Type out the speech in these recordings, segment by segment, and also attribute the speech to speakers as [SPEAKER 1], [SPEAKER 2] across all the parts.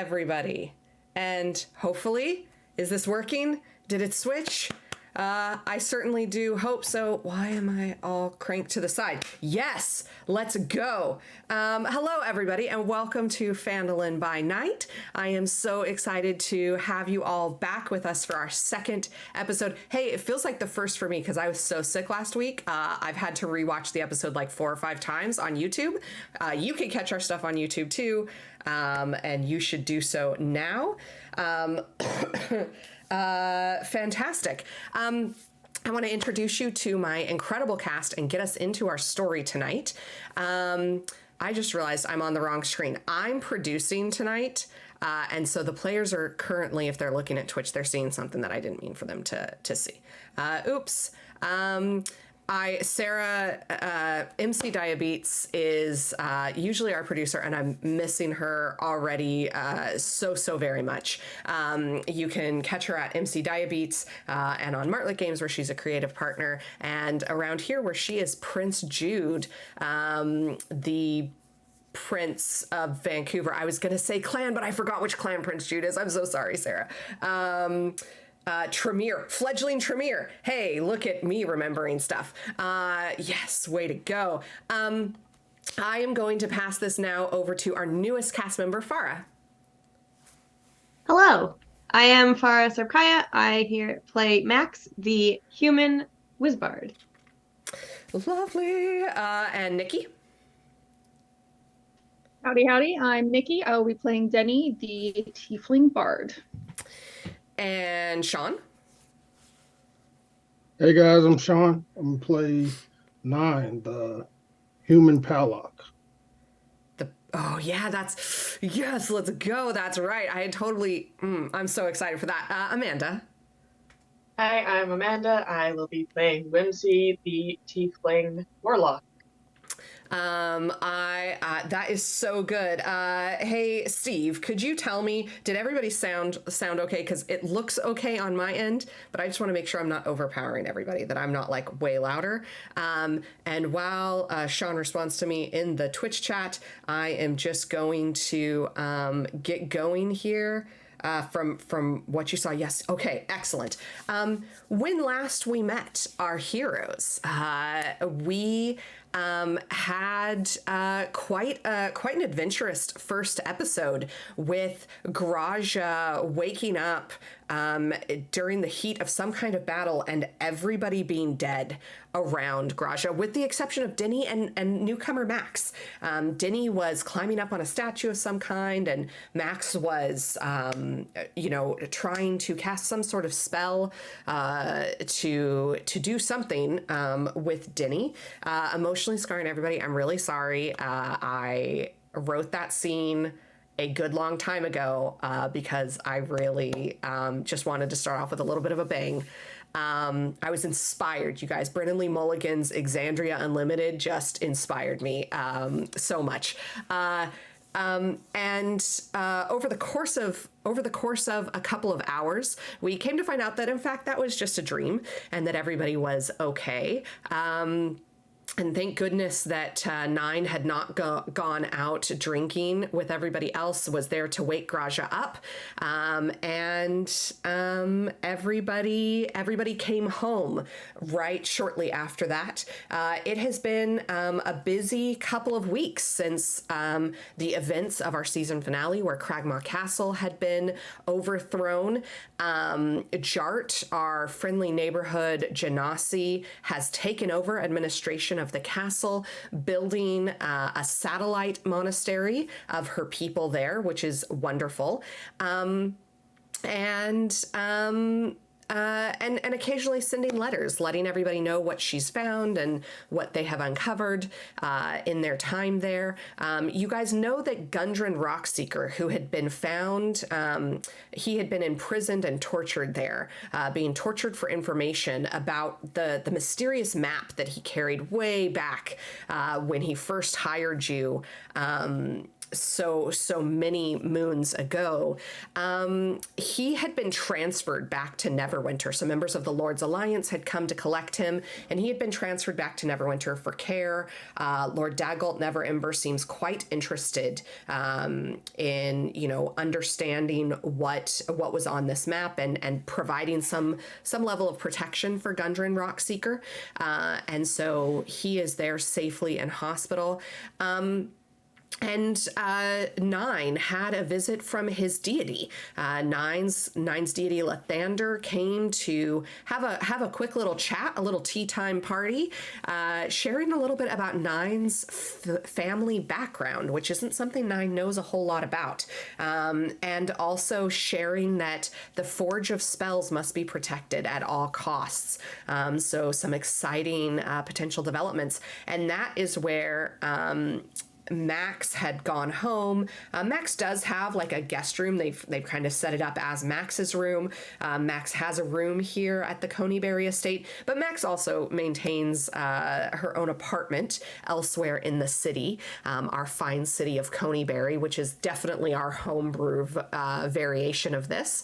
[SPEAKER 1] everybody. And hopefully, is this working? Did it switch? I certainly do hope so. Why am I all cranked to the side? Yes, let's go. Hello, everybody, and welcome to Phandalin by Night. I am so excited to have you all back with us for our second episode. Hey, it feels like the first for me because I was so sick last week. I've had to rewatch the episode like 4 or 5 times on YouTube. You can catch our stuff on YouTube too, and you should do so now. Fantastic. I want to introduce you to my incredible cast and get us into our story tonight. I just realized I'm on the wrong screen. I'm producing tonight, and so the players are currently, if they're looking at Twitch, they're seeing something that I didn't mean for them to see. Oops. Sarah, MC Diabetes is usually our producer, and I'm missing her already so very much. You can catch her at MC Diabetes and on Martlet Games, where she's a creative partner, and around here where she is Prince Jude, the Prince of Vancouver. I was going to say clan, but I forgot which clan Prince Jude is. I'm so sorry, Sarah. Tremere, fledgling Tremere. Hey, look at me remembering stuff. Yes, way to go. I am going to pass this now over to our newest cast member, Farah.
[SPEAKER 2] Hello, I am Farah Sarkaya. I here play Max, the human wizbard.
[SPEAKER 1] Lovely. And Nikki.
[SPEAKER 3] Howdy, I'm Nikki. I will be playing Denny, the tiefling bard.
[SPEAKER 1] And Sean.
[SPEAKER 4] Hey guys, I'm Sean. I'm gonna play 9, the human Pallock.
[SPEAKER 1] Oh yeah, yes, let's go. That's right. I had totally, I'm so excited for that. Amanda.
[SPEAKER 5] Hi, I'm Amanda. I will be playing Whimsy, the tiefling warlock.
[SPEAKER 1] That is so good. Hey, Steve, could you tell me, did everybody sound okay? Because it looks okay on my end, but I just want to make sure I'm not overpowering everybody, that I'm not like way louder. And while Sean responds to me in the Twitch chat, I am just going to get going here. From what you saw. Yes. Okay. Excellent. When last we met our heroes, we had quite an adventurous first episode with Graja waking up during the heat of some kind of battle and everybody being dead around Graja, with the exception of Denny and newcomer Max. Denny was climbing up on a statue of some kind, and Max was, trying to cast some sort of spell to do something with Denny, emotionally scarring everybody. I'm really sorry. I wrote that scene a good long time ago because I really just wanted to start off with a little bit of a bang. I was inspired, you guys. Brennan Lee Mulligan's Exandria Unlimited just inspired me so much. And over the course of a couple of hours, we came to find out that in fact that was just a dream and that everybody was okay. And thank goodness that 9 had not gone out drinking with everybody else, was there to wake Graja up. And everybody came home right shortly after that. It has been a busy couple of weeks since the events of our season finale, where Cragmaw Castle had been overthrown. Jart, our friendly neighborhood Genasi, has taken over administration of the castle, building a satellite monastery of her people there, which is wonderful. And occasionally sending letters, letting everybody know what she's found and what they have uncovered in their time there. You guys know that Gundren Rockseeker, who had been found, he had been imprisoned and tortured there, being tortured for information about the mysterious map that he carried way back when he first hired you so many moons ago, he had been transferred back to Neverwinter. So members of the Lord's Alliance had come to collect him, and he had been transferred back to Neverwinter for care. Lord Daggalt Neverember seems quite interested in, you know, understanding what was on this map and providing some level of protection for Gundren Rockseeker. And so he is there safely in hospital. And Nine had a visit from his deity. Nine's deity Lathander came to have a quick little chat, a little tea time party, sharing a little bit about Nine's family background, which isn't something Nine knows a whole lot about, and also sharing that the Forge of Spells must be protected at all costs. So some exciting potential developments, and that is where Max had gone home. Max does have like a guest room. They've kind of set it up as Max's room. Max has a room here at the Coneyberry estate, but Max also maintains her own apartment elsewhere in the city, our fine city of Coneyberry, which is definitely our homebrew variation of this,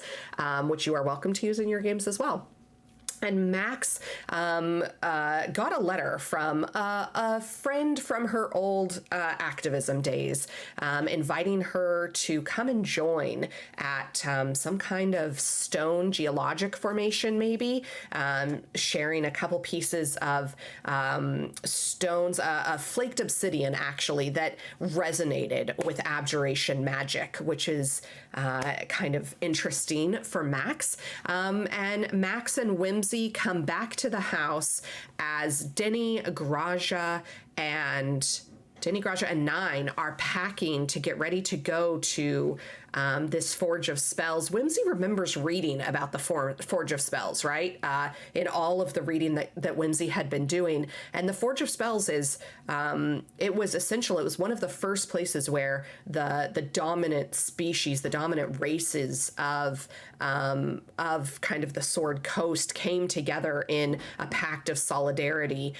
[SPEAKER 1] which you are welcome to use in your games as well. And Max got a letter from a friend from her old activism days, inviting her to come and join at some kind of stone geologic formation, maybe, sharing a couple pieces of stones, a flaked obsidian, actually, that resonated with abjuration magic, which is kind of interesting for Max. And Max and Whimsy come back to the house as Denny, Graja, and Nine are packing to get ready to go to this Forge of Spells. Whimsy remembers reading about the Forge of Spells, right? In all of the reading that Whimsy had been doing. And the Forge of Spells is, it was essential. It was one of the first places where the dominant species, the dominant races of kind of the Sword Coast came together in a pact of solidarity.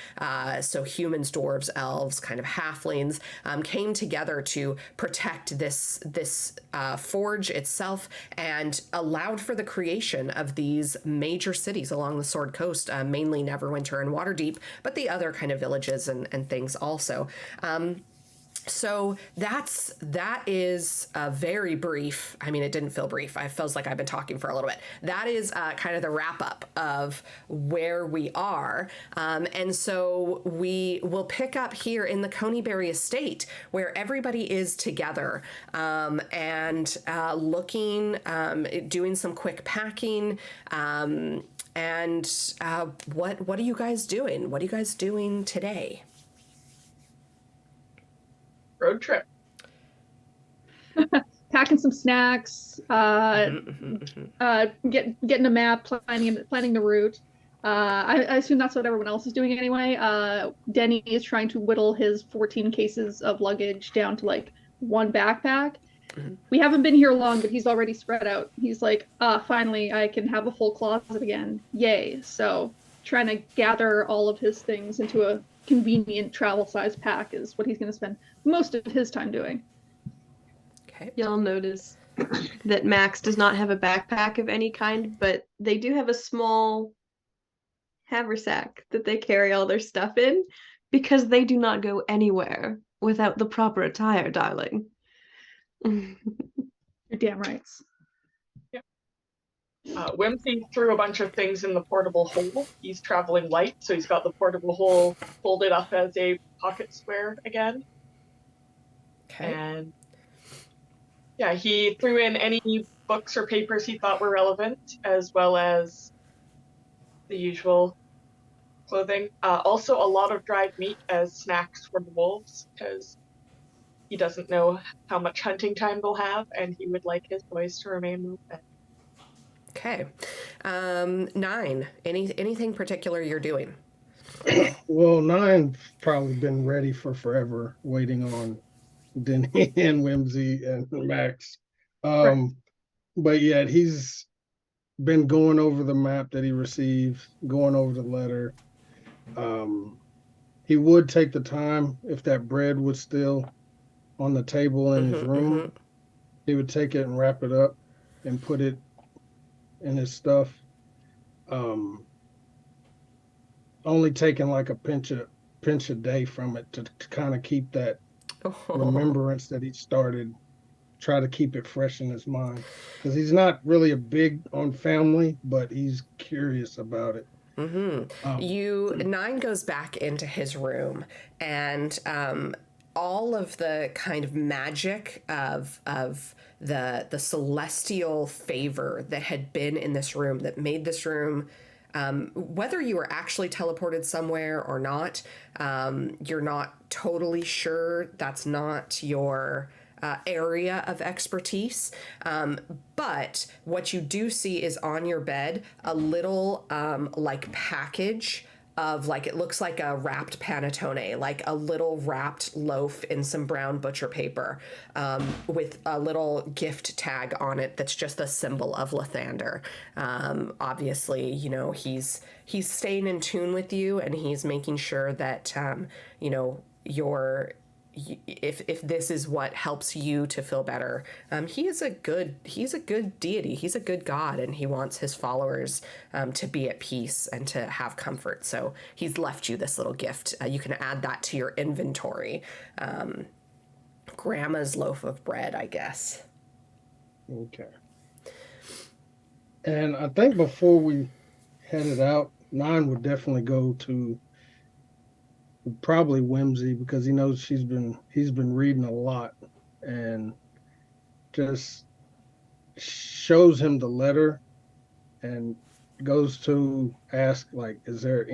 [SPEAKER 1] So humans, dwarves, elves, kind of halflings came together to protect this forge itself, and allowed for the creation of these major cities along the Sword Coast, mainly Neverwinter and Waterdeep, but the other kind of villages and things also. So that is very brief. I mean, it didn't feel brief. It feels like I've been talking for a little bit. That is kind of the wrap up of where we are. And so we will pick up here in the Coneyberry estate, where everybody is together and looking, doing some quick packing. And what are you guys doing? What are you guys doing today?
[SPEAKER 5] Road trip.
[SPEAKER 3] Packing some snacks, getting a map, planning the route. I assume that's what everyone else is doing anyway. Denny is trying to whittle his 14 cases of luggage down to like one backpack. We haven't been here long, but he's already spread out. He's like, finally, I can have a full closet again. Yay. So trying to gather all of his things into a convenient travel size pack is what he's going to spend most of his time doing.
[SPEAKER 1] Okay.
[SPEAKER 2] You'll notice that Max does not have a backpack of any kind, but they do have a small haversack that they carry all their stuff in, because they do not go anywhere without the proper attire, darling.
[SPEAKER 3] You're damn right.
[SPEAKER 5] Whimsy threw a bunch of things in the portable hole. He's traveling light, so he's got the portable hole folded up as a pocket square again.
[SPEAKER 1] Okay.
[SPEAKER 5] And yeah, he threw in any books or papers he thought were relevant, as well as the usual clothing. Also, a lot of dried meat as snacks for the wolves, because he doesn't know how much hunting time they'll have, and he would like his boys to remain well fed.
[SPEAKER 1] Okay. Nine, anything particular you're doing?
[SPEAKER 4] Well, Nine's probably been ready for forever, waiting on Denny and Whimsy and Max. But yet he's been going over the map that he received, going over the letter. He would take the time if that bread would still on the table in his room. He would take it and wrap it up and put it in his stuff. Only taking like a pinch a day from it to kind of keep that remembrance that he started. Try to keep it fresh in his mind because he's not really a big on family, but he's curious about it.
[SPEAKER 1] Nine goes back into his room, and all of the kind of magic of the celestial favor that had been in this room that made this room. Whether you were actually teleported somewhere or not, you're not totally sure. That's not your area of expertise. But what you do see is on your bed a little like package of like, it looks like a wrapped panettone, like a little wrapped loaf in some brown butcher paper, with a little gift tag on it that's just the symbol of Lathander. Obviously, you know, he's staying in tune with you, and he's making sure that you know, if this is what helps you to feel better. He's a good deity. He's a good god, and he wants his followers to be at peace and to have comfort. So he's left you this little gift. You can add that to your inventory. Grandma's loaf of bread, I guess.
[SPEAKER 4] Okay. And I think before we headed out, Nine would definitely go to probably Whimsy because he knows he's been reading a lot, and just shows him the letter and goes to ask, like, are there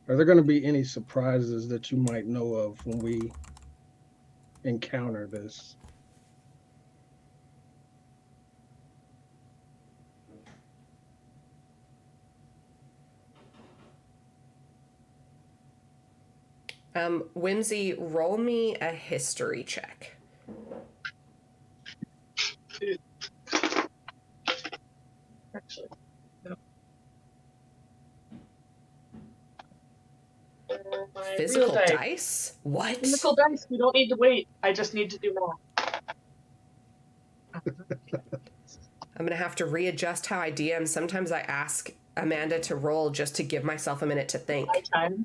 [SPEAKER 4] going to be any surprises that you might know of when we encounter this?
[SPEAKER 1] Whimsy, roll me a history check.
[SPEAKER 5] Actually, no. My
[SPEAKER 1] Physical
[SPEAKER 5] real
[SPEAKER 1] dice? What?
[SPEAKER 5] Physical dice. We don't need to wait. I just need to do math.
[SPEAKER 1] I'm going to have to readjust how I DM. Sometimes I ask Amanda to roll just to give myself a minute to think.
[SPEAKER 5] My time.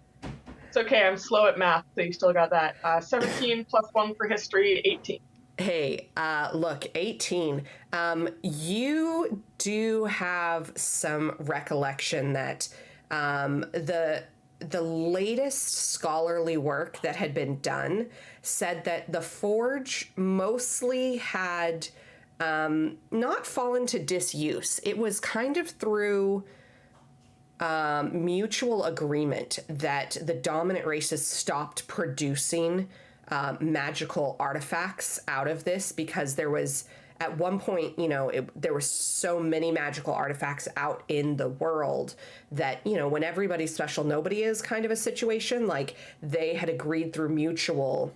[SPEAKER 5] It's okay. I'm slow at math, so you still got that. 17 plus 1 for history, 18.
[SPEAKER 1] Hey, look, 18. You do have some recollection that the latest scholarly work that had been done said that the forge mostly had not fallen to disuse. It was kind of through mutual agreement that the dominant races stopped producing magical artifacts out of this, because there was at one point, you know, there were so many magical artifacts out in the world that, you know, when everybody's special, nobody is kind of a situation. Like, they had agreed through mutual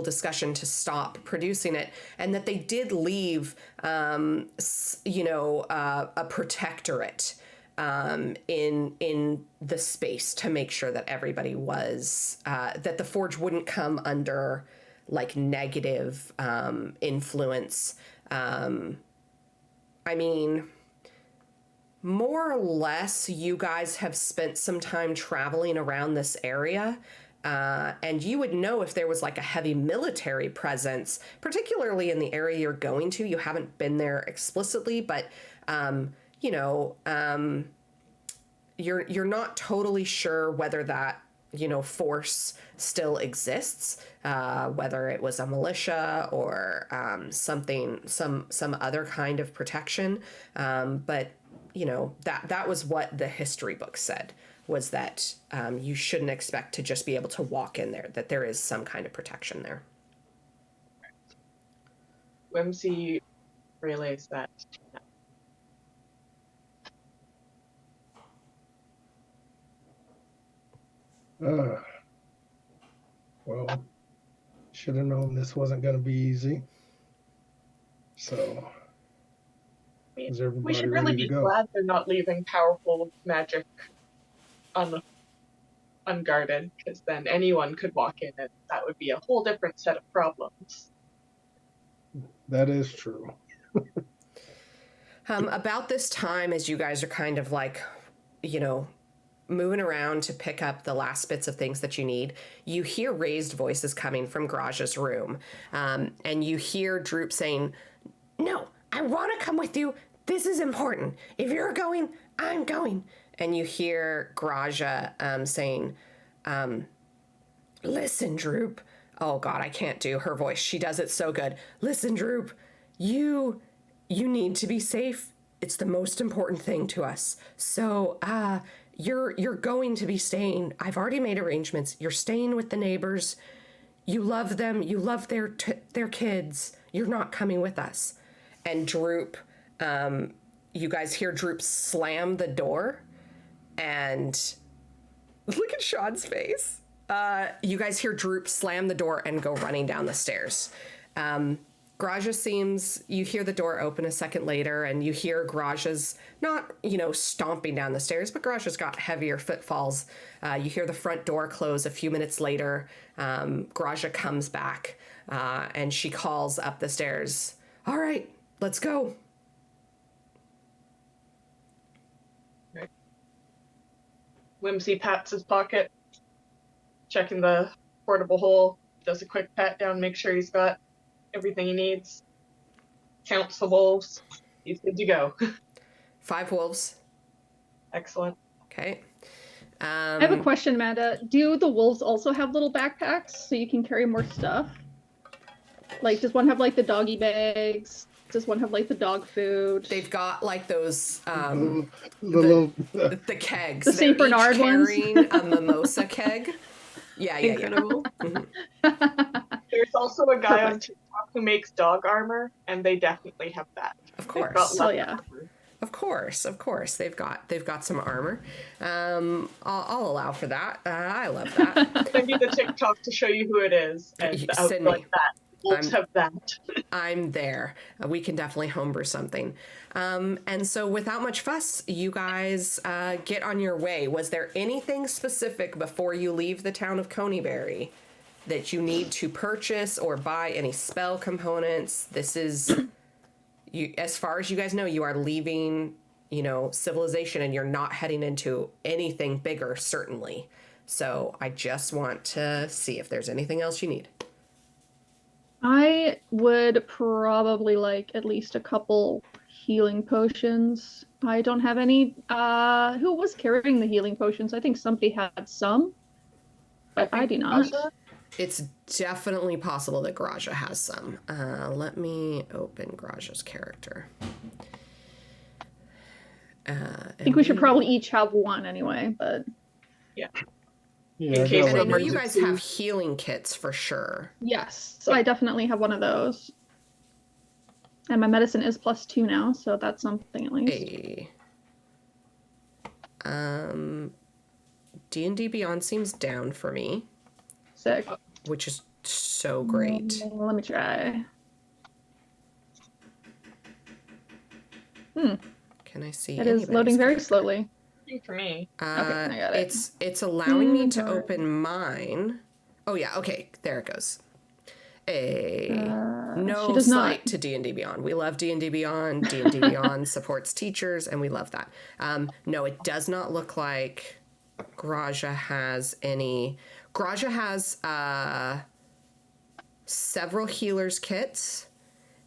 [SPEAKER 1] discussion to stop producing it, and that they did leave, you know, a protectorate in the space to make sure that everybody was that the forge wouldn't come under like negative influence. I mean, more or less, you guys have spent some time traveling around this area. And you would know if there was like a heavy military presence, particularly in the area you're going to. You haven't been there explicitly, but you know, you're not totally sure whether that, you know, force still exists, whether it was a militia or some other kind of protection. But you know, that was what the history book said, was that you shouldn't expect to just be able to walk in there, that there is some kind of protection there.
[SPEAKER 5] Whimsy relays that.
[SPEAKER 4] Well, should have known this wasn't going to be easy. So, is everybody
[SPEAKER 5] we should
[SPEAKER 4] ready
[SPEAKER 5] really
[SPEAKER 4] to
[SPEAKER 5] be
[SPEAKER 4] go?
[SPEAKER 5] glad they're not leaving powerful magic on the unguarded, because then anyone could walk in and that would be a whole different set of problems.
[SPEAKER 4] That is true.
[SPEAKER 1] About this time, as you guys are kind of like, moving around to pick up the last bits of things that you need, you hear raised voices coming from Graja's room. And you hear Droop saying, "No, I want to come with you. This is important. If you're going, I'm going." And you hear Graja saying, "Listen, Droop." Oh God, I can't do her voice. She does it so good. "Listen, Droop, you need to be safe. It's the most important thing to us. So, you're going to be staying. I've already made arrangements. You're staying with the neighbors. You love them. You love their kids. You're not coming with us." And Droop, you guys hear Droop slam the door, and look at Sean's face. You guys hear Droop slam the door and go running down the stairs. Graja you hear the door open a second later, and you hear Graja's not, stomping down the stairs, but Graja's got heavier footfalls. You hear the front door close a few minutes later. Graja comes back, and she calls up the stairs, "All right, let's go."
[SPEAKER 5] Whimsy pats his pocket, checking the portable hole, does a quick pat down, make sure he's got everything he needs, counts the wolves. He's good to go.
[SPEAKER 1] 5 wolves.
[SPEAKER 5] Excellent.
[SPEAKER 1] Okay.
[SPEAKER 3] I have a question, Amanda. Do the wolves also have little backpacks so you can carry more stuff? Like, does one have like the doggy bags? Does one have like the dog food?
[SPEAKER 1] They've got like those the kegs.
[SPEAKER 3] The Saint Bernard ones?
[SPEAKER 1] Carrying a mimosa keg. Yeah.
[SPEAKER 2] Incredible.
[SPEAKER 5] There's also a guy on TikTok who makes dog armor, and they definitely have that.
[SPEAKER 1] Of course.
[SPEAKER 5] Got
[SPEAKER 3] Oh yeah.
[SPEAKER 5] armor.
[SPEAKER 1] Of course. They've got some armor. I'll allow for that. I love that.
[SPEAKER 5] Send you the TikTok to show you who it is. And
[SPEAKER 1] Send me.
[SPEAKER 5] like that. Wolves have that.
[SPEAKER 1] I'm there. We can definitely homebrew something. And so without much fuss, you guys get on your way. Was there anything specific before you leave the town of Coneyberry that you need to purchase or buy? Any spell components? This is, as far as you guys know, you are leaving, civilization, and you're not heading into anything bigger, certainly. So I just want to see if there's anything else you need.
[SPEAKER 3] I would probably like at least a couple healing potions. I don't have any. Who was carrying the healing potions? I think somebody had some, but I do not.
[SPEAKER 1] It's definitely possible that Graja has some. Let me open Graja's character.
[SPEAKER 3] I think we should probably each have one anyway, but
[SPEAKER 5] Yeah.
[SPEAKER 4] Yeah,
[SPEAKER 5] In case
[SPEAKER 1] And I know
[SPEAKER 5] of
[SPEAKER 1] you guys have healing kits for sure.
[SPEAKER 3] yes, so I definitely have one of those. And my medicine is +2 now, so that's something at least.
[SPEAKER 1] Hey. D&D Beyond seems down for me,
[SPEAKER 3] Sick.
[SPEAKER 1] which is so great.
[SPEAKER 3] Let me try.
[SPEAKER 1] Can I see?
[SPEAKER 3] It is
[SPEAKER 1] anybody's
[SPEAKER 3] loading very
[SPEAKER 1] character?
[SPEAKER 3] slowly.
[SPEAKER 5] for me.
[SPEAKER 3] I got it.
[SPEAKER 1] It's allowing me to open mine. Oh yeah, okay, there it goes. No
[SPEAKER 3] she does
[SPEAKER 1] slight
[SPEAKER 3] not.
[SPEAKER 1] to D&D Beyond. We love D&D Beyond. D&D Beyond supports teachers, and we love that. No, it does not look like Graja has any. Graja has several healers kits,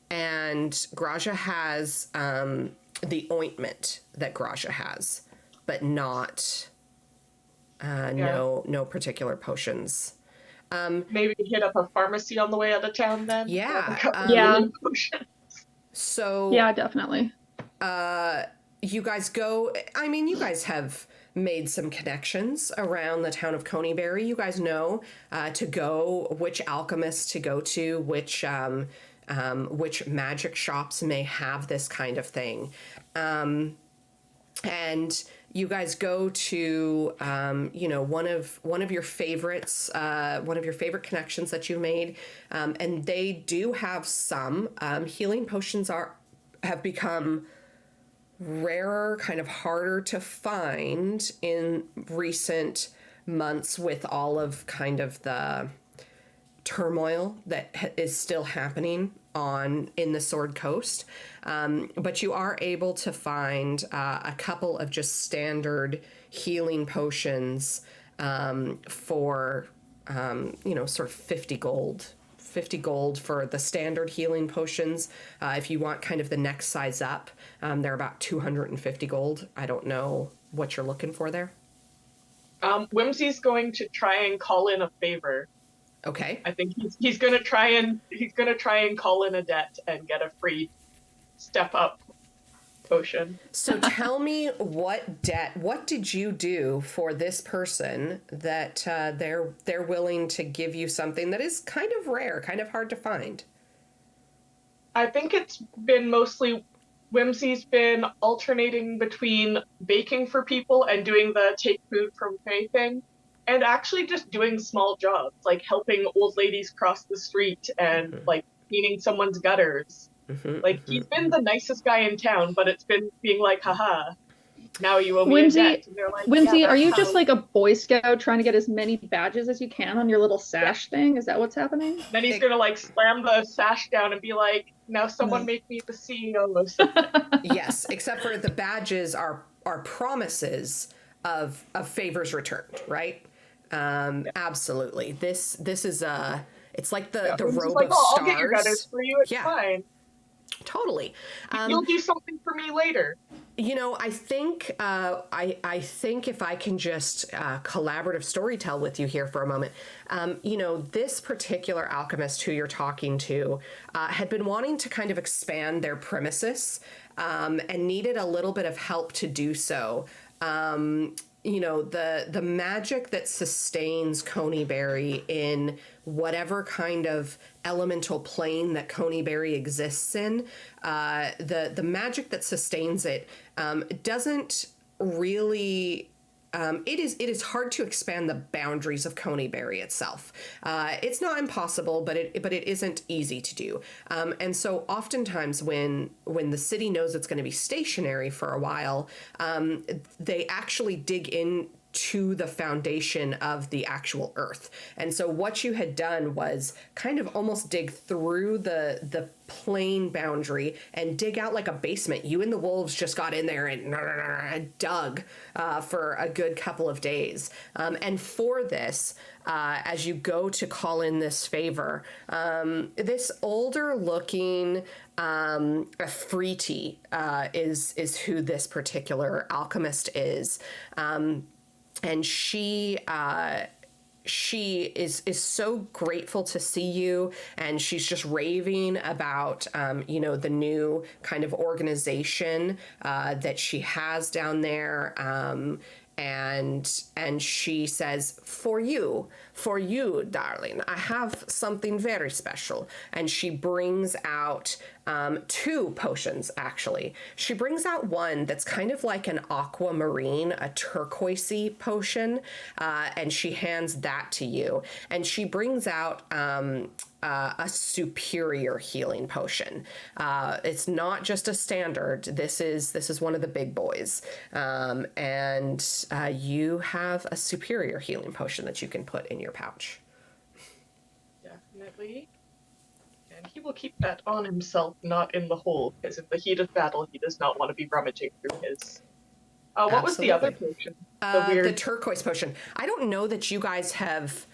[SPEAKER 1] and Graja has the ointment that Graja has, but not no particular potions.
[SPEAKER 5] Maybe hit up a pharmacy on the way out of town then.
[SPEAKER 1] Yeah,
[SPEAKER 3] Yeah.
[SPEAKER 1] So
[SPEAKER 3] Yeah, definitely.
[SPEAKER 1] you guys go. I mean, you guys have made some connections around the town of Coneyberry. You guys know to go, which alchemists to go to, which magic shops may have this kind of thing. And you guys go to, one of your favorites, one of your favorite connections that you made, and they do have some healing potions have become rarer, kind of harder to find in recent months with all of kind of the turmoil that is still happening in the Sword Coast. But you are able to find a couple of just standard healing potions for, sort of 50 gold. 50 gold for the standard healing potions. If you want kind of the next size up, they're about 250 gold. I don't know what you're looking for there.
[SPEAKER 5] Whimsy's going to try and call in a favor.
[SPEAKER 1] Okay.
[SPEAKER 5] I think he's gonna try and call in a debt and get a free step up potion.
[SPEAKER 1] So tell me what did you do for this person that they're willing to give you something that is kind of rare, kind of hard to find?
[SPEAKER 5] I think it's been mostly Whimsy's been alternating between baking for people and doing the take food from Faye thing, and actually just doing small jobs like helping old ladies cross the street and like cleaning someone's gutters. Like he's been the nicest guy in town, but it's been being like, haha, now you owe me a debt. And they're like,
[SPEAKER 3] Whimsy,
[SPEAKER 5] yeah,
[SPEAKER 3] are you
[SPEAKER 5] that's
[SPEAKER 3] just
[SPEAKER 5] how-
[SPEAKER 3] like a Boy Scout trying to get as many badges as you can on your little sash thing? Is that what's happening?
[SPEAKER 5] Then he's gonna like slam the sash down and be like, now someone make me the CEO of something.
[SPEAKER 1] Yes, except for the badges are promises of favors returned, right? Absolutely. This is it's like the
[SPEAKER 5] Whimsy's
[SPEAKER 1] robe
[SPEAKER 5] like,
[SPEAKER 1] of
[SPEAKER 5] oh,
[SPEAKER 1] stars.
[SPEAKER 5] I'll get your gutters for you. It's fine.
[SPEAKER 1] Totally.
[SPEAKER 5] You'll do something for me later.
[SPEAKER 1] I think I think if I can just collaborative storytell with you here for a moment, this particular alchemist who you're talking to had been wanting to kind of expand their premises and needed a little bit of help to do so. The magic that sustains Coneyberry in whatever kind of elemental plane that Coneyberry exists in, the magic that sustains it doesn't really. It is hard to expand the boundaries of Coneyberry itself. It's not impossible, but it isn't easy to do. And so oftentimes when the city knows it's going to be stationary for a while, they actually dig in to the foundation of the actual earth. And so what you had done was kind of almost dig through the plane boundary and dig out like a basement. You and the wolves just got in there and dug for a good couple of days. And for this, as you go to call in this favor, this older looking Afriti is who this particular alchemist is. And she is so grateful to see you, and she's just raving about the new kind of organization that she has down there. And she says, for you, darling, I have something very special. And she brings out 2 potions, actually. She brings out one that's kind of like an aquamarine, a turquoisey potion, and she hands that to you. And she brings out a superior healing potion. It's not just a standard. This is one of the big boys. And you have a superior healing potion that you can put in your pouch.
[SPEAKER 5] Definitely. And he will keep that on himself, not in the hole, because in the heat of battle, he does not want to be rummaging through his. What was the other potion?
[SPEAKER 1] The turquoise potion. I don't know that you guys have.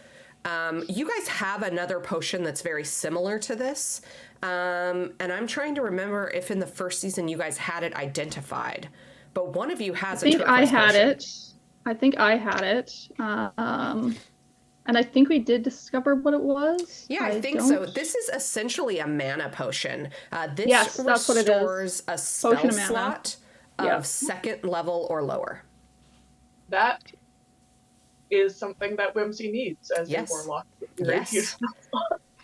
[SPEAKER 1] You guys have another potion that's very similar to this. And I'm trying to remember if in the first season you guys had it identified. But one of you has a turquoise potion.
[SPEAKER 3] I think I had it. And I think we did discover what it was.
[SPEAKER 1] Yeah, I think so. This is essentially a mana potion. This
[SPEAKER 3] yes, that's what it is.
[SPEAKER 1] Restores a spell slot of
[SPEAKER 3] Yep.
[SPEAKER 1] 2nd level or lower.
[SPEAKER 5] That is something that Whimsy needs as
[SPEAKER 1] Yes.
[SPEAKER 5] a warlock.
[SPEAKER 1] Yes.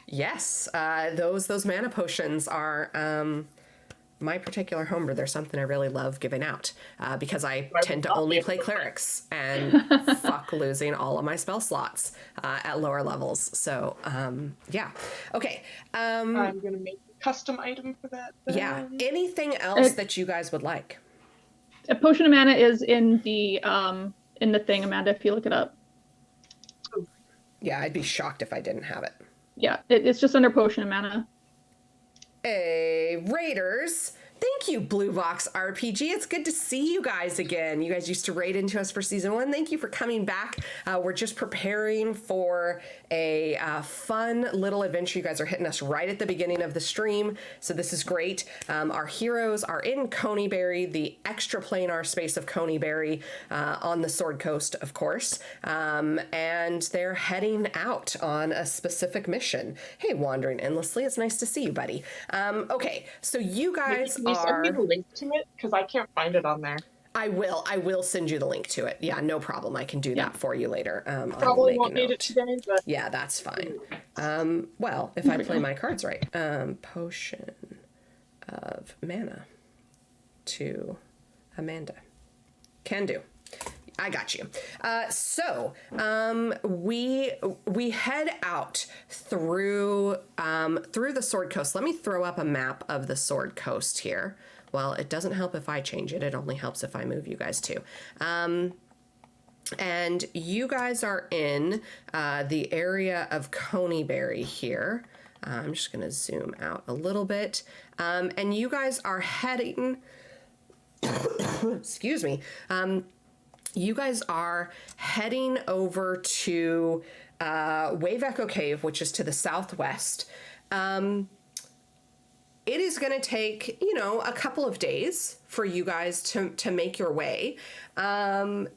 [SPEAKER 1] Yes. Those mana potions are my particular homebrew. They're something I really love giving out because I tend to only play clerics and fuck losing all of my spell slots at lower levels. So yeah. Okay.
[SPEAKER 5] I'm gonna make a custom item for that.
[SPEAKER 1] Yeah. Anything else that you guys would like?
[SPEAKER 3] A potion of mana is in the thing, Amanda, if you look it up.
[SPEAKER 1] Yeah, I'd be shocked if I didn't have it.
[SPEAKER 3] Yeah, it's just under potion of mana.
[SPEAKER 1] Hey, Raiders. Thank you, Blue Box RPG. It's good to see you guys again. You guys used to raid into us for season 1. Thank you for coming back. We're just preparing for a fun little adventure. You guys are hitting us right at the beginning of the stream, so this is great. Our heroes are in Coneyberry, the extra planar space of Coneyberry, on the Sword Coast, of course, and they're heading out on a specific mission. Hey, Wandering Endlessly, it's nice to see you, buddy. Okay, so you guys
[SPEAKER 5] Can you send me the link to it? Because I can't find it on there.
[SPEAKER 1] I will send you the link to it. Yeah, no problem. I can do that for you later.
[SPEAKER 5] Probably won't need it today, but
[SPEAKER 1] yeah, that's fine. Well, if I play my cards right, potion of mana to Amanda. Can do. I got you. So we head out through the Sword Coast. Let me throw up a map of the Sword Coast here. Well, it doesn't help if I change it. It only helps if I move you guys too. And you guys are in the area of Coneyberry here. I'm just going to zoom out a little bit. And you guys are heading... excuse me. You guys are heading over to Wave Echo Cave, which is to the southwest. It is going to take, a couple of days for you guys to make your way. I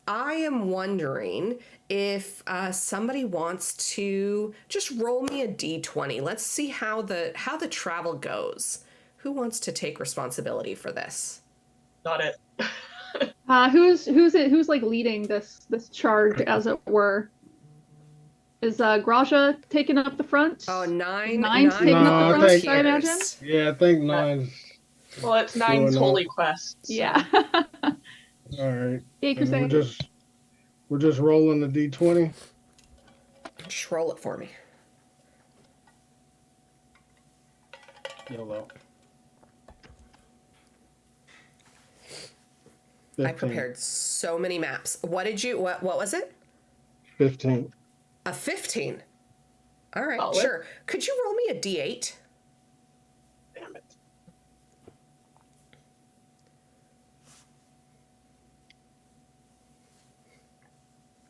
[SPEAKER 1] am wondering if somebody wants to just roll me a d20. Let's see how the travel goes. Who wants to take responsibility for this?
[SPEAKER 5] not it.
[SPEAKER 3] Who's like leading this charge, as it were? Is Graja taking up the front?
[SPEAKER 1] Oh,
[SPEAKER 3] Nine's taking up the front, I imagine?
[SPEAKER 4] Yeah, I think Nine's...
[SPEAKER 5] Well, it's Nine's holy quest. So.
[SPEAKER 3] Yeah.
[SPEAKER 4] All right.
[SPEAKER 3] Hey,
[SPEAKER 4] And we're just rolling the d20.
[SPEAKER 1] Just roll it for me.
[SPEAKER 4] YOLO.
[SPEAKER 1] I prepared so many maps. What was it?
[SPEAKER 4] 15.
[SPEAKER 1] A 15. All right,
[SPEAKER 5] Solid.
[SPEAKER 1] sure. Could you roll me a d8?
[SPEAKER 4] Damn it.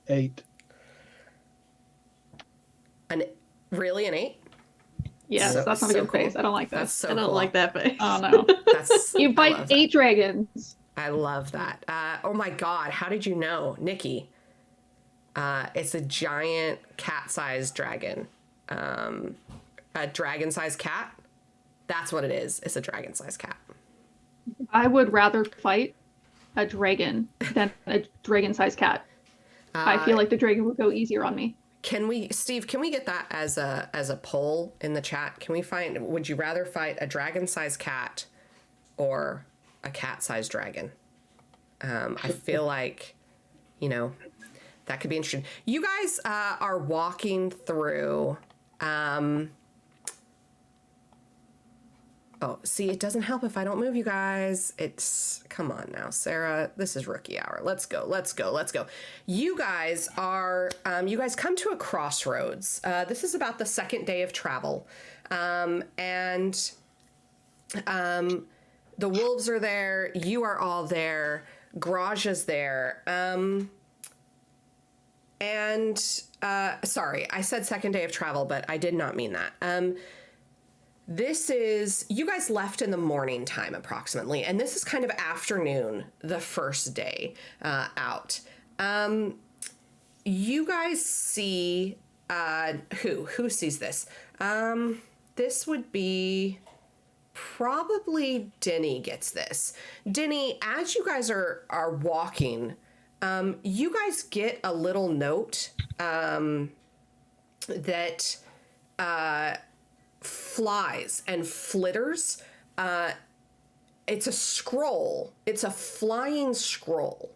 [SPEAKER 4] Eight.
[SPEAKER 1] Really an 8?
[SPEAKER 3] Yes,
[SPEAKER 1] So-
[SPEAKER 3] that's not a
[SPEAKER 1] so
[SPEAKER 3] good
[SPEAKER 1] cool.
[SPEAKER 3] face. I don't like
[SPEAKER 1] That's
[SPEAKER 3] that.
[SPEAKER 1] so
[SPEAKER 2] I don't
[SPEAKER 1] cool.
[SPEAKER 2] like that face.
[SPEAKER 3] Oh no.
[SPEAKER 1] That's
[SPEAKER 3] You
[SPEAKER 1] I
[SPEAKER 3] fight
[SPEAKER 1] love that.
[SPEAKER 3] 8 dragons.
[SPEAKER 1] I love that. Oh my God, how did you know, Nikki? It's a giant cat-sized dragon. A dragon-sized cat. That's what it is. It's a dragon-sized cat.
[SPEAKER 3] I would rather fight a dragon than a dragon-sized cat. I feel like the dragon would go easier on me.
[SPEAKER 1] Steve, can we get that as a poll in the chat? Would you rather fight a dragon-sized cat or a cat-sized dragon? I feel like, that could be interesting. You guys are walking through. Oh, see, it doesn't help if I don't move you guys. Come on now, Sarah. This is rookie hour. Let's go. You guys come to a crossroads. This is about the second day of travel. And the wolves are there. You are all there. Graja's there. Sorry, I said second day of travel, but I did not mean that. You guys left in the morning time approximately, and this is kind of afternoon, the first day out. You guys see, who sees this? This would be probably Denny gets this. Denny, as you guys are walking, you guys get a little note that flies and flitters. It's a scroll. It's a flying scroll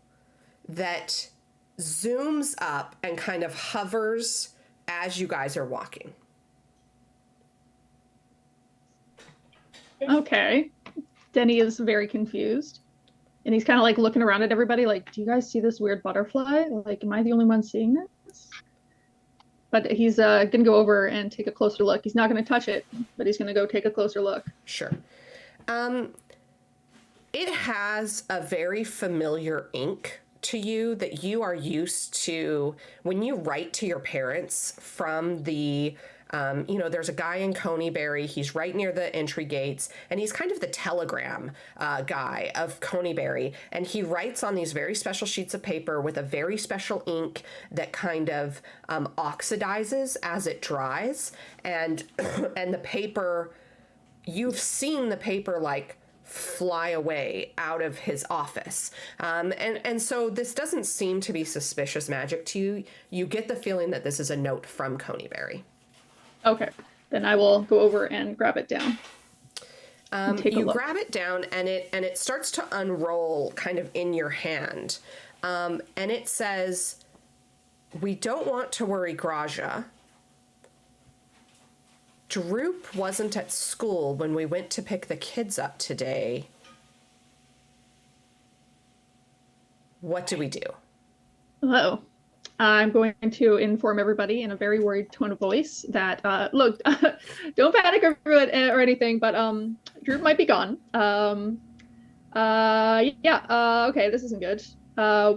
[SPEAKER 1] that zooms up and kind of hovers as you guys are walking.
[SPEAKER 3] Okay. Denny is very confused. And he's kind of like looking around at everybody like, do you guys see this weird butterfly? Like, am I the only one seeing this? but he's gonna go over and take a closer look. He's not gonna touch it, but he's gonna go take a closer look.
[SPEAKER 1] Sure. It has a very familiar ink to you that you are used to when you write to your parents from the there's a guy in Coneybury. He's right near the entry gates, and he's kind of the telegram guy of Coneybury. And he writes on these very special sheets of paper with a very special ink that kind of oxidizes as it dries. And and the paper, you've seen the paper like fly away out of his office. And so this doesn't seem to be suspicious magic to you. You get the feeling that this is a note from Coneybury.
[SPEAKER 3] Okay, then I will go over and grab it down.
[SPEAKER 1] You grab it down, and it starts to unroll kind of in your hand. And it says, "We don't want to worry Graja. Droop wasn't at school when we went to pick the kids up today. What do we do?"
[SPEAKER 3] Hello. I'm going to inform everybody in a very worried tone of voice that, look, don't panic or anything, but Droop might be gone. Okay, this isn't good.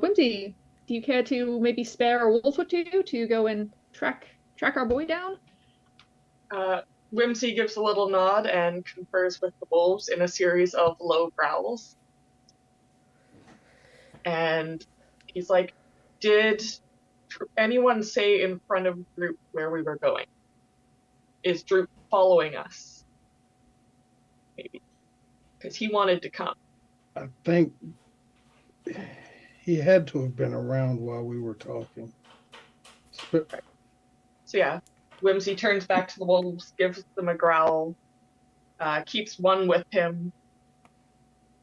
[SPEAKER 3] Whimsy, do you care to maybe spare a wolf or two to go and track our boy down?
[SPEAKER 5] Whimsy gives a little nod and confers with the wolves in a series of low growls. And he's like, "Did anyone say in front of Droop where we were going? Is Droop following us? Maybe. Because he wanted to come."
[SPEAKER 4] I think he had to have been around while we were talking.
[SPEAKER 5] So yeah, Whimsy turns back to the wolves, gives them a growl, keeps one with him,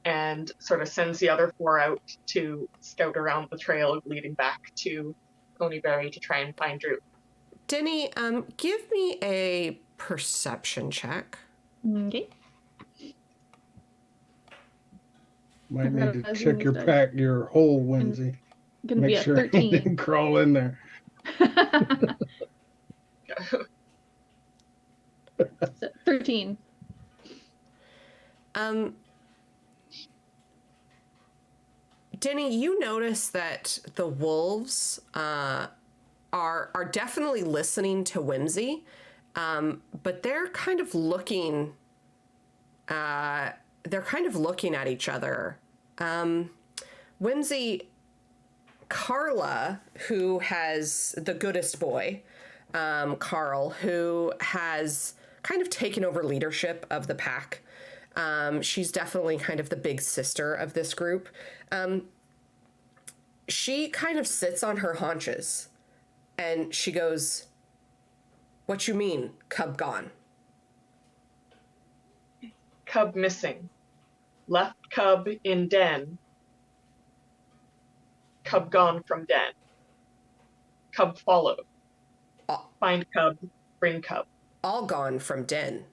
[SPEAKER 5] and sort of sends the other four out to scout around the trail leading back to Coneybury to try and find Droop.
[SPEAKER 1] Denny, give me a perception check.
[SPEAKER 3] Okay.
[SPEAKER 4] Might need to check your hole, Whimsy.
[SPEAKER 3] Gonna
[SPEAKER 4] Make
[SPEAKER 3] be a
[SPEAKER 4] sure
[SPEAKER 3] 13.
[SPEAKER 4] he didn't crawl in there.
[SPEAKER 3] 13.
[SPEAKER 1] Denny, you notice that the wolves are definitely listening to Whimsy, but they're kind of looking. They're kind of looking at each other. Whimsy, Carla, who has the goodest boy, Carl, who has kind of taken over leadership of the pack. She's definitely kind of the big sister of this group. She kind of sits on her haunches and she goes, "What you mean, cub gone?"
[SPEAKER 5] Cub missing. Left cub in den. Cub gone from den. Cub followed. Find cub, bring cub.
[SPEAKER 1] All gone from den.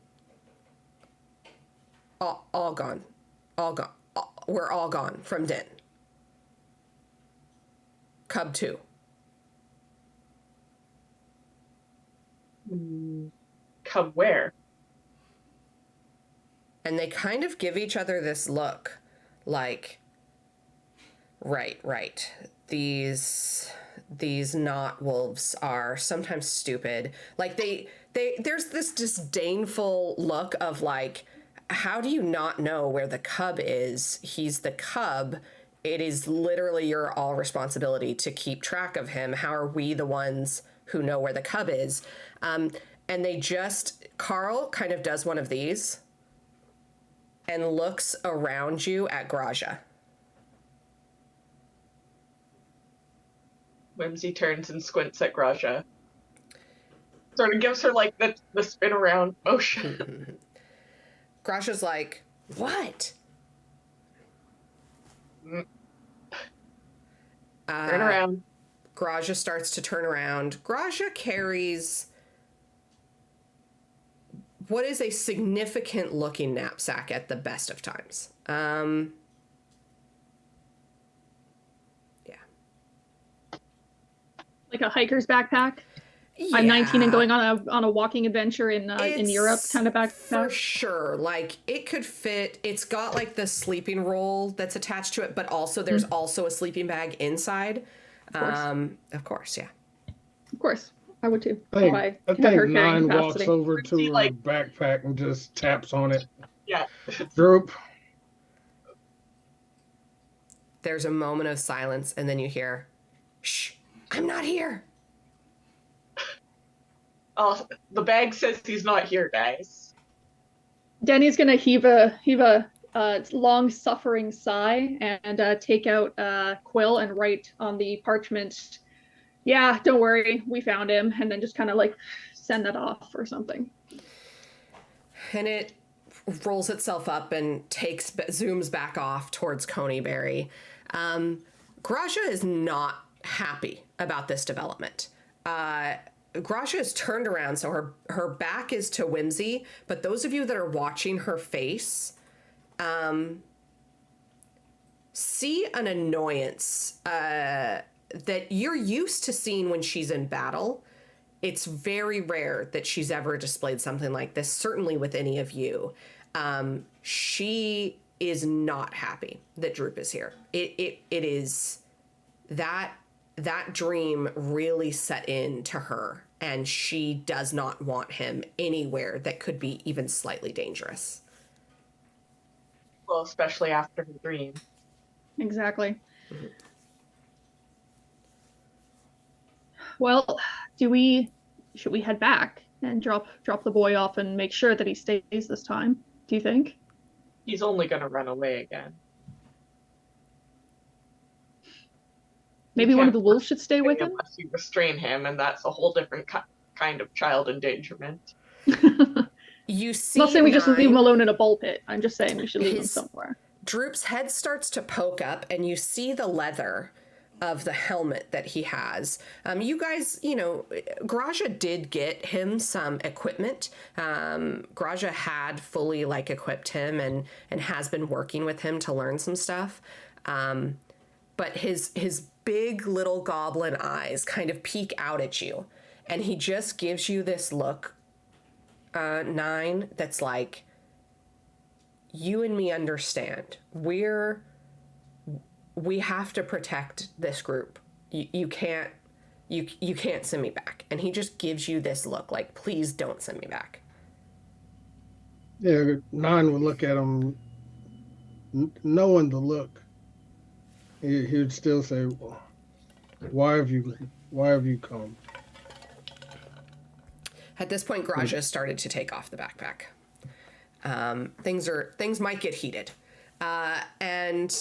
[SPEAKER 1] All gone. All gone. We're all gone from den. Cub 2.
[SPEAKER 5] Cub where?
[SPEAKER 1] And they kind of give each other this look like, right. These not wolves are sometimes stupid. Like there's this disdainful look of like, how do you not know where the cub is? He's the cub. It is literally your all responsibility to keep track of him. How are we the ones who know where the cub is? And Carl kind of does one of these and looks around you at Graja.
[SPEAKER 5] Whimsy turns and squints at Graja. Sort of gives her like the spin around motion.
[SPEAKER 1] Graja's like, "What?"
[SPEAKER 5] Turn around.
[SPEAKER 1] Graja starts to turn around. Graja carries what is a significant looking knapsack at the best of times. Yeah.
[SPEAKER 3] Like a hiker's backpack? I'm 19 and
[SPEAKER 1] Yeah.
[SPEAKER 3] going on a walking adventure in Europe
[SPEAKER 1] It's
[SPEAKER 3] kind of
[SPEAKER 1] for
[SPEAKER 3] backpack.
[SPEAKER 1] sure. Like it could fit. It's got like the sleeping roll that's attached to it, but also there's also a sleeping bag inside.
[SPEAKER 3] Of course.
[SPEAKER 1] Of course, yeah.
[SPEAKER 3] Of course. I would too.
[SPEAKER 4] I think,
[SPEAKER 3] By
[SPEAKER 4] I
[SPEAKER 3] have
[SPEAKER 4] think
[SPEAKER 3] her carrying
[SPEAKER 4] Nine walks
[SPEAKER 3] capacity.
[SPEAKER 4] over
[SPEAKER 5] See,
[SPEAKER 4] to her
[SPEAKER 5] like-
[SPEAKER 4] backpack and just taps on it.
[SPEAKER 5] Yeah.
[SPEAKER 4] Droop.
[SPEAKER 1] There's a moment of silence, and then you hear, "Shh, I'm not here."
[SPEAKER 5] The bag says he's not here, guys.
[SPEAKER 3] Denny's gonna heave a long-suffering sigh and take out a quill and write on the parchment, "Yeah, don't worry, we found him," and then just kind of like send that off or something.
[SPEAKER 1] And it rolls itself up and zooms back off towards Coneyberry. Graja is not happy about this development. Graja is turned around, so her back is to Whimsy, but those of you that are watching her face see an annoyance that you're used to seeing when she's in battle. It's very rare that she's ever displayed something like this, certainly with any of you. She is not happy that Droop is here. It is that dream really set into her, and she does not want him anywhere that could be even slightly dangerous.
[SPEAKER 5] Well, especially after her dream.
[SPEAKER 3] Exactly. Well, should we head back and drop the boy off and make sure that he stays this time? Do you think?
[SPEAKER 5] He's only gonna run away again.
[SPEAKER 3] Maybe one of
[SPEAKER 5] can't
[SPEAKER 3] the wolves should stay with him?
[SPEAKER 5] Unless you restrain him, and that's a whole different kind of child endangerment.
[SPEAKER 1] You see,
[SPEAKER 3] I'm not saying we just leave him
[SPEAKER 1] Nine,
[SPEAKER 3] alone in a ball pit. I'm just saying we should leave him
[SPEAKER 1] His-
[SPEAKER 3] somewhere.
[SPEAKER 1] Droop's head starts to poke up, and you see the leather of the helmet that he has. You guys, Graja did get him some equipment. Graja had fully equipped him and has been working with him to learn some stuff. But his big little goblin eyes kind of peek out at you, and he just gives you this look, Nine, that's like, you and me understand. We have to protect this group. You can't send me back. And he just gives you this look like, please don't send me back.
[SPEAKER 4] Yeah, Nine would look at him, knowing the look. He would still say, why have you come?
[SPEAKER 1] At this point, Graja started to take off the backpack. Things might get heated. And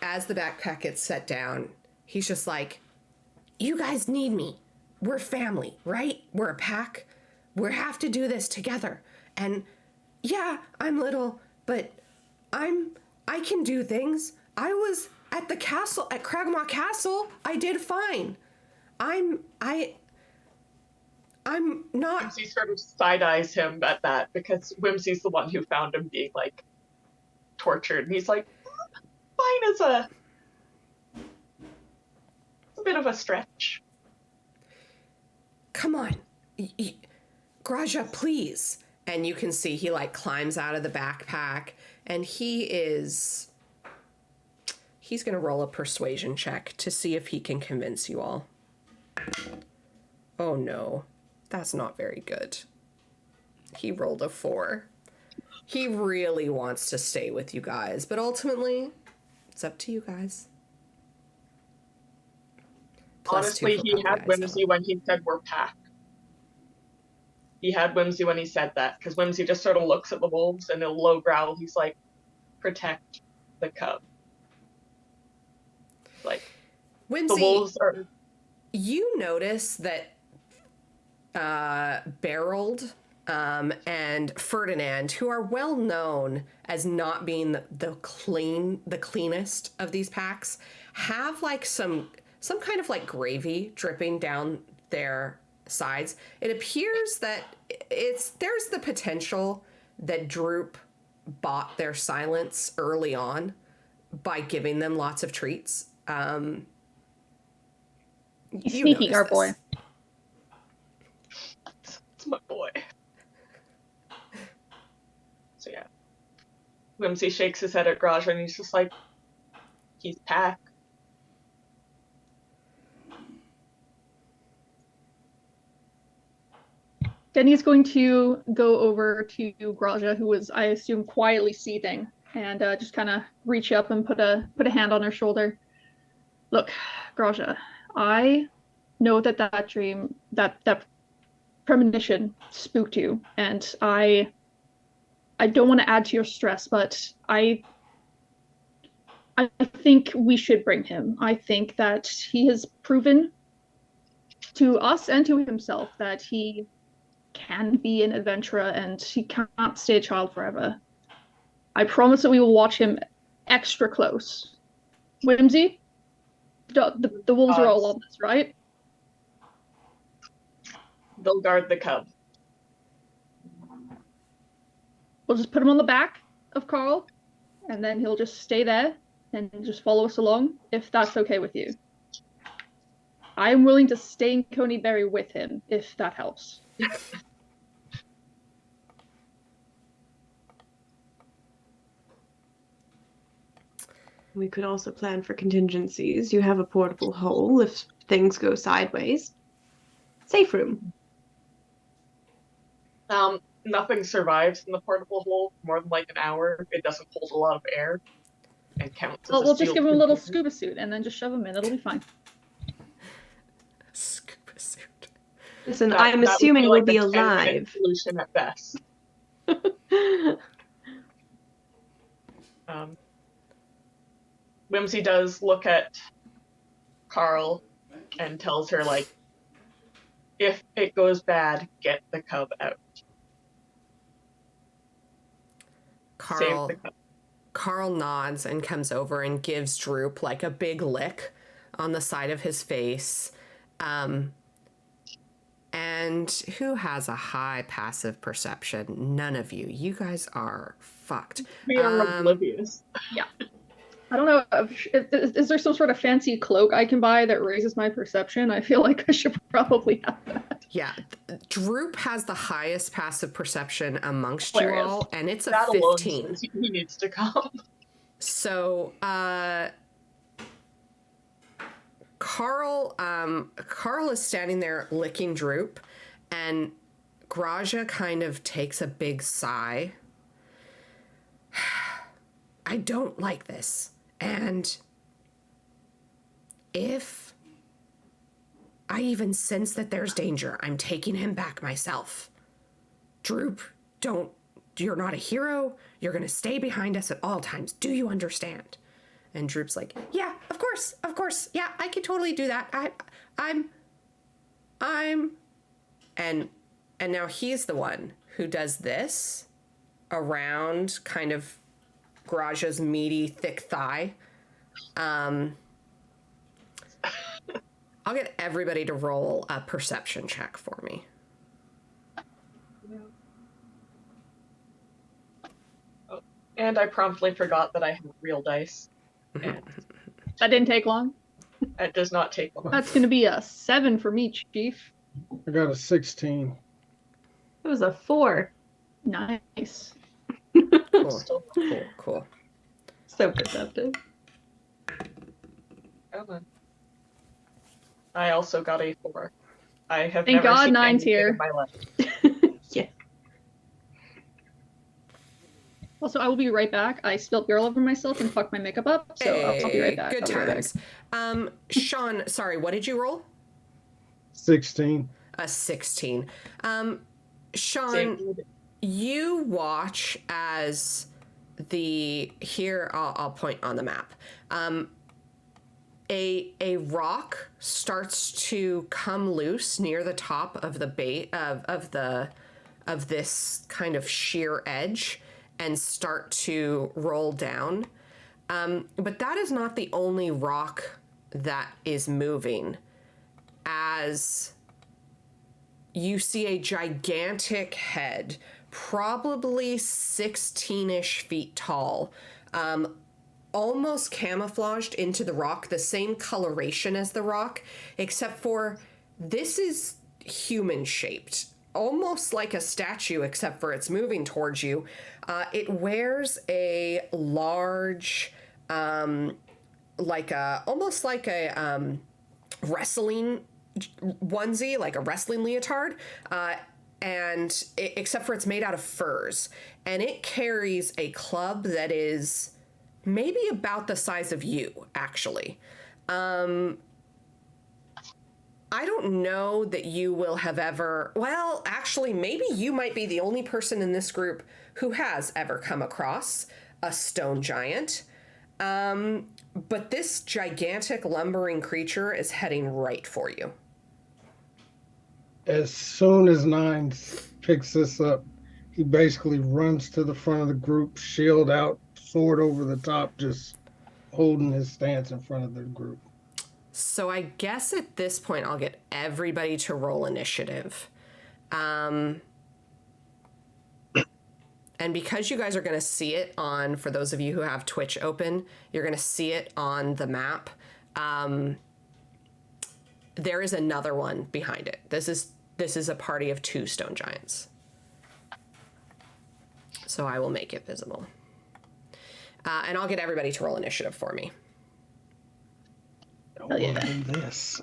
[SPEAKER 1] as the backpack gets set down, he's just like, you guys need me. We're family, right? We're a pack. We have to do this together. And yeah, I'm little, but I can do things. I was at the castle, at Cragmaw Castle. I did fine. I'm not.
[SPEAKER 5] Whimsy sort of side-eyes him at that, because Whimsy's the one who found him being, tortured. And he's like, fine is a bit of a stretch.
[SPEAKER 1] Come on. Graja, please. And you can see he climbs out of the backpack, and he's going to roll a persuasion check to see if he can convince you all. Oh no, that's not very good. He rolled a 4. He really wants to stay with you guys, but ultimately, it's up to you guys.
[SPEAKER 5] Honestly, he had Whimsy when he said we're pack. He had Whimsy when he said that, because Whimsy just sort of looks at the wolves and in a low growl, he's like, protect the cub.
[SPEAKER 1] Whimsy,
[SPEAKER 5] the wolves are...
[SPEAKER 1] You notice that Berold and Ferdinand, who are well known as not being the cleanest of these packs, have some kind of gravy dripping down their sides. It appears that there's the potential that Droop bought their silence early on by giving them lots of treats.
[SPEAKER 3] He's sneaky, our boy.
[SPEAKER 5] Whimsy shakes his head at Graja and he's just like, he's pack.
[SPEAKER 3] Denny's going to go over to Graja, who was, I assume, quietly seething, and just kind of reach up and put a hand on her shoulder. Look, Graja, I know that dream, that premonition spooked you, and I don't want to add to your stress, but I think we should bring him. I think that he has proven to us and to himself that he can be an adventurer and he can't stay a child forever. I promise that we will watch him extra close. Whimsy, the wolves are all on this, right?
[SPEAKER 5] They'll guard the cub.
[SPEAKER 3] We'll just put him on the back of Carl, and then he'll just stay there and just follow us along, if that's okay with you. I am willing to stay in Coneyberry with him, if that helps.
[SPEAKER 2] We could also plan for contingencies. You have a portable hole if things go sideways. Safe room.
[SPEAKER 5] Nothing survives in the portable hole for more than like an hour. It doesn't hold a lot of air. And counts as
[SPEAKER 3] We'll just give him a little
[SPEAKER 5] container.
[SPEAKER 3] scuba suit and then just shove him in. It'll be fine.
[SPEAKER 1] Scuba suit.
[SPEAKER 2] Listen, I'm assuming we'll be alive.
[SPEAKER 5] Solution at best. Whimsy does look at Carl and tells her, like, if it goes bad, get the cub out. Save the cub.
[SPEAKER 1] Carl nods and comes over and gives Droop like a big lick on the side of his face. And who has a high passive perception? None of you. You guys are fucked.
[SPEAKER 5] We are oblivious.
[SPEAKER 3] Yeah. I don't know. Is there some sort of fancy cloak I can buy that raises my perception? I feel like I should probably have that.
[SPEAKER 1] Yeah. Droop has the highest passive perception amongst
[SPEAKER 3] Hilarious.
[SPEAKER 1] you all, and it's a
[SPEAKER 5] That
[SPEAKER 1] 15.
[SPEAKER 5] alone says he needs to come.
[SPEAKER 1] So, Carl is standing there licking Droop, and Graja kind of takes a big sigh. I don't like this. And if I even sense that there's danger, I'm taking him back myself. Droop, you're not a hero. You're going to stay behind us at all times. Do you understand? And Droop's like, yeah, of course. Yeah, I can totally do that. And now he's the one who does this around kind of Graja's meaty, thick thigh. I'll get everybody to roll a perception check for me.
[SPEAKER 5] And I promptly forgot that I have real dice. And
[SPEAKER 3] That didn't take long.
[SPEAKER 5] it does not take long.
[SPEAKER 3] That's going to be a 7 for me, Chief.
[SPEAKER 4] I got a 16.
[SPEAKER 2] It was a 4.
[SPEAKER 3] Nice.
[SPEAKER 1] Cool.
[SPEAKER 2] So perceptive.
[SPEAKER 5] Come on. I also got a 4. I have
[SPEAKER 3] Thank
[SPEAKER 5] never
[SPEAKER 3] God
[SPEAKER 5] seen
[SPEAKER 3] 9's
[SPEAKER 5] anything
[SPEAKER 3] here.
[SPEAKER 5] in my life.
[SPEAKER 2] Yeah.
[SPEAKER 3] Also, I will be right back. I spilled beer all over myself and fucked my makeup up, so I'll be right back.
[SPEAKER 1] Good
[SPEAKER 3] I'll be right
[SPEAKER 1] times. Sean, sorry, what did you roll?
[SPEAKER 4] 16.
[SPEAKER 1] A 16. Sean,
[SPEAKER 5] Same.
[SPEAKER 1] you watch as I'll point on the map. A rock starts to come loose near the top of the bait of this kind of sheer edge and start to roll down. But that is not the only rock that is moving, as you see a gigantic head, probably 16-ish feet tall, almost camouflaged into the rock, the same coloration as the rock, except for this is human-shaped. almost like a statue, except for it's moving towards you. It wears a large, almost like a wrestling onesie, like a wrestling leotard. Except for it's made out of furs, and it carries a club that is maybe about the size of you, actually. I don't know that you will have ever, well, actually, maybe you might be the only person in this group who has ever come across a stone giant. But this gigantic lumbering creature is heading right for you.
[SPEAKER 4] As soon as Nine picks this up, he basically runs to the front of the group, shield out, sword over the top, just holding his stance in front of the group.
[SPEAKER 1] So I guess at this point, I'll get everybody to roll initiative. And because you guys are going to see it on, for those of you who have Twitch open, you're going to see it on the map. There is another one behind it. This is a party of 2 stone giants. So I will make it visible. And I'll get everybody to roll initiative for me.
[SPEAKER 4] Hell yeah. Do this.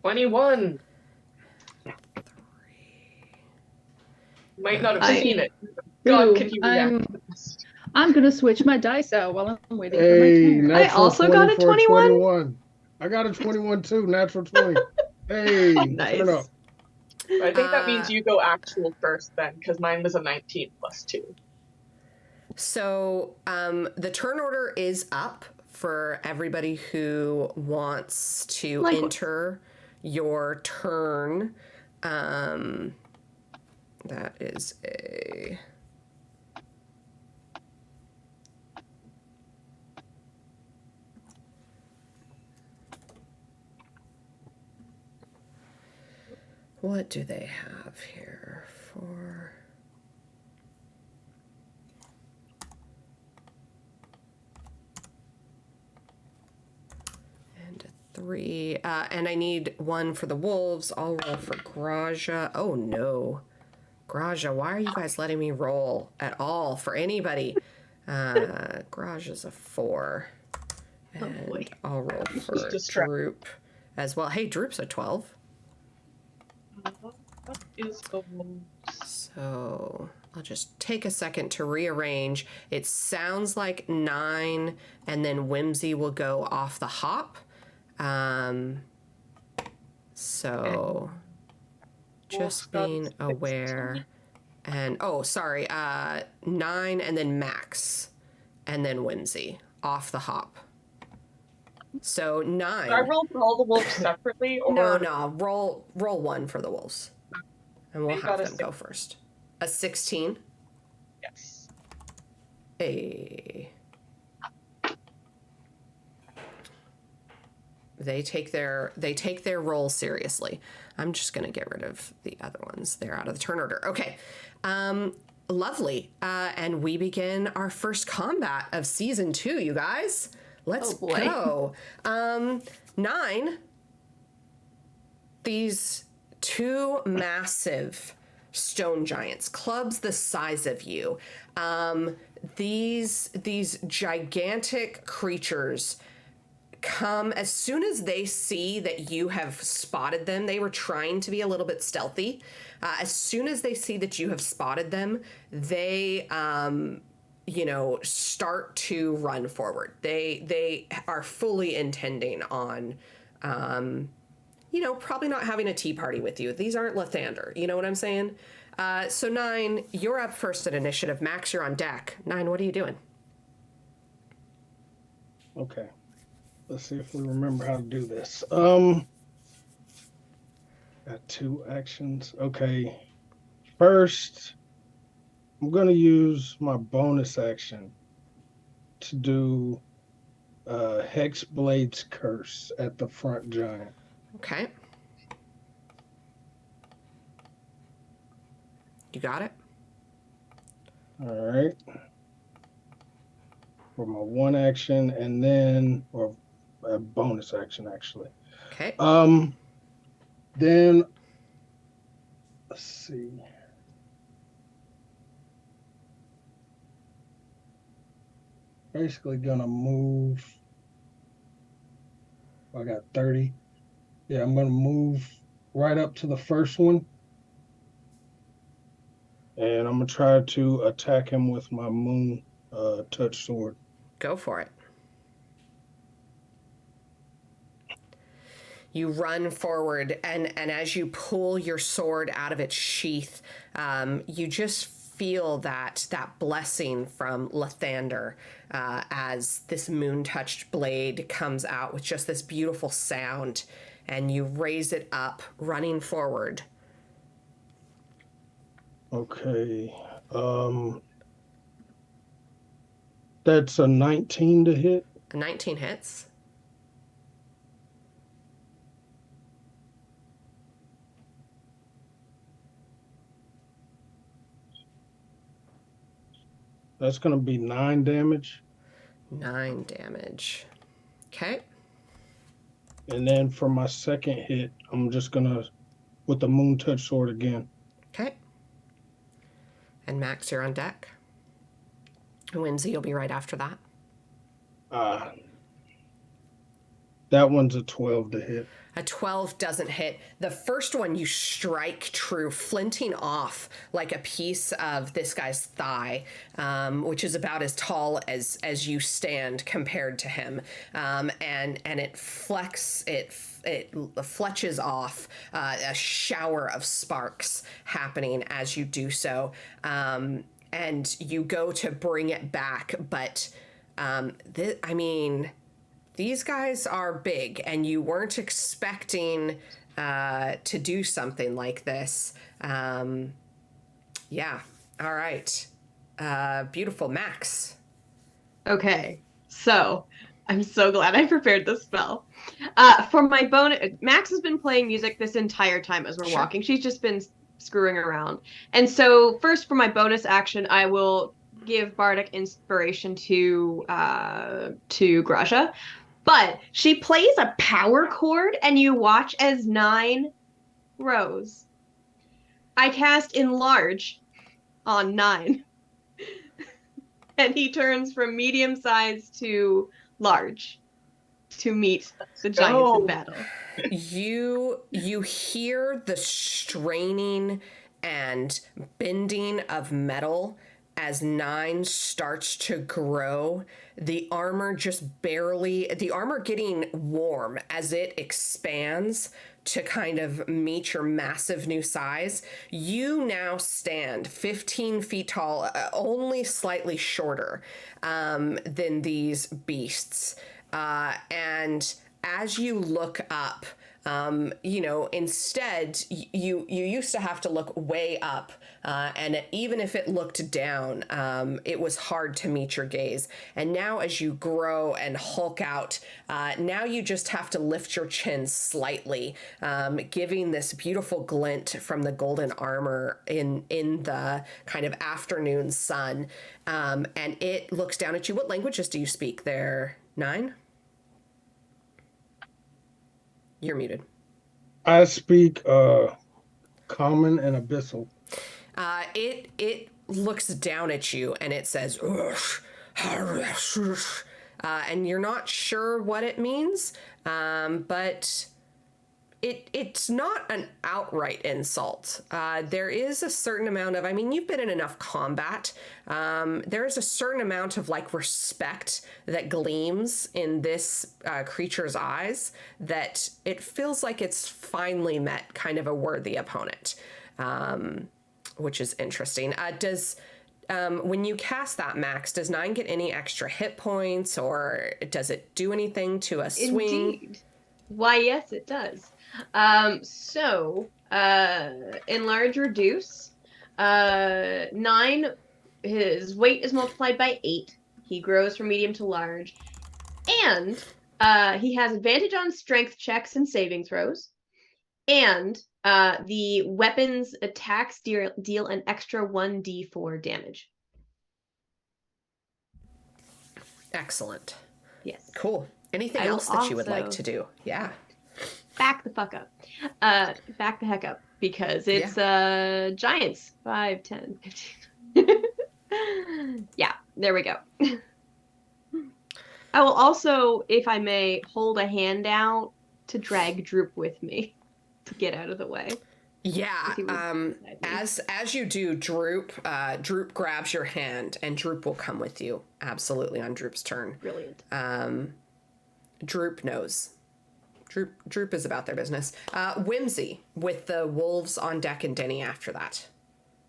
[SPEAKER 5] 21. Might not have seen it. God, can you react?
[SPEAKER 3] I'm gonna switch my dice out while I'm waiting for
[SPEAKER 4] Hey,
[SPEAKER 3] my turn.
[SPEAKER 2] I also got a 21.
[SPEAKER 4] 21. I got a 21 too, natural 20. Hey,
[SPEAKER 2] Nice.
[SPEAKER 4] turn up.
[SPEAKER 5] I think that means you go actual first then, because mine was a 19 plus 2.
[SPEAKER 1] So the turn order is up for everybody who wants to enter your turn. That is a... What do they have here for... And a 3. And I need 1 for the wolves. I'll roll for Graja. Oh, no. Graja, why are you guys letting me roll at all for anybody? Graja's a 4. And I'll roll for Droop as well. Hey, Droop's a 12.
[SPEAKER 5] What is the wolves?
[SPEAKER 1] So I'll just take a second to rearrange. It sounds like 9, and then Whimsy will go off the hop. So just being aware. And, oh, sorry, 9, and then Max, and then Whimsy off the hop. So 9.
[SPEAKER 5] Do I roll for all the wolves separately? Or...
[SPEAKER 1] No. Roll 1 for the wolves. And we'll have them go first. A 16?
[SPEAKER 5] Yes.
[SPEAKER 1] Hey. They take their role seriously. I'm just gonna get rid of the other ones. They're out of the turn order. Okay. Lovely. And we begin our first combat of season 2, you guys. Let's go. 9. These 2 massive stone giants, clubs the size of you. These gigantic creatures come as soon as they see that you have spotted them. They were trying to be a little bit stealthy. As soon as they see that you have spotted them, they start to run forward. They are fully intending on probably not having a tea party with you. These aren't Lathander, you know what I'm saying? So 9, you're up first at initiative. Max, you're on deck. 9, what are you doing?
[SPEAKER 4] Okay. Let's see if we remember how to do this. Got 2 actions. Okay. First, I'm going to use my bonus action to do Hexblade's Curse at the front giant.
[SPEAKER 1] Okay. You got it?
[SPEAKER 4] All right. For my 1 action, and then, or a bonus action, actually.
[SPEAKER 1] Okay.
[SPEAKER 4] Then Let's see. Basically gonna move. I got 30. Yeah, I'm gonna move right up to the first one. And I'm gonna try to attack him with my moon touch sword.
[SPEAKER 1] Go for it. You run forward, and as you pull your sword out of its sheath, you just feel that blessing from Lathander as this moon-touched blade comes out with just this beautiful sound, and you raise it up, running forward.
[SPEAKER 4] Okay. That's a 19 to hit.
[SPEAKER 1] A 19 hits.
[SPEAKER 4] That's gonna be 9 damage.
[SPEAKER 1] 9 damage. Okay.
[SPEAKER 4] And then for my second hit, I'm just gonna with the moon touch sword again.
[SPEAKER 1] Okay. And Max, you're on deck. Whimsy, you'll be right after that.
[SPEAKER 4] That one's a 12 to hit.
[SPEAKER 1] A 12 doesn't hit. The first one you strike true, flinting off like a piece of this guy's thigh, which is about as tall as you stand compared to him. And it fletches off, a shower of sparks happening as you do so. And you go to bring it back, but these guys are big, and you weren't expecting to do something like this. Yeah. All right. Beautiful. Max.
[SPEAKER 2] Okay, so I'm so glad I prepared this spell. For my bonus, Max has been playing music this entire time as we're walking. She's just been screwing around. And so first, for my bonus action, I will give bardic inspiration to Graja. But she plays a power chord, and you watch as 9 grows. I cast Enlarge on 9. And he turns from medium size to large to meet the giants in battle.
[SPEAKER 1] You hear the straining and bending of metal as 9 starts to grow. The armor getting warm as it expands to kind of meet your massive new size. You now stand 15 feet tall, only slightly shorter than these beasts. And as you look up, instead you used to have to look way up, and even if it looked down, it was hard to meet your gaze. And now as you grow and hulk out, now you just have to lift your chin slightly, giving this beautiful glint from the golden armor in the kind of afternoon sun. And it looks down at you. What languages do you speak there, 9? You're muted.
[SPEAKER 4] I speak common and abyssal.
[SPEAKER 1] It looks down at you and it says, and you're not sure what it means, but it's not an outright insult. There is a certain amount of, you've been in enough combat. There is a certain amount of respect that gleams in this creature's eyes that it feels like it's finally met kind of a worthy opponent, which is interesting. When you cast that, Max, does 9 get any extra hit points, or does it do anything to a swing?
[SPEAKER 2] Indeed. Why, yes, it does. Enlarge, reduce. 9, his weight is multiplied by 8. He grows from medium to large. And he has advantage on strength checks and saving throws. And the weapon's attacks deal an extra 1d4 damage.
[SPEAKER 1] Excellent.
[SPEAKER 2] Yes.
[SPEAKER 1] Cool. Anything else that you would like to do? Yeah.
[SPEAKER 2] Back the fuck up. Back the heck up. because it's giants. 5, 10, 15. Yeah, there we go. I will also, if I may, hold a hand out to drag Droop with me to get out of the way.
[SPEAKER 1] Yeah. As you do, Droop grabs your hand, and Droop will come with you. Absolutely, on Droop's turn.
[SPEAKER 2] Brilliant.
[SPEAKER 1] Droop knows. Droop is about their business. Whimsy with the wolves on deck and Denny after that.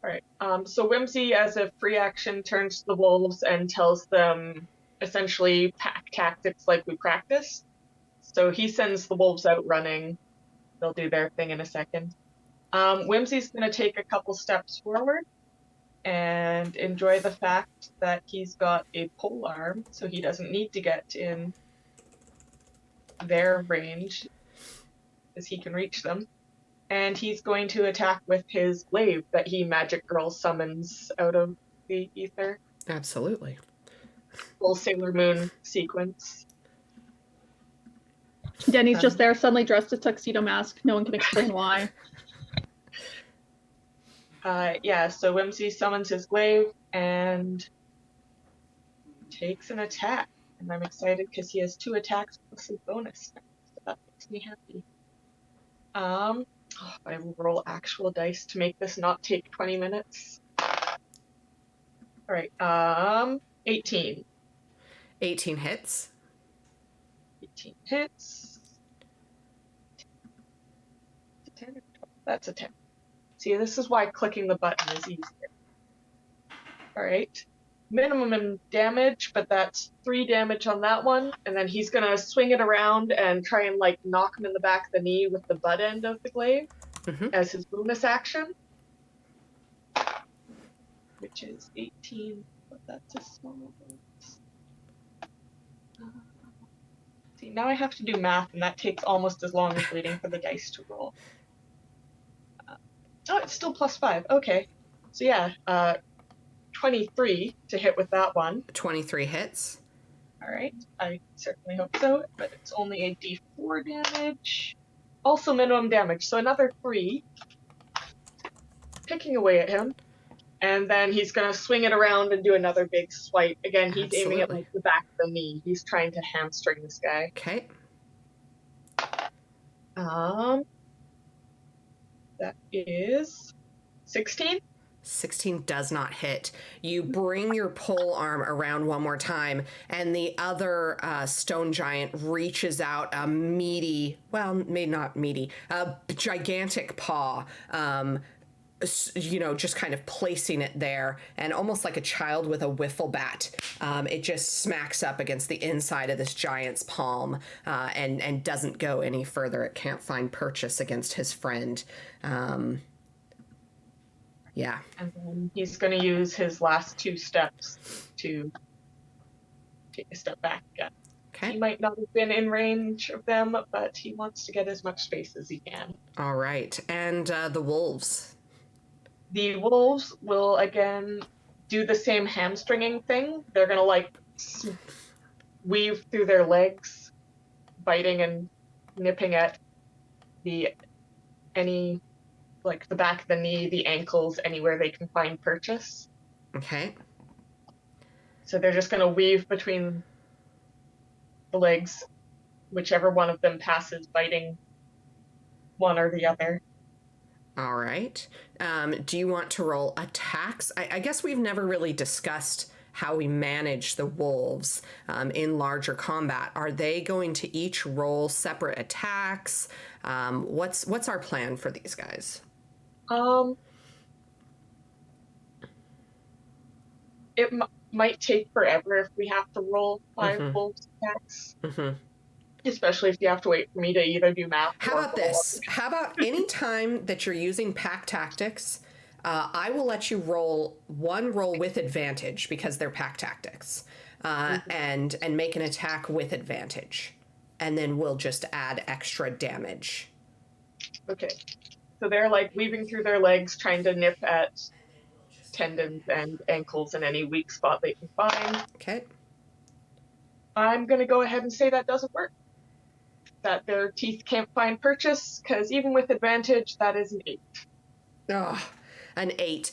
[SPEAKER 5] All right. So Whimsy, as a free action, turns to the wolves and tells them essentially pack tactics like we practiced. So he sends the wolves out running. They'll do their thing in a second. Whimsy's going to take a couple steps forward and enjoy the fact that he's got a pole arm, so he doesn't need to get in their range, as he can reach them. And he's going to attack with his glaive that he Magic Girl summons out of the ether.
[SPEAKER 1] Absolutely.
[SPEAKER 5] Full Sailor Moon sequence.
[SPEAKER 3] Denny's just there, suddenly dressed as tuxedo mask. No one can explain why.
[SPEAKER 5] Yeah, so Whimsy summons his glaive and takes an attack. And I'm excited because he has 2 attacks plus his bonus. So that makes me happy. I will roll actual dice to make this not take 20 minutes. Alright, 18.
[SPEAKER 1] 18 hits.
[SPEAKER 5] 18 hits. 10 or 12. That's a 10. See, this is why clicking the button is easier. Alright. Minimum damage, but that's 3 damage on that one. And then he's gonna swing it around and try and like knock him in the back of the knee with the butt end of the glaive as his bonus action. Which is 18, but that's a small bonus. See, now I have to do math, and that takes almost as long as waiting for the dice to roll. Oh, it's still +5. Okay. So yeah, 23 to hit with that one.
[SPEAKER 1] 23 hits.
[SPEAKER 5] All right. I certainly hope so, but it's only a d4 damage. Also minimum damage, so another 3. Picking away at him. And then he's going to swing it around and do another big swipe. Again, he's aiming at like the back of the knee. He's trying to hamstring this guy.
[SPEAKER 1] Okay.
[SPEAKER 5] That is 16.
[SPEAKER 1] 16 does not hit. You bring your pole arm around one more time, and the other stone giant reaches out a meaty, well, maybe not meaty, a gigantic paw, just kind of placing it there, and almost like a child with a wiffle bat, it just smacks up against the inside of this giant's palm, and doesn't go any further. It can't find purchase against his friend. Yeah.
[SPEAKER 5] And then he's going to use his last 2 steps to take a step back again.
[SPEAKER 1] Okay.
[SPEAKER 5] He might not have been in range of them, but he wants to get as much space as he can.
[SPEAKER 1] All right. And the wolves.
[SPEAKER 5] The wolves will, again, do the same hamstringing thing. They're going to, like, weave through their legs, biting and nipping at the back of the knee, the ankles, anywhere they can find purchase.
[SPEAKER 1] Okay.
[SPEAKER 5] So they're just going to weave between the legs, whichever one of them passes, biting one or the other.
[SPEAKER 1] All right. Do you want to roll attacks? I guess we've never really discussed how we manage the wolves in larger combat. Are they going to each roll separate attacks? What's our plan for these guys?
[SPEAKER 5] It might take forever if we have to roll 5 wolves attacks. Especially if you have to wait for me to either do math.
[SPEAKER 1] How about this? How about any time that you're using pack tactics, I will let you roll one roll with advantage because they're pack tactics, and make an attack with advantage, and then we'll just add extra damage.
[SPEAKER 5] Okay. So they're like weaving through their legs, trying to nip at tendons and ankles and any weak spot they can find.
[SPEAKER 1] Okay.
[SPEAKER 5] I'm going to go ahead and say that doesn't work. that their teeth can't find purchase, because even with advantage, that is an 8.
[SPEAKER 1] Oh, an 8.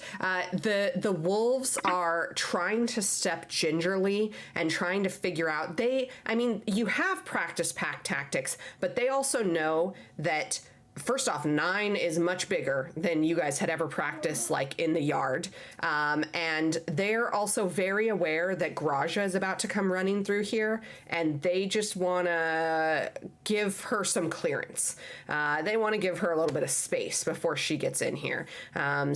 [SPEAKER 1] The wolves are trying to step gingerly and trying to figure out. You have practice pack tactics, but they also know that. First off, 9 is much bigger than you guys had ever practiced, like in the yard. And they're also very aware that Graja is about to come running through here, and they just want to give her some clearance. They want to give her a little bit of space before she gets in here. They're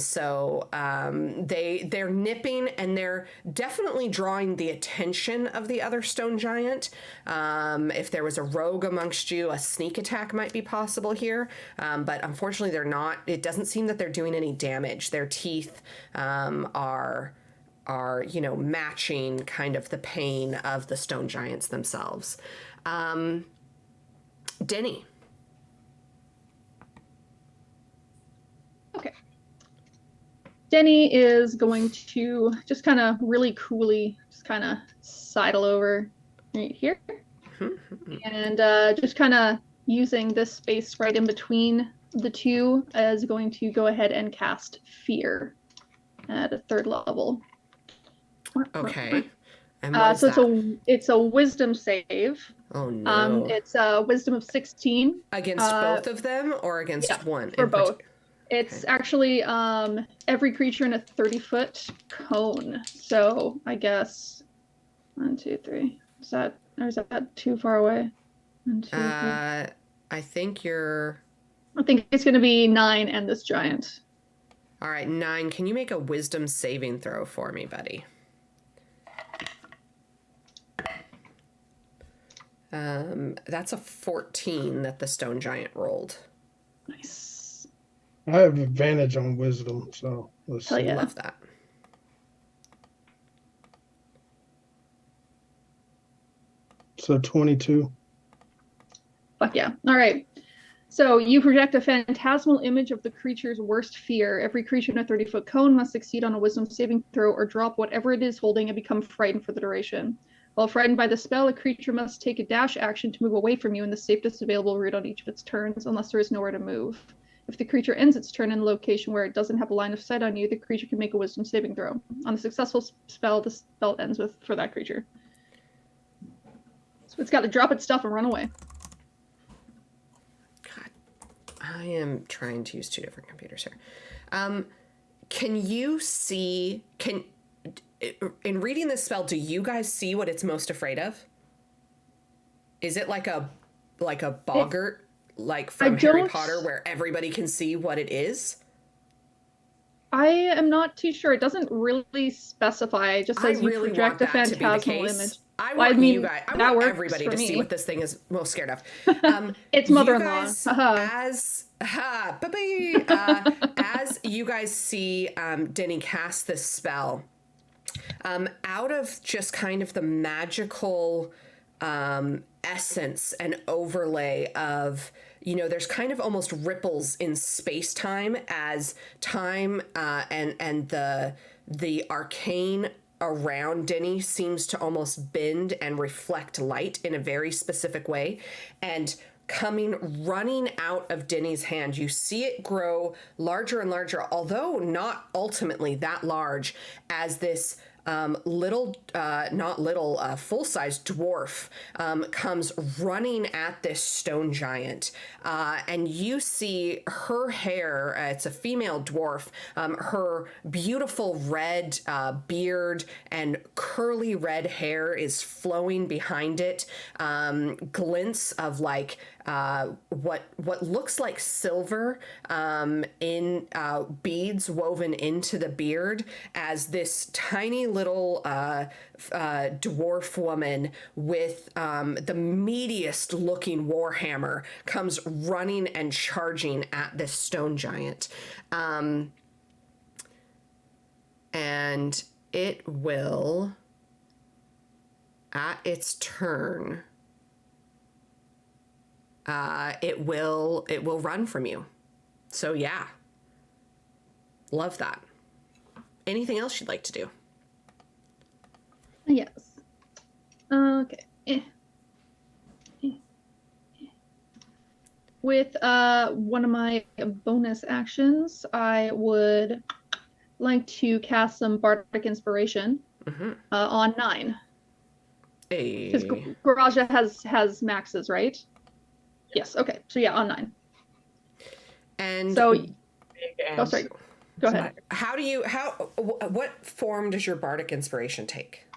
[SPEAKER 1] nipping, and they're definitely drawing the attention of the other stone giant. If there was a rogue amongst you, a sneak attack might be possible here. But unfortunately, they're not. It doesn't seem that they're doing any damage. Their teeth are matching kind of the pain of the stone giants themselves. Denny.
[SPEAKER 3] Okay. Denny is going to just kind of really coolly just kind of sidle over right here. And just kind of using this space right in between the two is going to go ahead and cast Fear at a 3rd level.
[SPEAKER 1] Okay. And what is that?
[SPEAKER 3] It's a Wisdom save.
[SPEAKER 1] Oh no.
[SPEAKER 3] It's a Wisdom of 16
[SPEAKER 1] against both of them or against one?
[SPEAKER 3] For both. It's actually every creature in a 30-foot cone. So I guess 1, 2, 3. Is that too far away? 1, 2, 3.
[SPEAKER 1] I think
[SPEAKER 3] it's going to be 9 and this giant.
[SPEAKER 1] All right, 9. Can you make a wisdom saving throw for me, buddy? That's a 14 that the stone giant rolled.
[SPEAKER 3] Nice.
[SPEAKER 4] I have advantage on wisdom, so let's see.
[SPEAKER 3] Yeah.
[SPEAKER 1] Love that.
[SPEAKER 4] So 22.
[SPEAKER 3] Fuck yeah. All right. So you project a phantasmal image of the creature's worst fear. Every creature in a 30-foot cone must succeed on a wisdom saving throw or drop whatever it is holding and become frightened for the duration. While frightened by the spell, a creature must take a dash action to move away from you in the safest available route on each of its turns, unless there is nowhere to move. If the creature ends its turn in a location where it doesn't have a line of sight on you, the creature can make a wisdom saving throw. On a successful spell, the spell ends for that creature. So it's got to drop its stuff and run away.
[SPEAKER 1] God, I am trying to use 2 different computers here. Can you see... In reading this spell, do you guys see what it's most afraid of? Is it like a boggart, like from Harry Potter, where everybody can see what it is?
[SPEAKER 3] I am not too sure. It doesn't really specify. It just says you project a phantasmal image.
[SPEAKER 1] I want everybody to see what this thing is most scared of.
[SPEAKER 3] It's mother-in-law.
[SPEAKER 1] As you guys see Denny cast this spell, out of just kind of the magical essence and overlay of, there's kind of almost ripples in space-time as time and the arcane around Denny seems to almost bend and reflect light in a very specific way. And running out of Denny's hand, you see it grow larger and larger, although not ultimately that large, as this full-size dwarf comes running at this stone giant. And you see her hair, it's a female dwarf, her beautiful red beard and curly red hair is flowing behind it. Glints of like what looks like silver in beads woven into the beard, as this tiny little dwarf woman with the meatiest looking warhammer comes running and charging at this stone giant. And it will, at its turn, it will run from you. So yeah, love that. Anything else you'd like to do?
[SPEAKER 3] Yes. Okay. with one of my bonus actions, I would like to cast some bardic inspiration on 9. Because Garaja has maxes, right? Yes. Okay. So yeah, on 9.
[SPEAKER 1] And
[SPEAKER 3] so,
[SPEAKER 5] Big
[SPEAKER 3] oh,
[SPEAKER 5] and
[SPEAKER 3] sorry. Go ahead.
[SPEAKER 1] What form does your bardic inspiration take?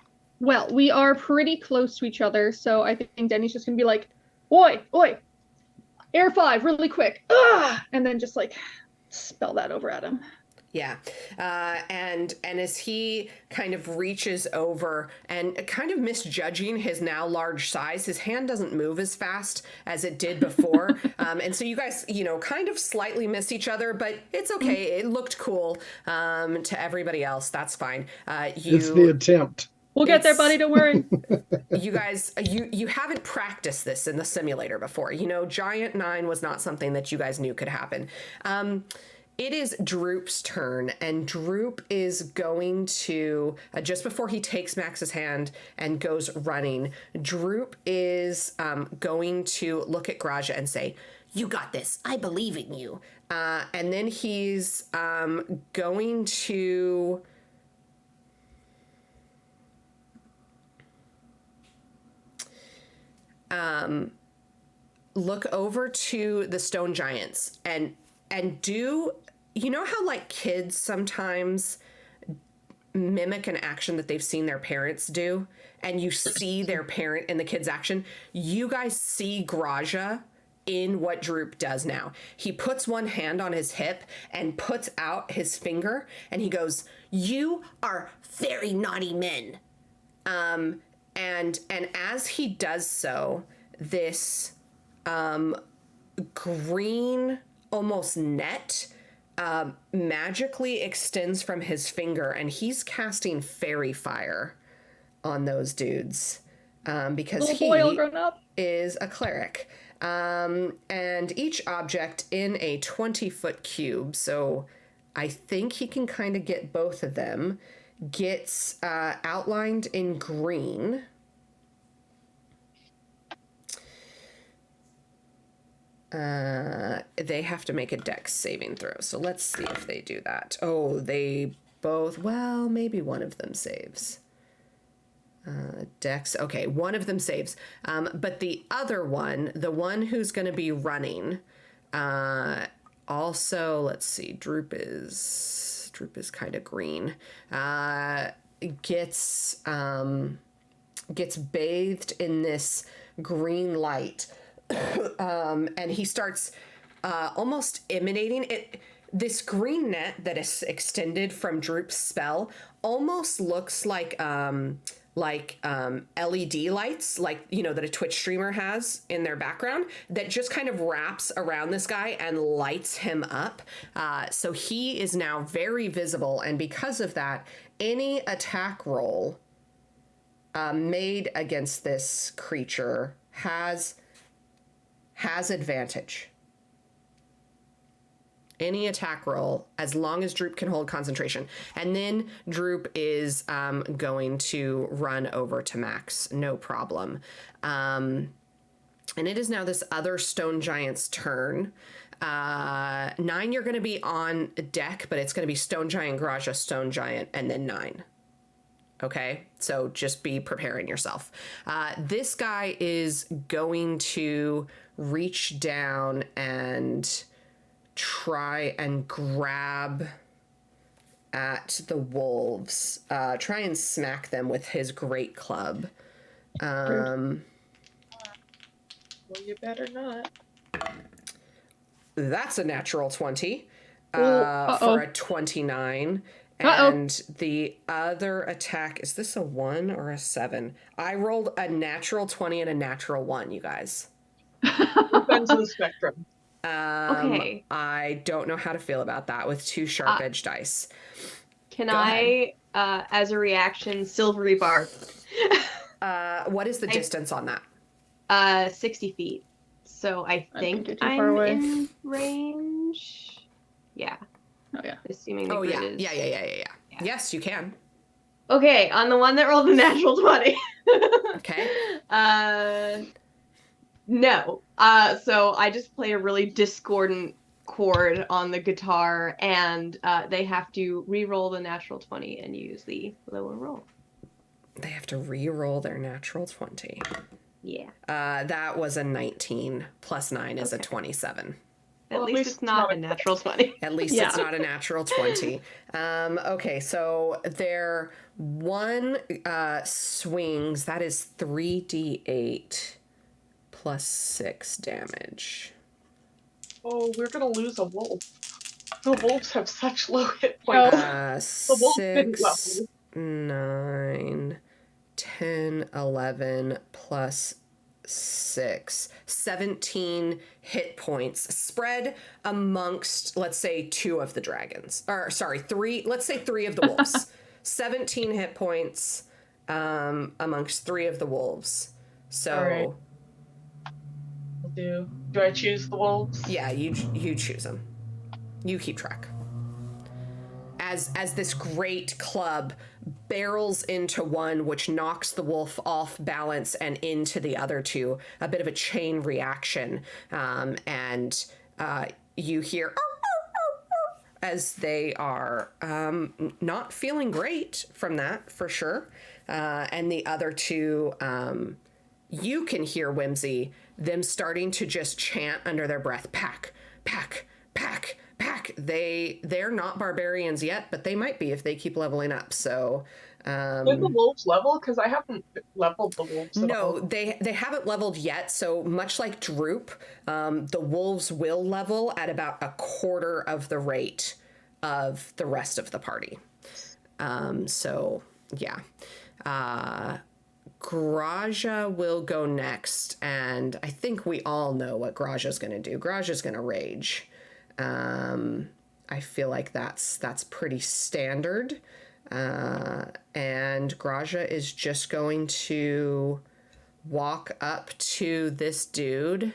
[SPEAKER 3] Well, we are pretty close to each other, so I think Denny's just gonna be like, "Oi, oi, air 5, really quick," and then just like spell that over at him.
[SPEAKER 1] Yeah. And as he kind of reaches over and kind of misjudging his now large size, his hand doesn't move as fast as it did before. And so you guys, kind of slightly miss each other, but it's okay. It looked cool to everybody else. That's fine.
[SPEAKER 4] It's the attempt.
[SPEAKER 3] We'll get there, buddy. Don't worry.
[SPEAKER 1] You guys, you haven't practiced this in the simulator before. Giant 9 was not something that you guys knew could happen. It is Droop's turn, and Droop is going to, just before he takes Max's hand and goes running, Droop is going to look at Graja and say, "You got this. I believe in you." And then he's going to... look over to the stone giants and do, how like kids sometimes mimic an action that they've seen their parents do, and you see their parent in the kid's action? You guys see Graja in what Droop does now. He puts one hand on his hip and puts out his finger, and he goes, "You are very naughty men." And as he does so, this green almost net magically extends from his finger, and he's casting fairy fire on those dudes because he is a cleric. And each object in a 20-foot cube, so I think he can kind of get both of them, gets outlined in green. They have to make a dex saving throw. So let's see if they do that. Oh, they both, well, maybe one of them saves. Dex, okay, one of them saves. But the other one, the one who's going to be running, also, let's see, Droop is kind of green. Gets bathed in this green light. And he starts almost imitating it. This green net that is extended from Droop's spell almost looks like LED lights, that a Twitch streamer has in their background, that just kind of wraps around this guy and lights him up. So he is now very visible, and because of that, any attack roll made against this creature has advantage. Any attack roll, as long as Droop can hold concentration. And then Droop is going to run over to Max, no problem. And it is now this other stone giant's turn. 9, you're going to be on deck, but it's going to be stone giant, Graja, stone giant, and then 9. Okay, so just be preparing yourself. This guy is going to reach down and try and grab at the wolves. Try and smack them with his great club.
[SPEAKER 5] Well, you better not.
[SPEAKER 1] That's a natural 20 for a 29. And the other attack, is this a 1 or a 7? I rolled a natural 20 and a natural 1, you guys.
[SPEAKER 5] Depends on the spectrum.
[SPEAKER 2] Okay.
[SPEAKER 1] I don't know how to feel about that with 2 sharp-edged dice.
[SPEAKER 2] Can I, as a reaction, silvery bark?
[SPEAKER 1] What is the distance on that?
[SPEAKER 2] 60 feet. So I think
[SPEAKER 3] you're too
[SPEAKER 2] I'm
[SPEAKER 3] far away.
[SPEAKER 2] in range. Yeah.
[SPEAKER 3] Oh yeah.
[SPEAKER 2] Assuming the
[SPEAKER 1] Yeah.
[SPEAKER 2] grid is...
[SPEAKER 1] Yeah. Yes, you can.
[SPEAKER 2] Okay, on the one that rolled a natural 20.
[SPEAKER 1] Okay.
[SPEAKER 2] No. So I just play a really discordant chord on the guitar, and they have to re-roll the natural 20 and use the lower roll.
[SPEAKER 1] They have to re-roll their natural 20.
[SPEAKER 2] Yeah.
[SPEAKER 1] That was a 19 plus 9 is a
[SPEAKER 2] Okay.
[SPEAKER 1] 27.
[SPEAKER 2] At least it's not a natural 20.
[SPEAKER 1] At least
[SPEAKER 3] Yeah.
[SPEAKER 1] it's not a natural 20. Okay, so their one swings, that is 3d8 plus 6 damage.
[SPEAKER 5] Oh, we're gonna lose a wolf. The wolves have such low hit points. The wolves didn't
[SPEAKER 1] 6,
[SPEAKER 5] level.
[SPEAKER 1] 9, 10, 11 plus 6, 17 hit points spread amongst, let's say, 2 of the dragons. Or, sorry, 3, let's say 3 of the wolves. 17 hit points amongst 3 of the wolves. So,
[SPEAKER 5] All right. Do I choose the wolves?
[SPEAKER 1] yeah, you choose them. You keep track. As this great club barrels into one, which knocks the wolf off balance and into the other two, a bit of a chain reaction, and you hear as they are not feeling great from that, for sure. And the other two, you can hear Whimsy, them starting to just chant under their breath, pack, pack, pack, pack. They're not barbarians yet, but they might be if they keep leveling up. So
[SPEAKER 5] Did the wolves level? Because I haven't leveled the wolves at all.
[SPEAKER 1] no, they haven't leveled yet. So much like Droop, the wolves will level at about a quarter of the rate of the rest of the party. So yeah. Graja will go next, and I think we all know what Graja's going to do. Graja's going to rage. I feel like that's pretty standard. And Graja is just going to walk up to this dude,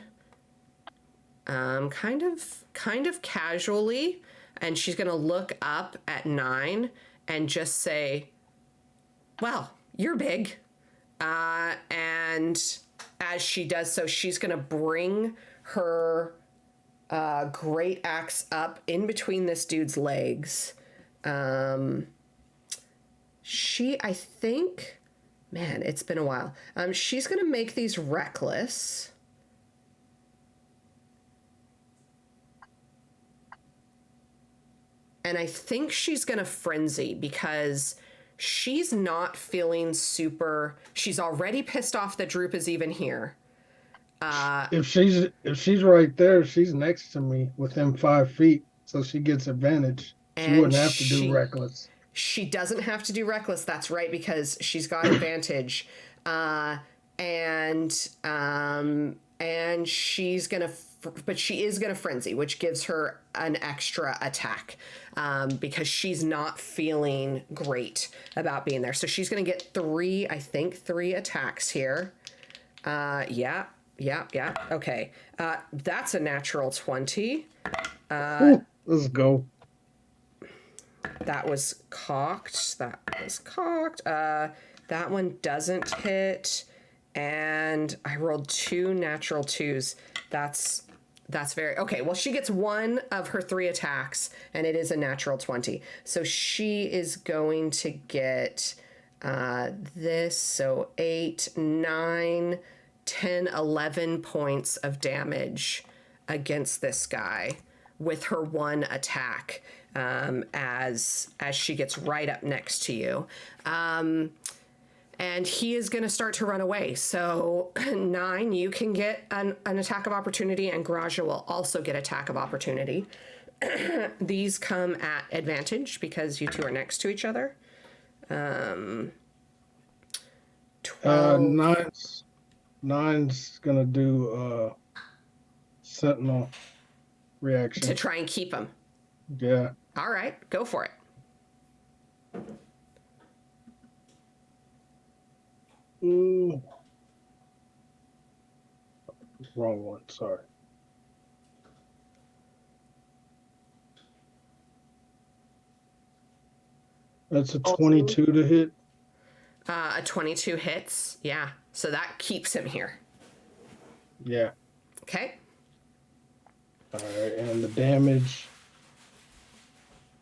[SPEAKER 1] kind of casually, and she's going to look up at 9 and just say, "Well, you're big." And as she does so, she's going to bring her great axe up in between this dude's legs. I think, man, it's been a while. She's going to make these reckless. And I think she's going to frenzy because she's not feeling super. She's already pissed off that Droop is even here.
[SPEAKER 4] If she's right there, she's next to me within 5 feet, so she gets advantage. She
[SPEAKER 1] And
[SPEAKER 4] wouldn't have to do reckless.
[SPEAKER 1] She doesn't have to do reckless. That's right, because she's got advantage. And she's gonna, but she is gonna frenzy, which gives her an extra attack, because she's not feeling great about being there. So she's gonna get 3 attacks here. Yeah. Okay. That's a natural 20.
[SPEAKER 4] Let's go.
[SPEAKER 1] That was cocked. That one doesn't hit. And I rolled 2 natural 2s. That's very okay. Well, she gets 1 of her 3 attacks, and it is a natural 20. So she is going to get this. So 8, 9, 10, 11 points of damage against this guy with her 1 attack, as she gets right up next to you. And he is going to start to run away. So 9, you can get an attack of opportunity, and Graja will also get attack of opportunity. These come at advantage because you two are next to each other. 12.
[SPEAKER 4] Nine's gonna do sentinel reaction
[SPEAKER 1] To try and keep him.
[SPEAKER 4] Yeah.
[SPEAKER 1] All right, go for it.
[SPEAKER 4] Ooh. Wrong one. Sorry. That's a 22 to hit.
[SPEAKER 1] A 22 hits. Yeah, so that keeps him here.
[SPEAKER 4] Yeah.
[SPEAKER 1] Okay.
[SPEAKER 4] All right, and the damage.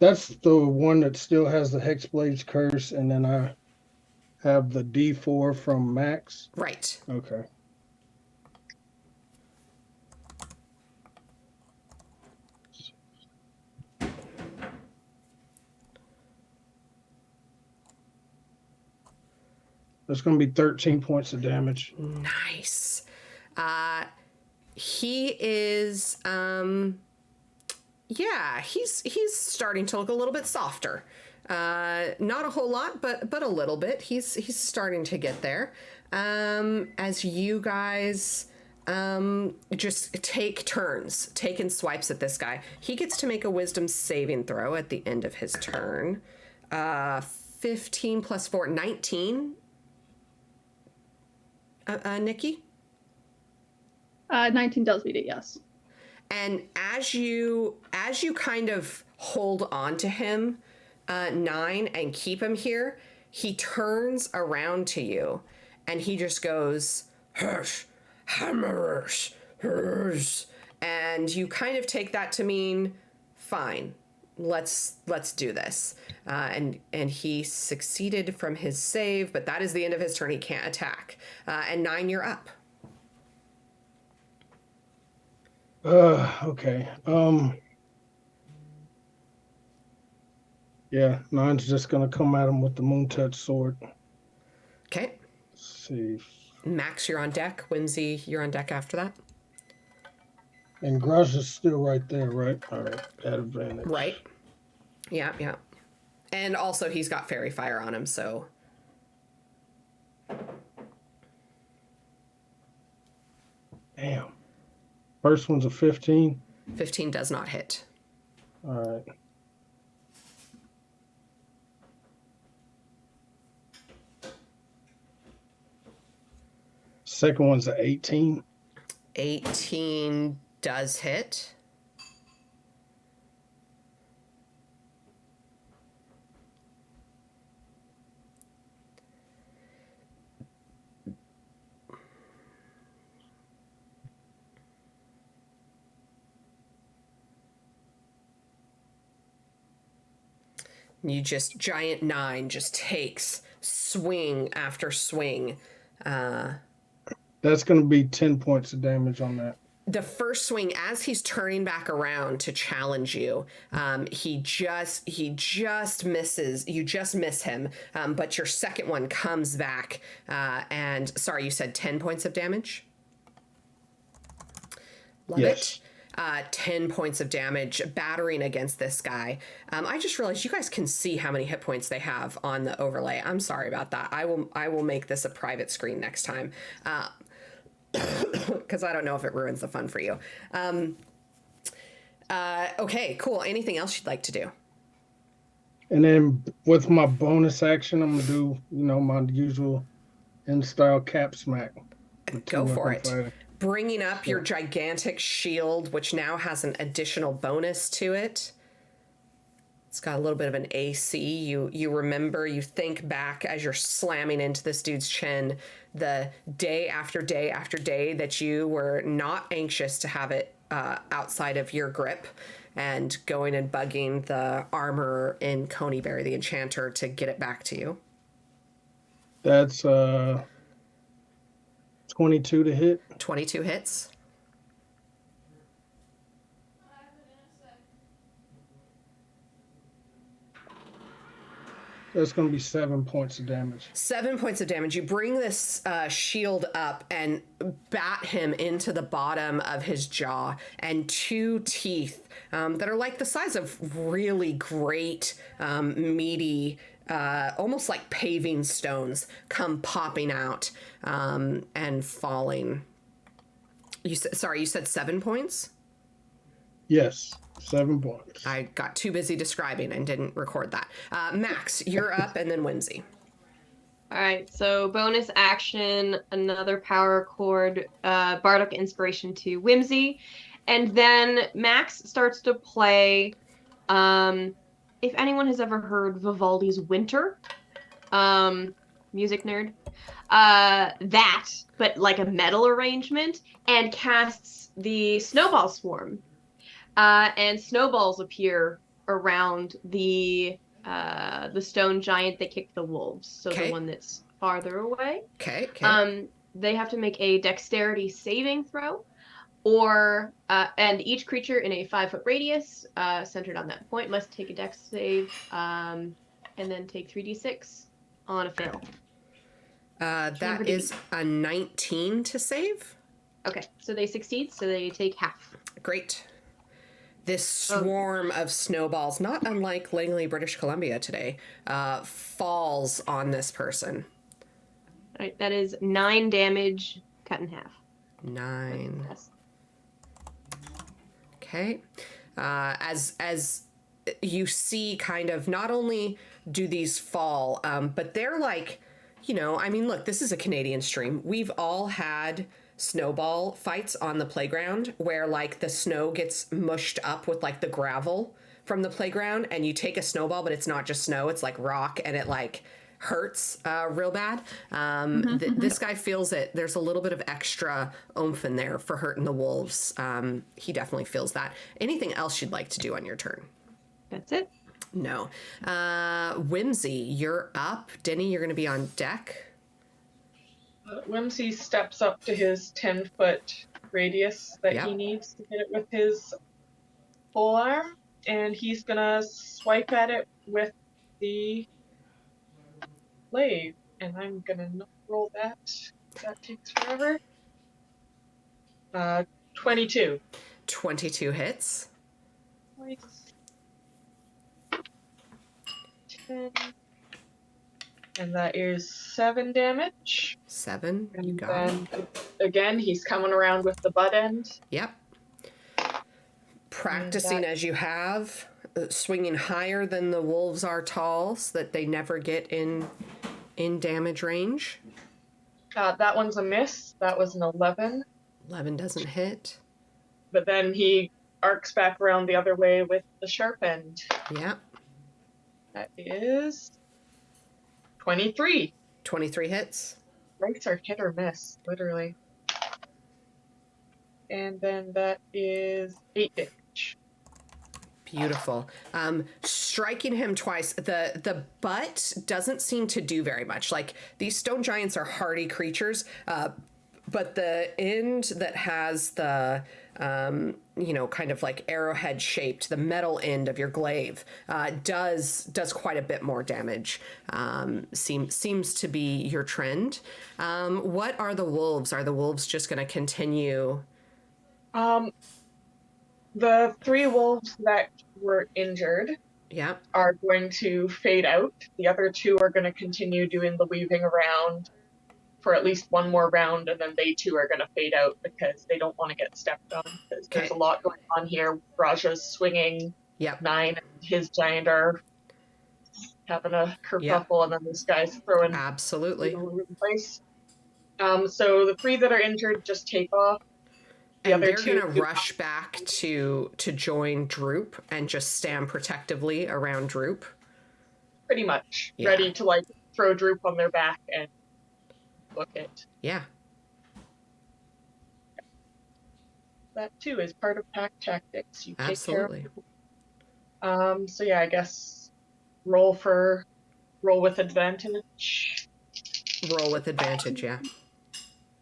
[SPEAKER 4] That's the one that still has the Hexblade's curse, and then I have the D4 from Max.
[SPEAKER 1] Right.
[SPEAKER 4] Okay. That's going to be 13 points of damage.
[SPEAKER 1] Nice. He is yeah, he's starting to look a little bit softer. Not a whole lot, but a little bit. He's starting to get there. As you guys just take turns, taking swipes at this guy. He gets to make a wisdom saving throw at the end of his turn. 15 plus 4, 19. Nikki?
[SPEAKER 3] 19 does beat it, yes.
[SPEAKER 1] And as you kind of hold on to him, 9, and keep him here, he turns around to you and he just goes, "Hush, hammers, hush." And you kind of take that to mean, fine, let's do this. And he succeeded from his save, but that is the end of his turn. He can't attack. And 9, you're up.
[SPEAKER 4] Okay. Yeah, 9's just gonna come at him with the Moon Touch sword.
[SPEAKER 1] Okay.
[SPEAKER 4] Let's see.
[SPEAKER 1] Max, you're on deck. Whimsy, you're on deck after that.
[SPEAKER 4] And Grush is still right there, right? All right, at advantage.
[SPEAKER 1] Right. Yeah, yeah. And also he's got fairy fire on him, so.
[SPEAKER 4] Damn. First one's a 15.
[SPEAKER 1] 15 does not hit.
[SPEAKER 4] All right. Second one's a 18.
[SPEAKER 1] 18 does hit. You just, giant 9 just takes swing after swing.
[SPEAKER 4] That's going to be 10 points of damage on that.
[SPEAKER 1] The first swing, as he's turning back around to challenge you, he just misses. You just miss him, but your second one comes back. And sorry, you said 10 points of damage? Love
[SPEAKER 4] Yes.
[SPEAKER 1] it. 10 points of damage battering against this guy. I just realized you guys can see how many hit points they have on the overlay. I'm sorry about that. I will make this a private screen next time. Because I don't know if it ruins the fun for you. Okay, cool. Anything else you'd like to do?
[SPEAKER 4] And then with my bonus action, I'm going to do, my usual in-style cap smack.
[SPEAKER 1] Go for it.
[SPEAKER 4] Fighting.
[SPEAKER 1] Bringing up your gigantic shield, which now has an additional bonus to it. It's got a little bit of an AC. You remember, you think back as you're slamming into this dude's chin, the day after day after day that you were not anxious to have it outside of your grip, and going and bugging the armor in Coneyberry, the enchanter, to get it back to you.
[SPEAKER 4] That's 22 to hit.
[SPEAKER 1] 22 hits.
[SPEAKER 4] That's going to be 7 points of damage.
[SPEAKER 1] 7 points of damage. You bring this shield up and bat him into the bottom of his jaw, and 2 teeth that are like the size of really great, meaty, almost like paving stones come popping out and falling. You said 7 points?
[SPEAKER 4] Yes, 7 points.
[SPEAKER 1] I got too busy describing and didn't record that. Max, you're up, and then Whimsy.
[SPEAKER 2] All right, so bonus action, another power chord, Bardic Inspiration to Whimsy. And then Max starts to play, if anyone has ever heard Vivaldi's Winter, music nerd. That, but like a metal arrangement, and casts the snowball swarm. And snowballs appear around the stone giant that kicked the wolves. So
[SPEAKER 1] Okay.
[SPEAKER 2] the one that's farther away.
[SPEAKER 1] Okay. Okay.
[SPEAKER 2] They have to make a dexterity saving throw, or and each creature in a 5-foot radius centered on that point must take a dex save, and then take 3d6 on a fail.
[SPEAKER 1] That is a 19 to save.
[SPEAKER 2] Okay, so they succeed, so they take half.
[SPEAKER 1] Great. This swarm of snowballs, not unlike Langley, British Columbia today, falls on this person.
[SPEAKER 2] All right, that is 9 damage cut in half.
[SPEAKER 1] 9. Okay. As you see, kind of, not only do these fall, but they're like, I mean, look, this is a Canadian stream. We've all had snowball fights on the playground where like the snow gets mushed up with like the gravel from the playground, and you take a snowball, but it's not just snow, it's like rock, and it like hurts real bad. This guy feels it. There's a little bit of extra oomph in there for hurting the wolves. He definitely feels that. Anything else you'd like to do on your turn?
[SPEAKER 2] That's it.
[SPEAKER 1] No. Whimsy, you're up. Denny, you're going to be on deck.
[SPEAKER 5] Whimsy steps up to his 10-foot radius that he needs to hit it with his full arm, and he's gonna swipe at it with the blade. And I'm gonna not roll that. That takes forever. 22.
[SPEAKER 1] 22 hits.
[SPEAKER 5] 10. And that is 7 damage.
[SPEAKER 1] 7.
[SPEAKER 5] And
[SPEAKER 1] you got it.
[SPEAKER 5] then again, he's coming around with the butt end.
[SPEAKER 1] Yep. Practicing as you have, swinging higher than the wolves are tall, so that they never get in damage range.
[SPEAKER 5] That one's a miss. That was an 11.
[SPEAKER 1] 11 doesn't hit.
[SPEAKER 5] But then he arcs back around the other way with the sharp end.
[SPEAKER 1] Yeah.
[SPEAKER 5] That is 23.
[SPEAKER 1] 23 hits.
[SPEAKER 5] Dice are hit or miss, literally. And then that is 8 damage.
[SPEAKER 1] Beautiful. Striking him twice. The butt doesn't seem to do very much. Like, these stone giants are hardy creatures, but the end that has the kind of like arrowhead shaped, the metal end of your glaive, does quite a bit more damage. Seems to be your trend. What are the wolves? Are the wolves just going to continue?
[SPEAKER 5] The 3 wolves that were injured are going to fade out. The other 2 are going to continue doing the weaving around for at least one more round, and then they too are going to fade out because they don't want to get stepped on, because there's a lot going on here. Raja's swinging 9, and his giant are having a kerfuffle, and then this guy's throwing
[SPEAKER 1] absolutely
[SPEAKER 5] all over the place. So the 3 that are injured just take off.
[SPEAKER 1] And they're going to rush back to join Droop and just stand protectively around Droop.
[SPEAKER 5] Pretty much. Ready to like throw Droop on their back and book it.
[SPEAKER 1] Yeah.
[SPEAKER 5] That too is part of pack tactics. You
[SPEAKER 1] take care of people.
[SPEAKER 5] So yeah, I guess roll with advantage.
[SPEAKER 1] Roll with advantage, yeah.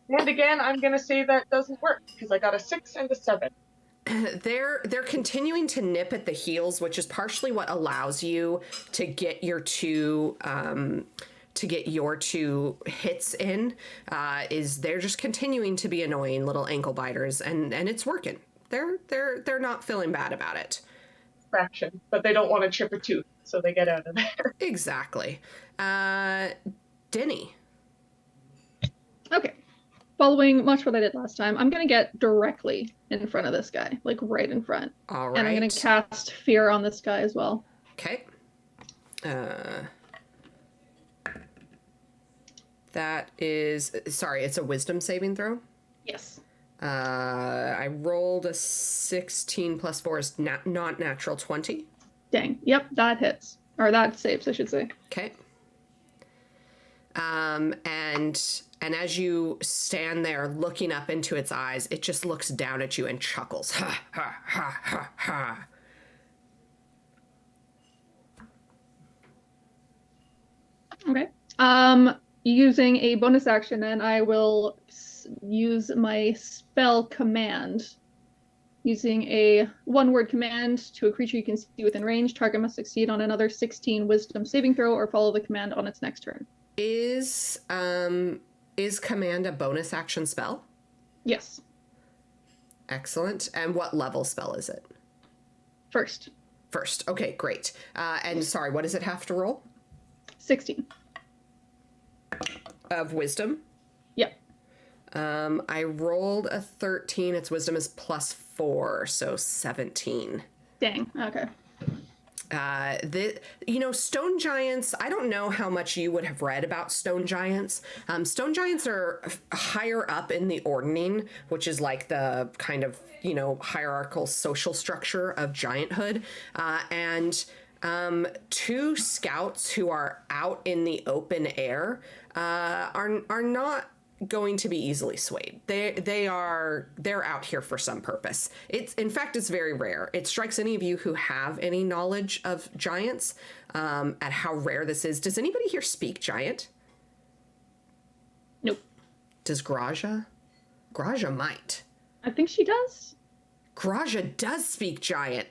[SPEAKER 5] And again, I'm going to say that doesn't work because I got a 6 and a 7.
[SPEAKER 1] They're continuing to nip at the heels, which is partially what allows you to get your 2 hits in. Is they're just continuing to be annoying little ankle biters, and it's working. They're not feeling bad about it.
[SPEAKER 5] Fraction, but they don't want to chip a tooth, so they get out of there.
[SPEAKER 1] Exactly. Denny.
[SPEAKER 3] Okay. Following much what I did last time, I'm going to get directly in front of this guy, like right in front.
[SPEAKER 1] All right.
[SPEAKER 3] And I'm going to cast Fear on this guy as well.
[SPEAKER 1] Okay. That is, sorry, it's a wisdom saving throw?
[SPEAKER 3] Yes.
[SPEAKER 1] I rolled a 16 plus 4 is not natural 20.
[SPEAKER 3] Dang. Yep, that hits. Or that saves, I should say.
[SPEAKER 1] Okay. And as you stand there looking up into its eyes, it just looks down at you and chuckles. Ha, ha, ha, ha, ha.
[SPEAKER 3] Okay. Using a bonus action, then I will use my spell command. Using a one-word command to a creature you can see within range, target must succeed on another 16 Wisdom saving throw or follow the command on its next turn.
[SPEAKER 1] Is command a bonus action spell?
[SPEAKER 3] Yes.
[SPEAKER 1] Excellent. And what level spell is it?
[SPEAKER 3] First.
[SPEAKER 1] First. Okay, great. And sorry, what does it have to roll?
[SPEAKER 3] 16.
[SPEAKER 1] Of wisdom?
[SPEAKER 3] Yep.
[SPEAKER 1] I rolled a 13. Its wisdom is +4, so 17.
[SPEAKER 3] Dang. Okay.
[SPEAKER 1] Stone giants, I don't know how much you would have read about stone giants. Stone giants are higher up in the ordning, which is like the kind of, hierarchical social structure of gianthood. And two scouts who are out in the open air are not going to be easily swayed. They're out here for some purpose. In fact, it's very rare. It strikes any of you who have any knowledge of giants at how rare this is. Does anybody here speak giant?
[SPEAKER 3] Nope.
[SPEAKER 1] Does Graja? Graja might.
[SPEAKER 3] I think she does.
[SPEAKER 1] Graja does speak giant.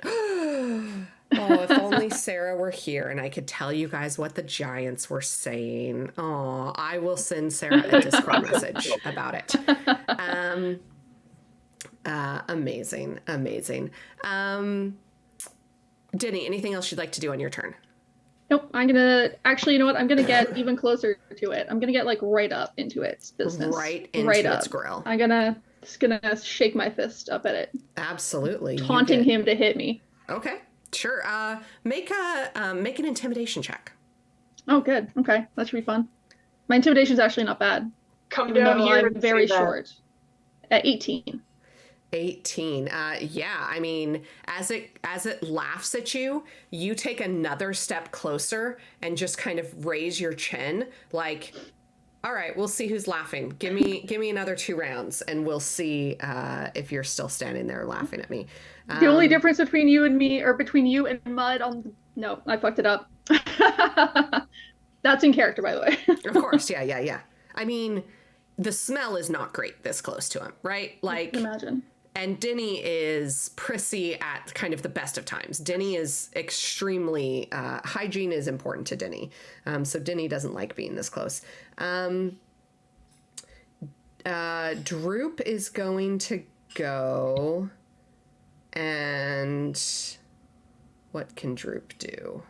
[SPEAKER 1] Oh, if only Sarah were here and I could tell you guys what the giants were saying. Oh, I will send Sarah a Discord message about it. Amazing. Denny, anything else you'd like to do on your turn?
[SPEAKER 3] Nope. I'm gonna actually, you know what? I'm gonna get even closer to it. I'm gonna get like right up into its business.
[SPEAKER 1] Right into its grill.
[SPEAKER 3] I'm just gonna shake my fist up at it.
[SPEAKER 1] Absolutely.
[SPEAKER 3] Taunting him to hit me.
[SPEAKER 1] Okay. Sure. Make an intimidation check.
[SPEAKER 3] Oh, good. Okay, that should be fun. My intimidation's actually not bad.
[SPEAKER 5] Come down here.
[SPEAKER 3] I'm very short. At 18.
[SPEAKER 1] 18. Yeah. I mean, as it laughs at you, you take another step closer and just kind of raise your chin, like, all right, we'll see who's laughing. Give me another 2 rounds, and we'll see if you're still standing there laughing at me.
[SPEAKER 3] The only difference between you and me, or between you and Mud no, I fucked it up. That's in character, by the way.
[SPEAKER 1] Of course, yeah. I mean, the smell is not great this close to him, right? Like,
[SPEAKER 3] I can imagine.
[SPEAKER 1] And Denny is prissy at kind of the best of times. Denny is extremely, hygiene is important to Denny. So Denny doesn't like being this close. Droop is going to go, and what can Droop do?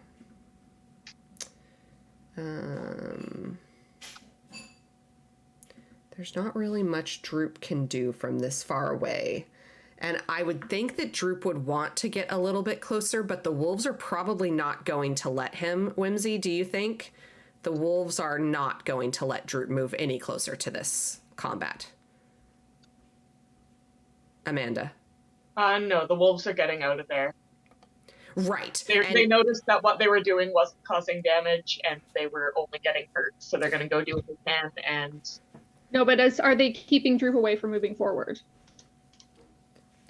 [SPEAKER 1] There's not really much Droop can do from this far away. And I would think that Droop would want to get a little bit closer, but the wolves are probably not going to let him. Whimsy, do you think? The wolves are not going to let Droop move any closer to this combat. Amanda?
[SPEAKER 5] No, the wolves are getting out of there.
[SPEAKER 1] Right.
[SPEAKER 5] They noticed that what they were doing wasn't causing damage, and they were only getting hurt, so they're going to go do what they can, and...
[SPEAKER 3] No, but are they keeping Droop away from moving forward?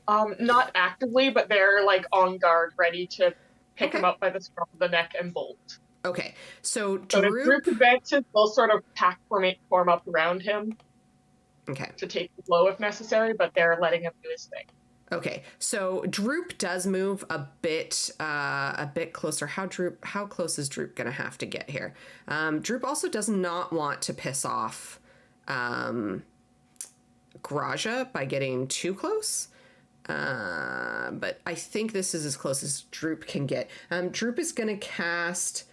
[SPEAKER 5] Not actively, but they're like on guard, ready to pick him up by the scruff of the neck and bolt.
[SPEAKER 1] Okay, so
[SPEAKER 5] If Droop advances, they'll sort of form up around him.
[SPEAKER 1] Okay.
[SPEAKER 5] To take the blow if necessary, but they're letting him do his thing.
[SPEAKER 1] Okay, so Droop does move a bit closer. How close is Droop gonna have to get here? Droop also does not want to piss off Graja by getting too close. But I think this is as close as Droop can get. Droop is going to cast...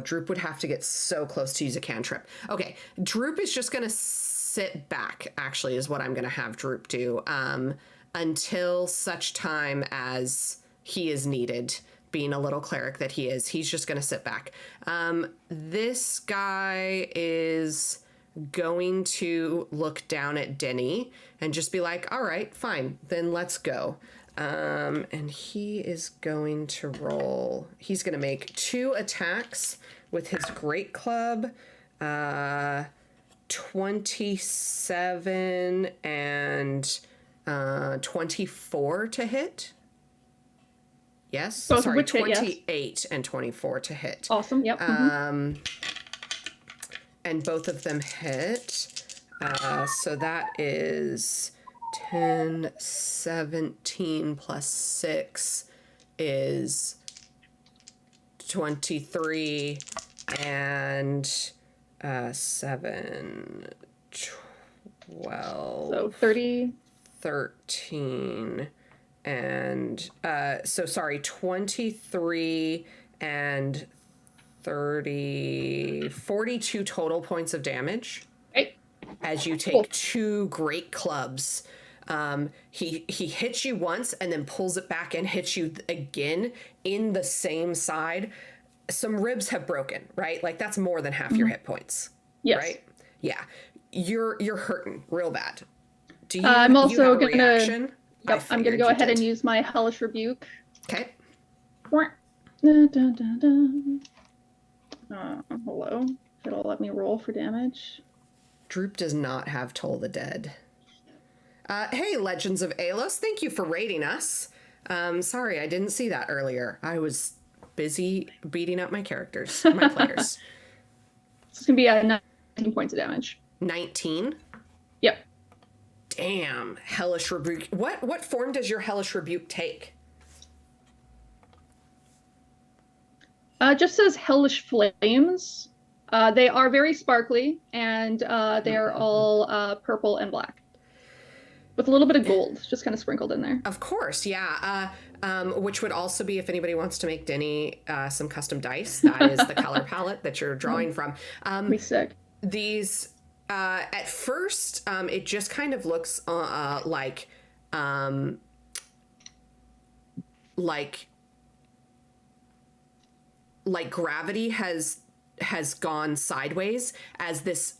[SPEAKER 1] Droop would have to get so close to use a cantrip. Okay, Droop is just going to sit back, actually, is what I'm going to have Droop do, until such time as he is needed. Being a little cleric that he is, he's just going to sit back. This guy is going to look down at Denny and just be like, all right, fine, then let's go. And he is going to roll. He's going to make 2 attacks with his great club. 27 and 24 to hit. Yes.
[SPEAKER 3] Both
[SPEAKER 1] Sorry,
[SPEAKER 3] which hit, yes.
[SPEAKER 1] 28 and 24 to hit.
[SPEAKER 3] Awesome. Yep.
[SPEAKER 1] And both of them hit. So that is 10, 17 plus 6 is 23, and 7, 12.
[SPEAKER 3] So 30.
[SPEAKER 1] 13. And so sorry, 23 and 30, 42 total points of damage.
[SPEAKER 3] Right.
[SPEAKER 1] As you take 2 great clubs. He hits you once and then pulls it back and hits you again in the same side. Some ribs have broken, right? Like that's more than half your hit points.
[SPEAKER 3] Yes.
[SPEAKER 1] Right? Yeah. You're hurting real bad. Do you
[SPEAKER 3] I'm also
[SPEAKER 1] you have a reaction?
[SPEAKER 3] Yep, I'm gonna go ahead and use my Hellish Rebuke.
[SPEAKER 1] Okay.
[SPEAKER 3] Hello. It'll let me roll for damage.
[SPEAKER 1] Droop does not have Toll the Dead. Hey, Legends of Alos, thank you for raiding us. Sorry, I didn't see that earlier. I was busy beating up my characters, my players.
[SPEAKER 3] It's gonna be 19 points of damage.
[SPEAKER 1] 19?
[SPEAKER 3] Yep.
[SPEAKER 1] Damn, Hellish Rebuke. What form does your Hellish Rebuke take?
[SPEAKER 3] Just says Hellish Flames. They are very sparkly, and they are all purple and black. With a little bit of gold, just kind of sprinkled in there.
[SPEAKER 1] Of course, yeah. Which would also be, if anybody wants to make Denny some custom dice, that is the color palette that you're drawing from.
[SPEAKER 3] Be sick.
[SPEAKER 1] These, at first, it just kind of looks like gravity has gone sideways as this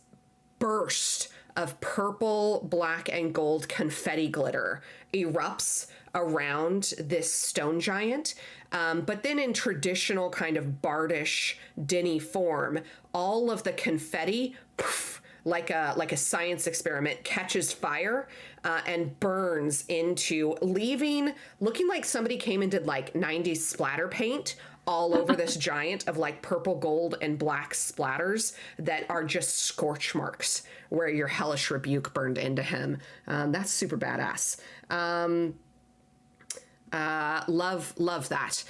[SPEAKER 1] burst of purple, black, and gold confetti glitter erupts around this stone giant. But then in traditional kind of bardish Denny form, all of the confetti, poof, like a science experiment, catches fire and burns into, looking like somebody came and did like 90s splatter paint all over this giant of like purple, gold, and black splatters that are just scorch marks where your Hellish Rebuke burned into him. That's super badass. Love that.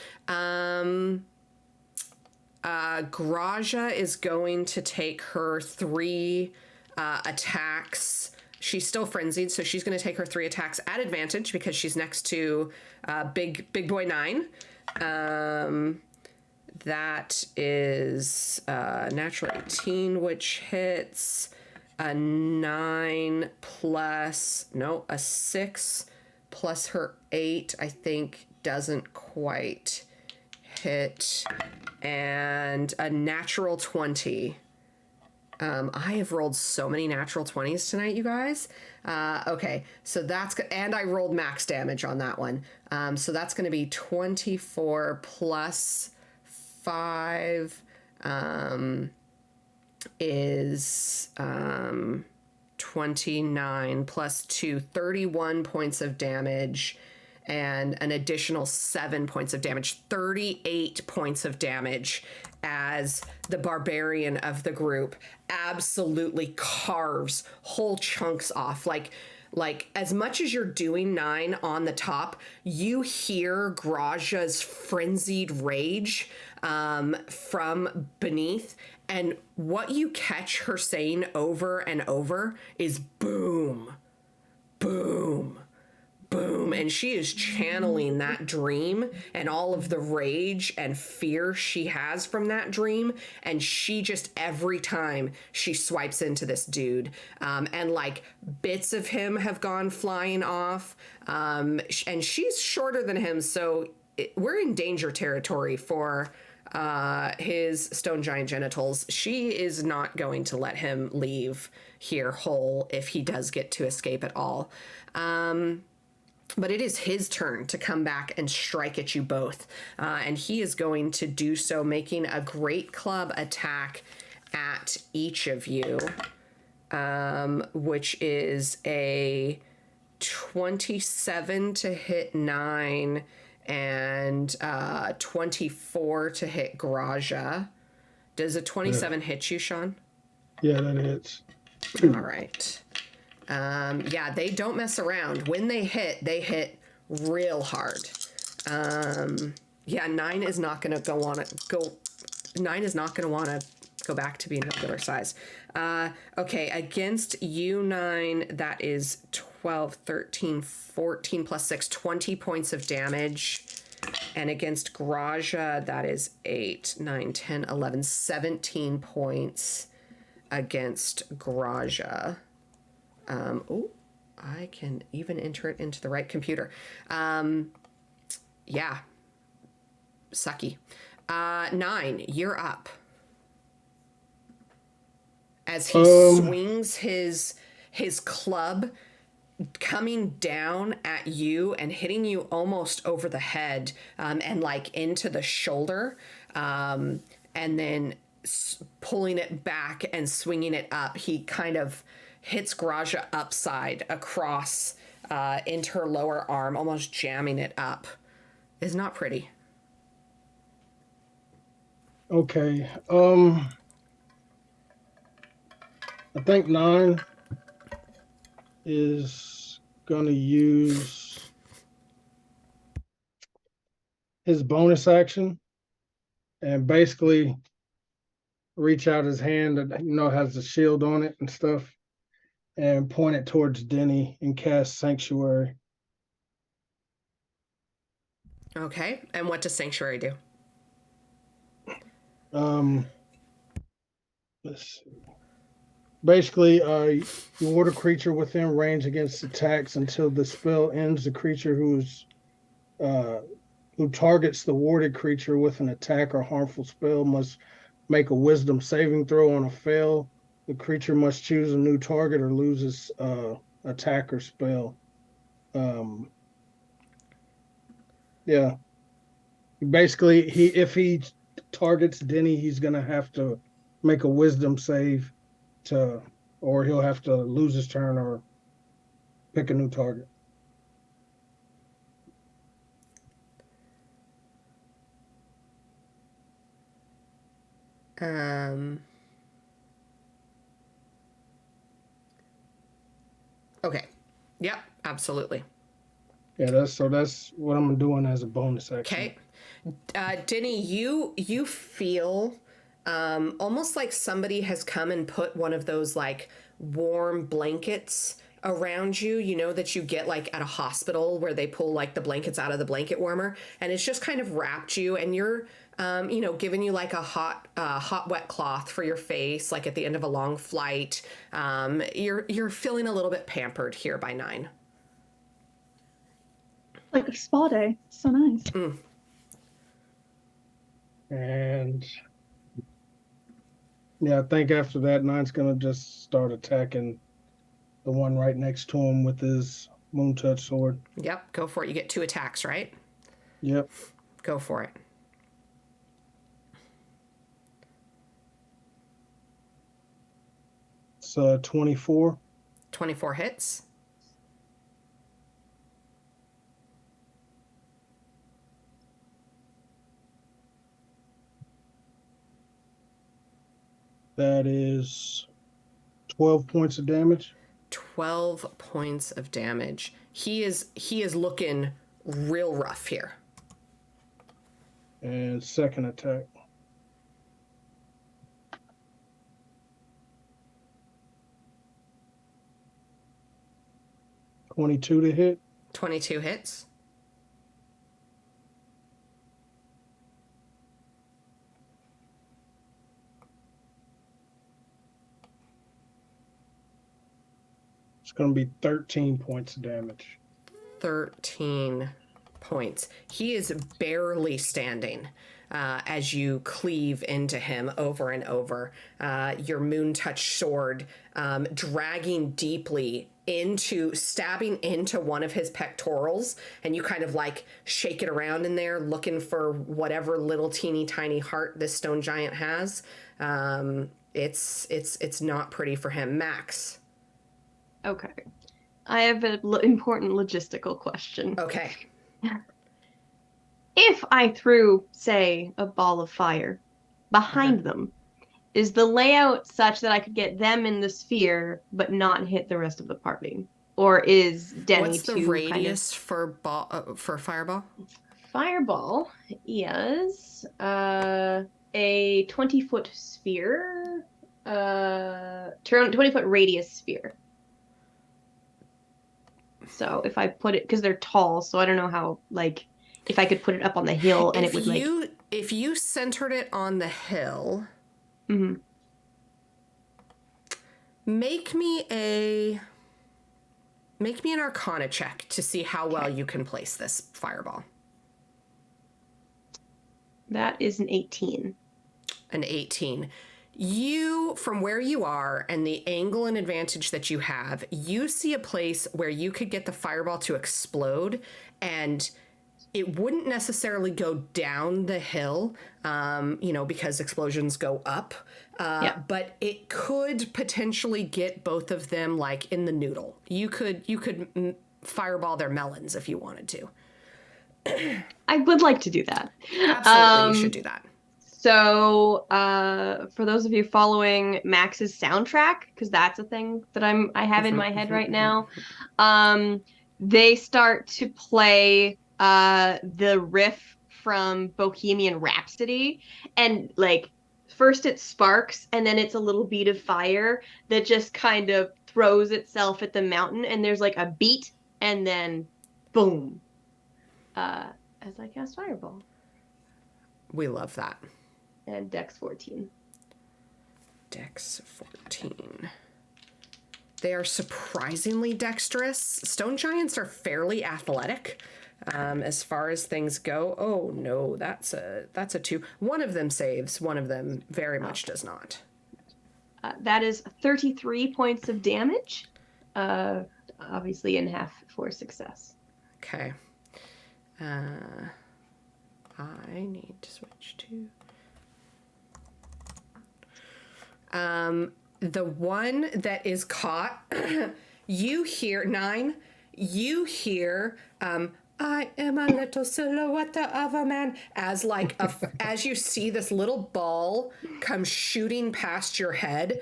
[SPEAKER 1] Graja is going to take her 3 attacks. She's still frenzied, so she's going to take her 3 attacks at advantage because she's next to Big Boy 9. That is natural 18, which hits a 9 plus, no, a 6 plus her 8, I think doesn't quite hit, and a natural 20. I have rolled so many natural 20s tonight, you guys. Okay, so that's good. And I rolled max damage on that one. So that's going to be 24 plus 5 is 29 plus 2, 31 points of damage, and an additional 7 points of damage, 38 points of damage, as the barbarian of the group absolutely carves whole chunks off. Like as much as you're doing 9 on the top, you hear Graja's frenzied rage from beneath, and what you catch her saying over and over is boom, boom, boom, and she is channeling that dream and all of the rage and fear she has from that dream, and she just, every time she swipes into this dude, and like bits of him have gone flying off, and she's shorter than him, so we're in danger territory for his stone giant genitals. She is not going to let him leave here whole if he does get to escape at all. But it is his turn to come back and strike at you both. And he is going to do so, making a great club attack at each of you, which is a 27 to hit 9 and 24 to hit Graja. Does a 27 hit you, Sean?
[SPEAKER 4] Yeah, that hits.
[SPEAKER 1] All right. Yeah, they don't mess around. When they hit real hard. Yeah, 9 is not going to go on it. 9 is not going to want to go back to being regular size. Okay, against you 9, that is 12, 13, 14 plus 6, 20 points of damage. And against Graja, that is 8, 9, 10, 11, 17 points against Graja. Oh, I can even enter it into the right computer. Yeah. Sucky. 9, you're up. As he swings his club, coming down at you and hitting you almost over the head, and like into the shoulder, and then pulling it back and swinging it up. He kind of hits Graja upside across into her lower arm, almost jamming it up. It's not pretty.
[SPEAKER 4] Okay. I think 9 is gonna use his bonus action and basically reach out his hand that has the shield on it and stuff, and point it towards Denny and cast Sanctuary.
[SPEAKER 1] Okay, and what does Sanctuary do?
[SPEAKER 4] Let's see. Basically, you ward a creature within range against attacks until the spell ends. The creature who targets the warded creature with an attack or harmful spell must make a Wisdom saving throw. On a fail, the creature must choose a new target or loses attack or spell. Yeah. Basically, if he targets Denny, he's gonna have to make a Wisdom save or he'll have to lose his turn or pick a new target.
[SPEAKER 1] Okay. Yep, absolutely.
[SPEAKER 4] Yeah, that's what I'm doing as a bonus action.
[SPEAKER 1] Okay. Denny, you feel almost like somebody has come and put one of those like warm blankets around you, that you get like at a hospital where they pull like the blankets out of the blanket warmer, and it's just kind of wrapped you, and you're giving you like a hot wet cloth for your face, like at the end of a long flight. You're feeling a little bit pampered here by 9.
[SPEAKER 3] Like a spa day. So nice.
[SPEAKER 4] And yeah, I think after that, 9's gonna just start attacking the one right next to him with his Moon Touch sword.
[SPEAKER 1] Yep, go for it. You get 2 attacks, right?
[SPEAKER 4] Yep.
[SPEAKER 1] Go for it.
[SPEAKER 4] It's 24.
[SPEAKER 1] 24 hits.
[SPEAKER 4] That is 12 points of damage.
[SPEAKER 1] 12 points of damage. He is looking real rough here.
[SPEAKER 4] And second attack. $22 to hit.
[SPEAKER 1] 22 hits.
[SPEAKER 4] It's going to be 13 points of damage.
[SPEAKER 1] 13 points. He is barely standing. as you cleave into him over and over. Your moon touch sword dragging deeply stabbing into one of his pectorals, and you kind of like shake it around in there looking for whatever little teeny tiny heart this stone giant has. It's not pretty for him. Max.
[SPEAKER 2] Okay. I have an important logistical question.
[SPEAKER 1] Okay.
[SPEAKER 2] If I threw, say, a ball of fire behind them, is the layout such that I could get them in the sphere but not hit the rest of the party? Or is Denny
[SPEAKER 1] What's the radius for fireball?
[SPEAKER 2] Fireball is a 20-foot sphere, 20-foot radius sphere. So if I put it, because they're tall, so I don't know how, like, if I could put it up on the hill and it would
[SPEAKER 1] if you centered it on the hill, make me an Arcana check to see how well you can place this fireball.
[SPEAKER 2] That is an 18.
[SPEAKER 1] An 18. You, from where you are and the angle and advantage that you have, you see a place where you could get the fireball to explode, and it wouldn't necessarily go down the hill, because explosions go up. But it could potentially get both of them like in the noodle. You could fireball their melons if you wanted to.
[SPEAKER 2] I would like to do that.
[SPEAKER 1] Absolutely, you should do that.
[SPEAKER 2] So, for those of you following Max's soundtrack, because that's a thing that I have in my head right now, they start to play the riff from Bohemian Rhapsody, and like first it sparks, and then it's a little bead of fire that just kind of throws itself at the mountain, and there's like a beat, and then boom, as I cast Fireball.
[SPEAKER 1] We love that.
[SPEAKER 2] And Dex 14.
[SPEAKER 1] Dex 14. They are surprisingly dexterous. Stone giants are fairly athletic as far as things go. Oh no, that's a 2. One of them saves. One of them very much does not.
[SPEAKER 2] That is 33 points of damage. Obviously in half for success.
[SPEAKER 1] Okay. I need to switch to... the one that is caught, you hear, 9, you hear, I am a little silhouette of a man, as like, as you see this little ball come shooting past your head.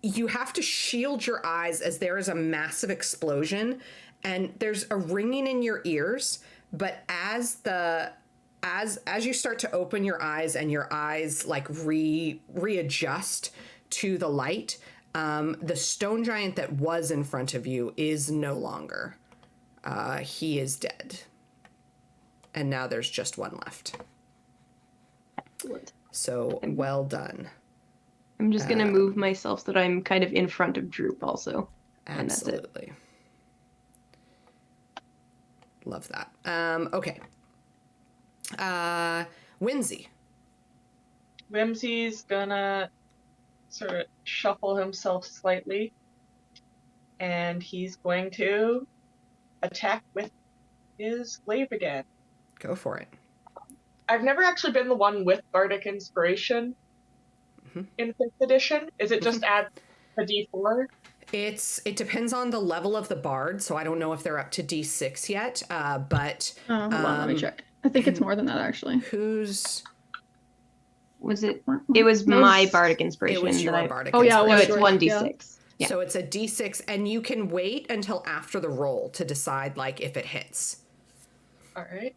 [SPEAKER 1] You have to shield your eyes as there is a massive explosion, and there's a ringing in your ears, but as you start to open your eyes and your eyes like readjust to the light, the stone giant that was in front of you is no longer. He is dead. And now there's just one left.
[SPEAKER 2] Excellent.
[SPEAKER 1] So well done.
[SPEAKER 2] I'm just going to move myself so that I'm kind of in front of Droop also.
[SPEAKER 1] Absolutely. Love that. Okay. Whimsy.
[SPEAKER 5] Whimsy's gonna sort of shuffle himself slightly, and he's going to attack with his glaive again.
[SPEAKER 1] Go for it.
[SPEAKER 5] I've never actually been the one with Bardic Inspiration in 5th edition. Is it just add a d4?
[SPEAKER 1] It depends on the level of the bard, so I don't know if they're up to D6 yet, but...
[SPEAKER 3] hold on, let me check. I think it's more than that, actually.
[SPEAKER 1] Who's...
[SPEAKER 2] Was it? It was my Bardic Inspiration.
[SPEAKER 1] It was your Bardic
[SPEAKER 2] Inspiration.
[SPEAKER 1] Oh,
[SPEAKER 2] yeah, it's 1d6. Yeah.
[SPEAKER 1] So it's a d6, and you can wait until after the roll to decide, like, if it hits.
[SPEAKER 5] All right.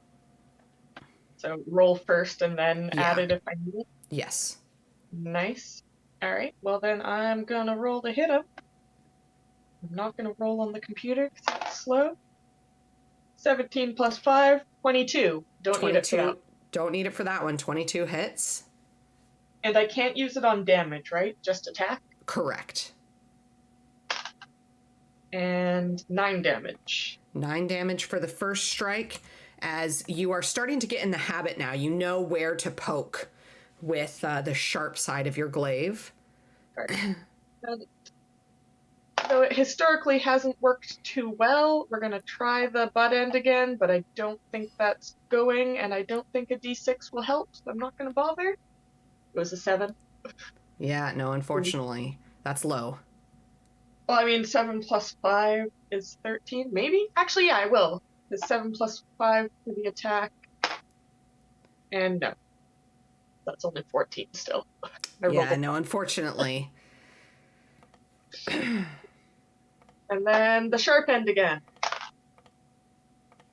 [SPEAKER 5] So roll first and then add it if I need it?
[SPEAKER 1] Yes.
[SPEAKER 5] Nice. All right. Well, then I'm going to roll to hit him. I'm not going to roll on the computer because it's slow. 17 plus 5, 22. Don't need it for that.
[SPEAKER 1] Don't need it for that one. 22 hits.
[SPEAKER 5] And I can't use it on damage, right? Just attack?
[SPEAKER 1] Correct.
[SPEAKER 5] And 9 damage.
[SPEAKER 1] 9 damage for the first strike. as you are starting to get in the habit now. You know where to poke with the sharp side of your glaive.
[SPEAKER 5] So it historically hasn't worked too well. We're going to try the butt end again, but I don't think that's going, and I don't think a d6 will help, so I'm not going to bother. It was a 7.
[SPEAKER 1] Yeah, no, unfortunately. That's low.
[SPEAKER 5] Well, I mean, 7 plus 5 is 13, maybe? Actually, yeah, I will. It's 7 plus 5 for the attack. And no, that's only 14 still.
[SPEAKER 1] Yeah, no, unfortunately.
[SPEAKER 5] And then the sharp end again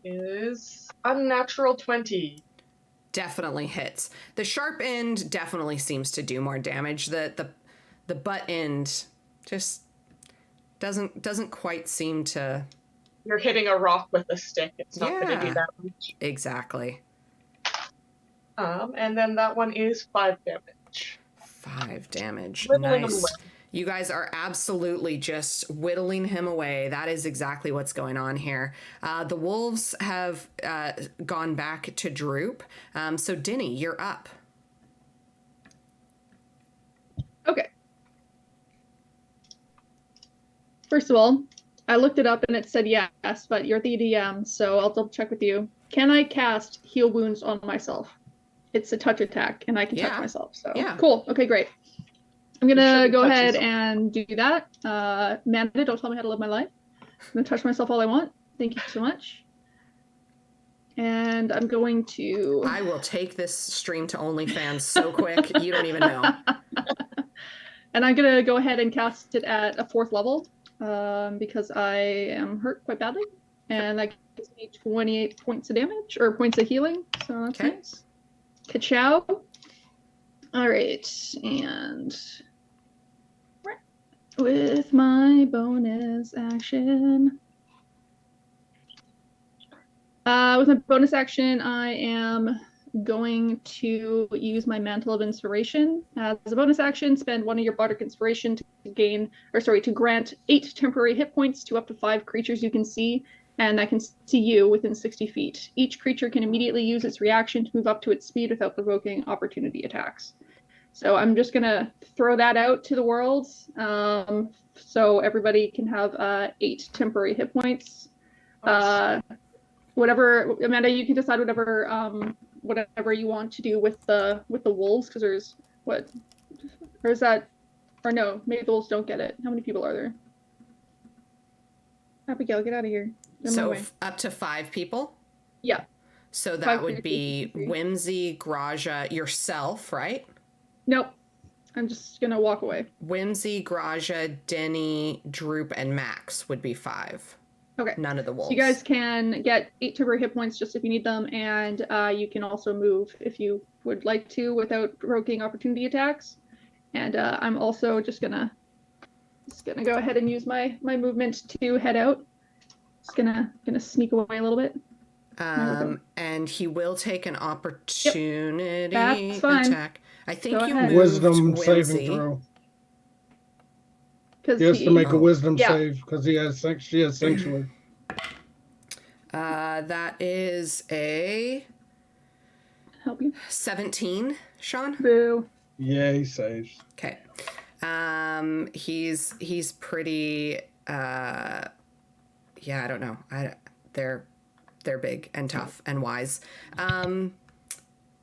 [SPEAKER 5] is unnatural 20.
[SPEAKER 1] Definitely hits. The sharp end definitely seems to do more damage. The butt end just doesn't quite seem to.
[SPEAKER 5] You're hitting a rock with a stick. It's not going to do
[SPEAKER 1] Yeah.
[SPEAKER 5] that much.
[SPEAKER 1] Exactly.
[SPEAKER 5] And then that one is 5 damage.
[SPEAKER 1] 5 damage.
[SPEAKER 5] Whittling him
[SPEAKER 1] Nice.
[SPEAKER 5] away.
[SPEAKER 1] You guys are absolutely just whittling him away. That is exactly what's going on here. The wolves have gone back to droop. So Denny, you're up.
[SPEAKER 3] Okay. First of all, I looked it up and it said yes, but you're the DM, so I'll double check with you. Can I cast Heal Wounds on myself? It's a touch attack, and I can touch myself. So cool. Okay, great. I'm gonna go ahead and do that. Amanda, don't tell me how to live my life. I'm gonna touch myself all I want. Thank you so much. And I'm going to.
[SPEAKER 1] I will take this stream to OnlyFans so quick you don't even know.
[SPEAKER 3] And I'm gonna go ahead and cast it at a 4th level, because I am hurt quite badly, and that gives me 28 points of damage or points of healing. So that's nice. Ka-chow. All right, and with my bonus action. With my bonus action, I am going to use my Mantle of Inspiration. As a bonus action, spend 1 of your Bardic Inspiration to grant 8 temporary hit points to up to 5 creatures you can see, and that can see you within 60 feet. Each creature can immediately use its reaction to move up to its speed without provoking opportunity attacks. So I'm just gonna throw that out to the world, so everybody can have 8 temporary hit points. Whatever, Amanda, you can decide whatever you want to do with the wolves, because there's no, maybe the wolves don't get it. How many people are there? Abigail, get out of here.
[SPEAKER 1] So up to 5 people?
[SPEAKER 3] Yeah.
[SPEAKER 1] So that would be Whimsy, Graja, yourself, right?
[SPEAKER 3] Nope. I'm just gonna walk away.
[SPEAKER 1] Whimsy, Graja, Denny, Droop, and Max would be 5.
[SPEAKER 3] Okay.
[SPEAKER 1] None of the wolves.
[SPEAKER 3] So you guys can get 8 temporary hit points just if you need them, and you can also move if you would like to without provoking opportunity attacks. And I'm also just gonna go ahead and use my movement to head out. Just gonna sneak away a little bit.
[SPEAKER 1] And he will take an opportunity attack. I think you moved
[SPEAKER 4] Wisdom
[SPEAKER 1] Whimsy.
[SPEAKER 4] saving throw. He has to make a wisdom save because she has sanctuary.
[SPEAKER 1] That is a
[SPEAKER 3] help you
[SPEAKER 1] 17, Sean.
[SPEAKER 3] Boo.
[SPEAKER 4] Yeah, he saves.
[SPEAKER 1] Okay. He's pretty. Yeah, I don't know. They're big and tough and wise.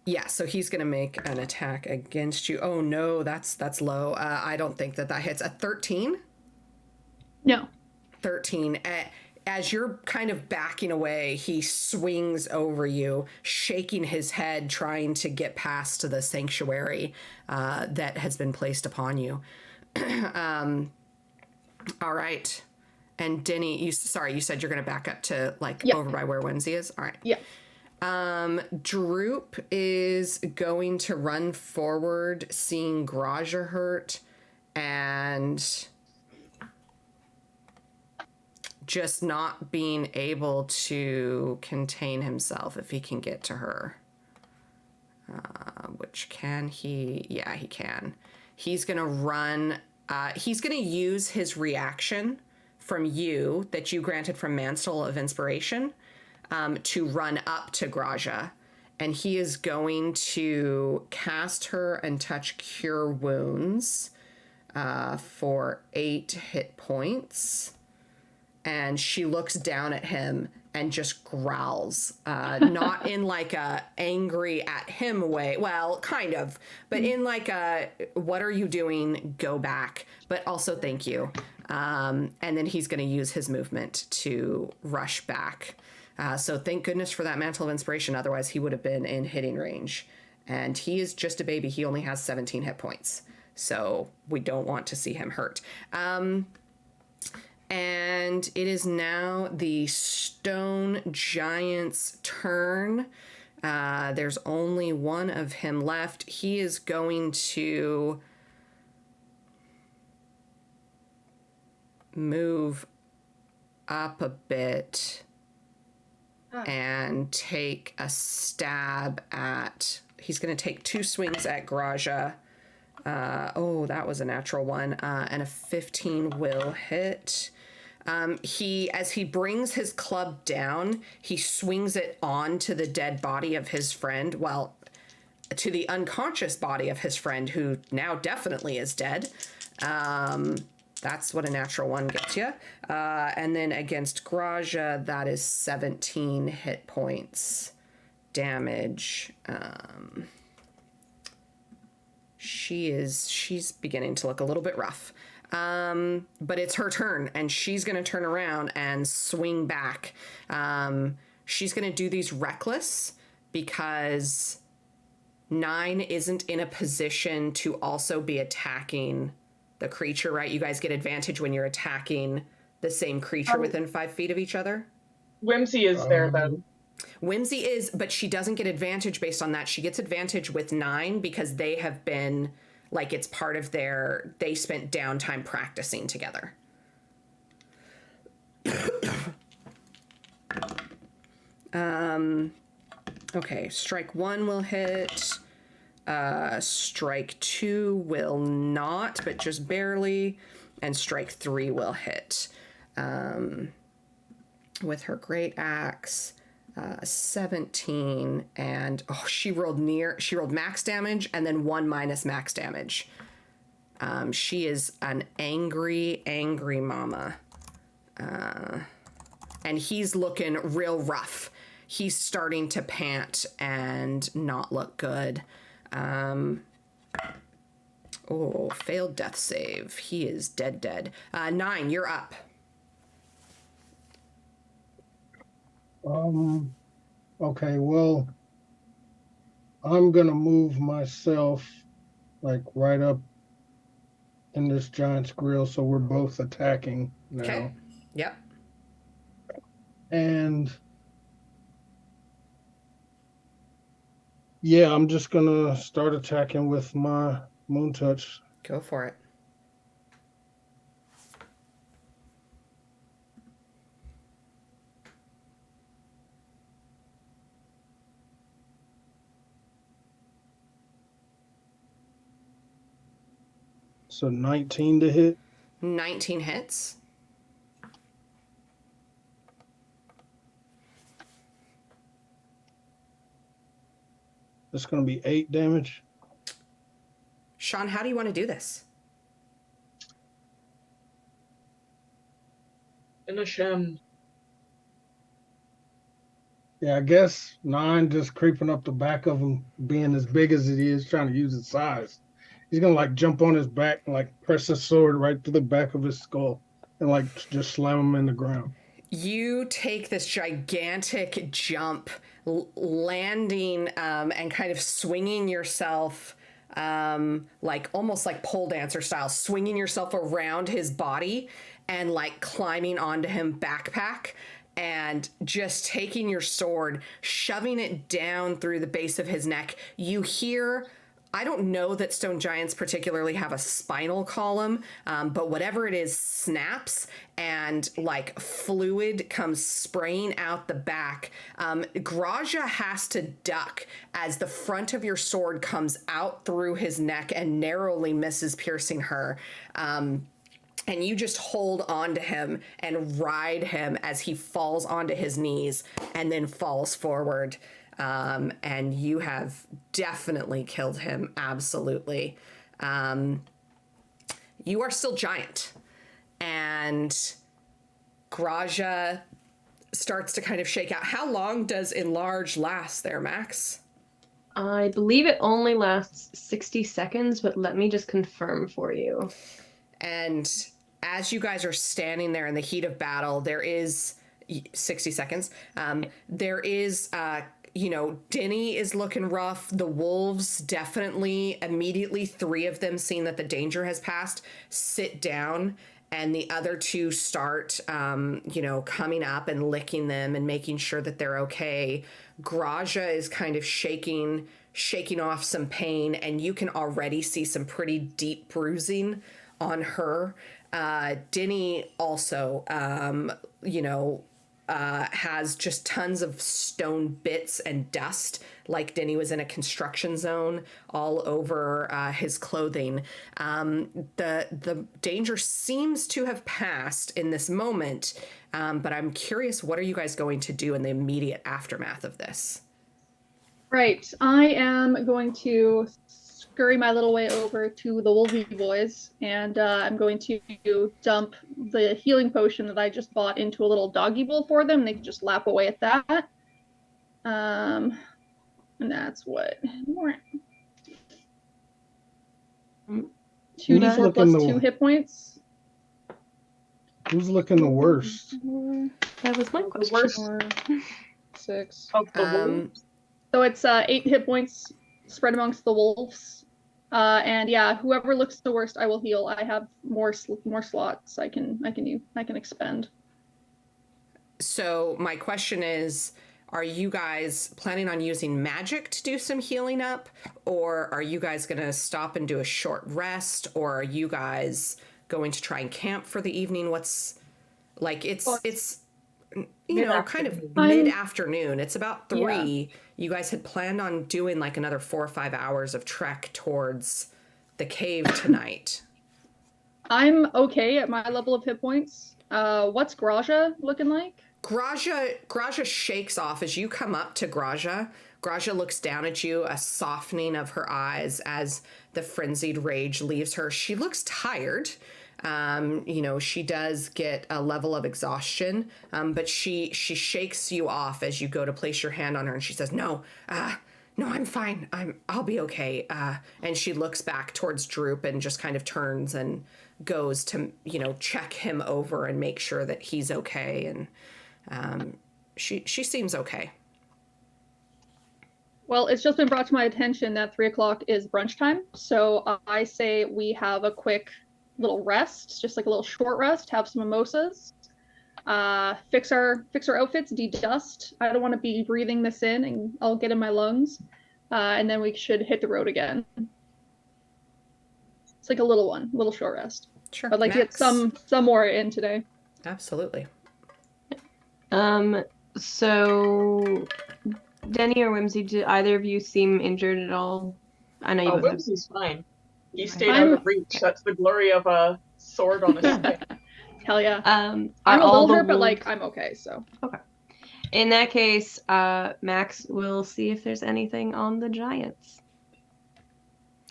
[SPEAKER 1] Yeah, so he's gonna make an attack against you. Oh no, that's low. I don't think that hits. A 13?
[SPEAKER 3] No.
[SPEAKER 1] 13. As you're kind of backing away, he swings over you, shaking his head, trying to get past the sanctuary that has been placed upon you. All right. And Denny, you said you're going to back up to over by where Whimsy is? All right.
[SPEAKER 3] Yeah.
[SPEAKER 1] Droop is going to run forward, seeing Graja hurt, and just not being able to contain himself if he can get to her. Which can he? Yeah, he can. He's going to run. He's going to use his reaction from you that you granted from Mantle of Inspiration to run up to Graja. And he is going to cast her and touch Cure Wounds for 8 hit points. And she looks down at him and just growls, not in like a angry at him way. Well, kind of, but in like a, what are you doing? Go back. But also thank you. And then he's going to use his movement to rush back. So thank goodness for that Mantle of Inspiration. Otherwise he would have been in hitting range, and he is just a baby. He only has 17 hit points. So we don't want to see him hurt. And it is now the stone giant's turn. There's only one of him left. He is going to move up a bit and take a stab at... He's going to take 2 swings at Graja. That was a natural one. And a 15 will hit. As he brings his club down, he swings it onto the dead body of his friend. Well, to the unconscious body of his friend, who now definitely is dead. That's what a natural one gets you. And then against Graja, that is 17 hit points damage. She's beginning to look a little bit rough. But it's her turn, and she's going to turn around and swing back. She's going to do these reckless because 9 isn't in a position to also be attacking the creature, right? You guys get advantage when you're attacking the same creature within 5 feet of each other.
[SPEAKER 5] Whimsy is there, though.
[SPEAKER 1] Whimsy is, but she doesn't get advantage based on that. She gets advantage with 9 because they have been... like it's part of they spent downtime practicing together. Okay, strike 1 will hit. Strike 2 will not, but just barely. And strike 3 will hit. With her great axe. 17, and she rolled max damage and then 1 minus max damage. She is an angry mama. And he's looking real rough. He's starting to pant and not look good. Failed death save. He is dead. 9, you're up.
[SPEAKER 4] Okay, well, I'm gonna move myself like right up in this giant's grill, so we're both attacking now.
[SPEAKER 1] Okay. Yep.
[SPEAKER 4] And yeah, I'm just gonna start attacking with my moon touch.
[SPEAKER 1] Go for it.
[SPEAKER 4] So 19 to hit.
[SPEAKER 1] 19 hits.
[SPEAKER 4] That's going to be 8 damage.
[SPEAKER 1] Sean, how do you want to do this?
[SPEAKER 5] Finish him.
[SPEAKER 4] Yeah, I guess 9 just creeping up the back of him, being as big as it is, trying to use its size. He's gonna like jump on his back and like press his sword right to the back of his skull and like just slam him in the ground.
[SPEAKER 1] You take this gigantic jump, landing and kind of swinging yourself, like almost like pole dancer style, swinging yourself around his body and like climbing onto him backpack. And just taking your sword, shoving it down through the base of his neck. You hear, I don't know that stone giants particularly have a spinal column, but whatever it is snaps and like fluid comes spraying out the back. Graja has to duck as the front of your sword comes out through his neck and narrowly misses piercing her. and you just hold on to him and ride him as he falls onto his knees and then falls forward. And you have definitely killed him. Absolutely. You are still giant. And Graja starts to kind of shake out. How long does enlarge last there, Max?
[SPEAKER 2] I believe it only lasts 60 seconds, but let me just confirm for you.
[SPEAKER 1] And as you guys are standing there in the heat of battle, there is 60 seconds. There is, Denny is looking rough. The wolves definitely immediately, 3 of them, seeing that the danger has passed, sit down. And the other 2 start, coming up and licking them and making sure that they're okay. Graja is kind of shaking off some pain, and you can already see some pretty deep bruising on her. Denny also, has just tons of stone bits and dust, like Denny was in a construction zone, all over his clothing. The danger seems to have passed in this moment, but I'm curious, what are you guys going to do in the immediate aftermath of this?
[SPEAKER 3] Right. I am going to scurry my little way over to the Wolvie boys, and I'm going to dump the healing potion that I just bought into a little doggy bowl for them. They can just lap away at that. And that's what? 2d4 plus 2 hit points.
[SPEAKER 4] Who's looking the worst?
[SPEAKER 2] That was my question.
[SPEAKER 3] 4, 6.
[SPEAKER 5] Of the wolves.
[SPEAKER 3] So it's 8 hit points spread amongst the wolves. And yeah, whoever looks the worst, I will heal. I have more slots I can expend.
[SPEAKER 1] So my question is, are you guys planning on using magic to do some healing up, or are you guys going to stop and do a short rest, or are you guys going to try and camp for the evening? What's like, it's kind of mid-afternoon. It's about 3. Yeah. You guys had planned on doing like another 4 or 5 hours of trek towards the cave tonight.
[SPEAKER 3] I'm okay at my level of hit points. What's Graja looking like?
[SPEAKER 1] Graja shakes off as you come up to Graja. Graja looks down at you, a softening of her eyes as the frenzied rage leaves her. She looks tired. She does get a level of exhaustion, but she shakes you off as you go to place your hand on her, and she says, no, I'm fine. I'll be okay. And she looks back towards Droop and just kind of turns and goes to, check him over and make sure that he's okay. And she seems okay.
[SPEAKER 3] Well, it's just been brought to my attention that 3 o'clock is brunch time. So I say we have a quick little rest, just like a little short rest, have some mimosas, fix our outfits, de-dust. I don't want to be breathing this in, and I'll get in my lungs. And then we should hit the road again. It's like a little short rest.
[SPEAKER 1] Sure.
[SPEAKER 3] I'd like to get some more in today.
[SPEAKER 1] Absolutely.
[SPEAKER 2] So Denny or Whimsy, did either of you seem injured at all? I know you both.
[SPEAKER 5] Whimsy's fine. He stayed out of reach. That's the glory of a sword on a stick.
[SPEAKER 3] Hell yeah.
[SPEAKER 2] I'm
[SPEAKER 3] a little hurt, but like I'm okay. So
[SPEAKER 2] okay. In that case, Max will see if there's anything on the giants.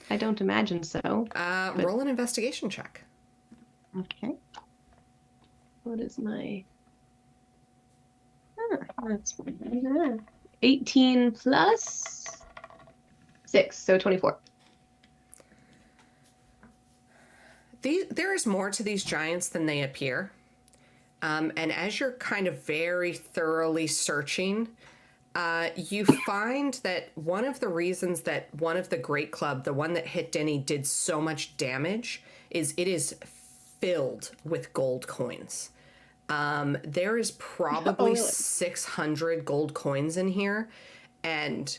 [SPEAKER 2] I don't imagine so.
[SPEAKER 1] Roll an investigation check.
[SPEAKER 2] Okay. What is my? That's 18 plus 6, so 24.
[SPEAKER 1] There is more to these giants than they appear. And as you're kind of very thoroughly searching, you find that one of the reasons that one of the Great Club, the one that hit Denny, did so much damage is it is filled with gold coins. There is probably 600 gold coins in here, and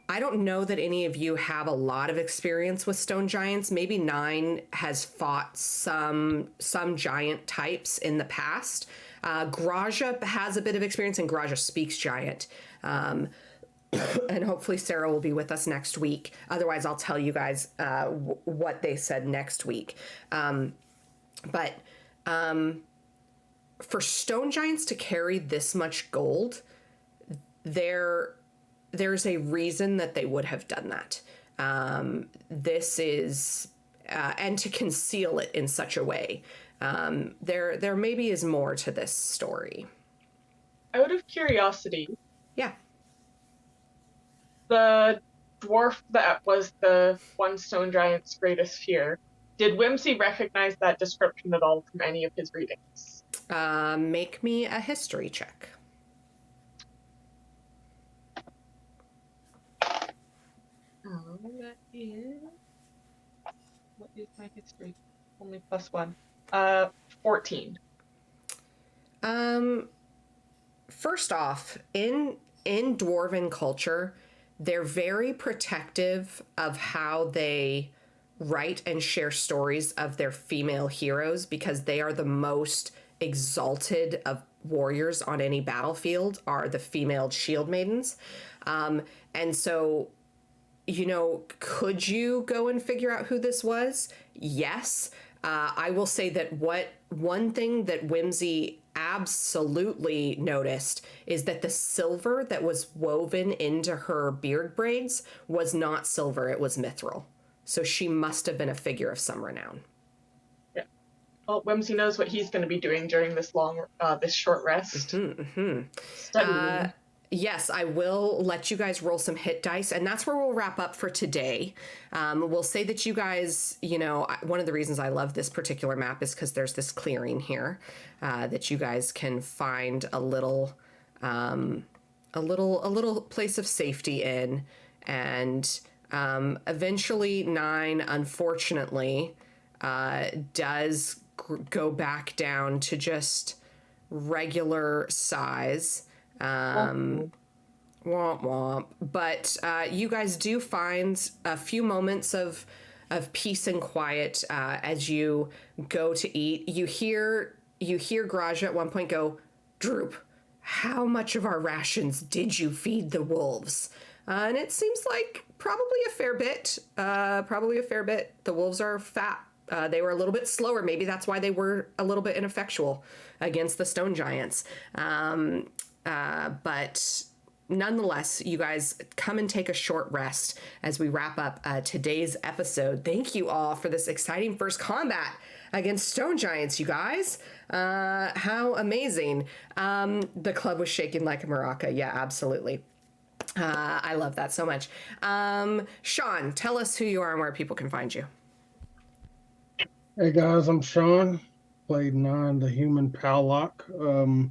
[SPEAKER 1] I don't know that any of you have a lot of experience with stone giants. Maybe 9 has fought some giant types in the past. Graja has a bit of experience, and Graja speaks giant. And hopefully Sarah will be with us next week. Otherwise, I'll tell you guys what they said next week. But for stone giants to carry this much gold, there's a reason that they would have done that. This is and to conceal it in such a way. There maybe is more to this story.
[SPEAKER 5] Out of curiosity,
[SPEAKER 1] Yeah.
[SPEAKER 5] the dwarf that was the one stone giant's greatest fear, did Whimsy recognize that description at all from any of his readings?
[SPEAKER 1] Make me a history check.
[SPEAKER 5] That is... What is my history? Only +1. 14.
[SPEAKER 1] First off, in dwarven culture, they're very protective of how they write and share stories of their female heroes because they are the most exalted of warriors on any battlefield, are the female shield maidens. And so, could you go and figure out who this was? Yes. I will say that one thing that Whimsy absolutely noticed is that the silver that was woven into her beard braids was not silver, it was mithril. So she must have been a figure of some renown.
[SPEAKER 5] Yeah. Well, Whimsy knows what he's going to be doing during this short rest. Studying.
[SPEAKER 1] Yes, I will let you guys roll some hit dice, and that's where we'll wrap up for today. We'll say that you guys, one of the reasons I love this particular map is because there's this clearing here that you guys can find a little place of safety in, and eventually 9, unfortunately, does go back down to just regular size. Womp womp. But you guys do find a few moments of peace and quiet as you go to eat. You hear Graja at one point go, "Droop, how much of our rations did you feed the wolves?" And it seems like probably a fair bit. The wolves are fat. They were a little bit slower. Maybe that's why they were a little bit ineffectual against the stone giants. But nonetheless, you guys come and take a short rest as we wrap up today's episode. Thank you all for this exciting first combat against stone giants, you guys. How amazing. The club was shaking like a maraca. Yeah, absolutely. I love that so much. Sean, tell us who you are and where people can find you.
[SPEAKER 4] Hey guys, I'm Sean. Played 9, the human Powlock.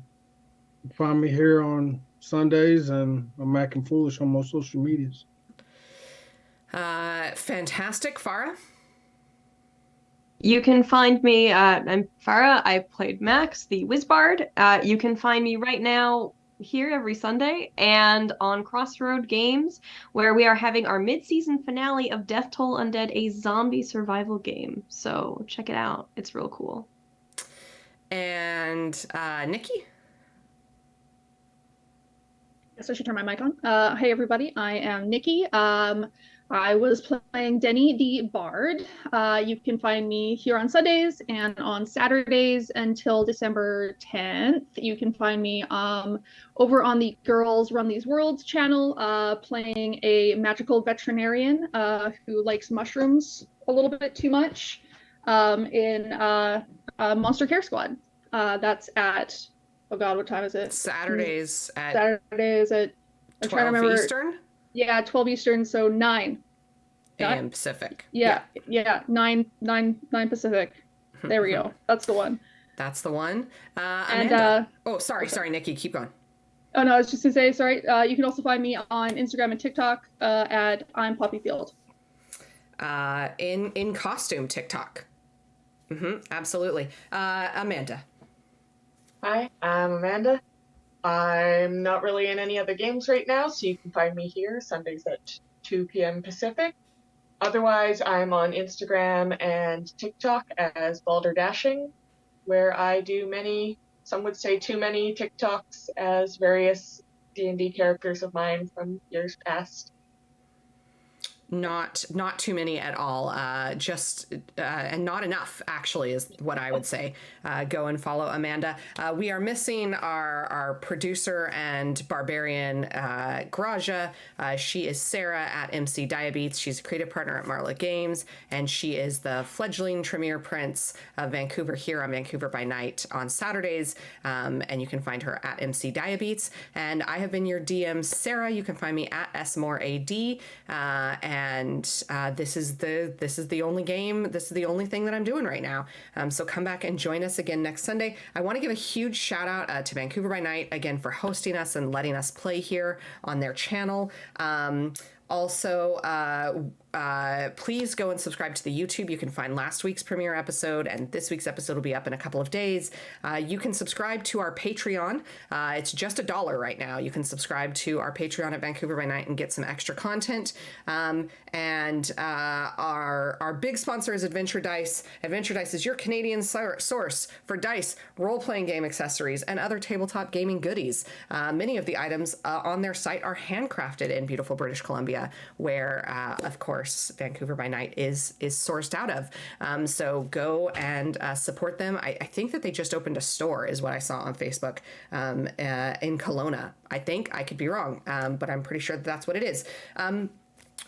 [SPEAKER 4] Find me here on Sundays, and I'm acting foolish on most social medias.
[SPEAKER 1] Fantastic. Farah?
[SPEAKER 2] You can find me, I'm Farah. I played Max, the Wizbard. You can find me right now here every Sunday and on Crossroad Games, where we are having our mid-season finale of Death Toll Undead, a zombie survival game. So check it out. It's real cool.
[SPEAKER 1] And Nikki?
[SPEAKER 3] Yes, I should turn my mic on. Hey, everybody. I am Nikki. I was playing Denny the Bard. You can find me here on Sundays and on Saturdays until December 10th. You can find me over on the Girls Run These Worlds channel, playing a magical veterinarian who likes mushrooms a little bit too much in Monster Care Squad. That's at, oh God, what time is it?
[SPEAKER 1] Saturdays at
[SPEAKER 3] I'm trying to remember.
[SPEAKER 1] Eastern?
[SPEAKER 3] Yeah, 12 Eastern, so 9
[SPEAKER 1] a.m. Pacific.
[SPEAKER 3] Yeah, 9 Pacific. There we go. That's the one.
[SPEAKER 1] That's the one.
[SPEAKER 3] Amanda.
[SPEAKER 1] And sorry, Nikki, keep going.
[SPEAKER 3] Oh no, I was just gonna say, sorry. You can also find me on Instagram and TikTok at I'm Poppyfield.
[SPEAKER 1] In costume TikTok. Absolutely. Amanda.
[SPEAKER 5] Hi, I'm Amanda. I'm not really in any other games right now, so you can find me here Sundays at 2 p.m. Pacific. Otherwise, I'm on Instagram and TikTok as Balder Dashing, where I do many, some would say too many TikToks as various D&D characters of mine from years past.
[SPEAKER 1] not too many at all. And not enough, actually, is what I would say. Go and follow Amanda. We are missing our producer and barbarian, Graja. She is Sarah at MC Diabetes. She's a creative partner at Marla Games, and she is the fledgling Tremere Prince of Vancouver here on Vancouver by Night on Saturdays. And you can find her at MC Diabetes. And I have been your DM, Sarah. You can find me at SMoreAD. And this is the only game. This is the only thing that I'm doing right now. So come back and join us again next Sunday. I want to give a huge shout out to Vancouver by Night again for hosting us and letting us play here on their channel. Also, please go and subscribe to the YouTube. You can find last week's premiere episode, and this week's episode will be up in a couple of days. You can subscribe to our Patreon. It's just $1 right now. You can subscribe to our Patreon at Vancouver by Night and get some extra content. And our big sponsor is Adventure Dice. Adventure Dice is your Canadian source for dice, role-playing game accessories, and other tabletop gaming goodies. Many of the items on their site are handcrafted in beautiful British Columbia, where, of course, Vancouver by Night is sourced out of. So go and support them. I think that they just opened a store, is what I saw on Facebook, in Kelowna. I think. I could be wrong, but I'm pretty sure that's what it is.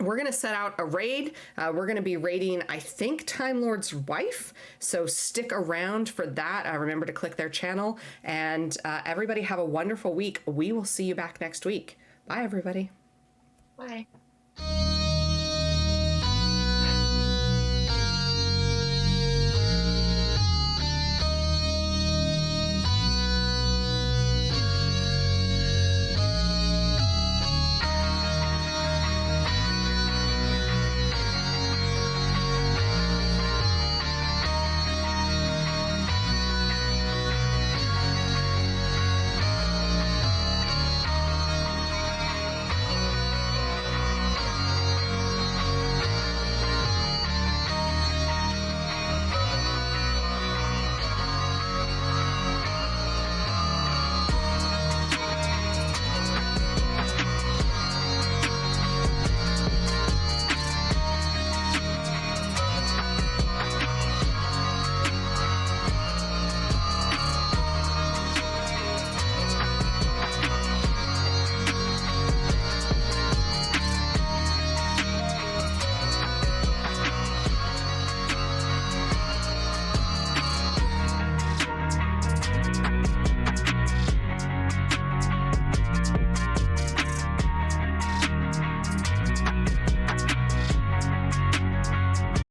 [SPEAKER 1] We're going to set out a raid. We're going to be raiding, I think, Time Lord's wife. So stick around for that. Remember to click their channel. And everybody have a wonderful week. We will see you back next week. Bye, everybody.
[SPEAKER 5] Bye.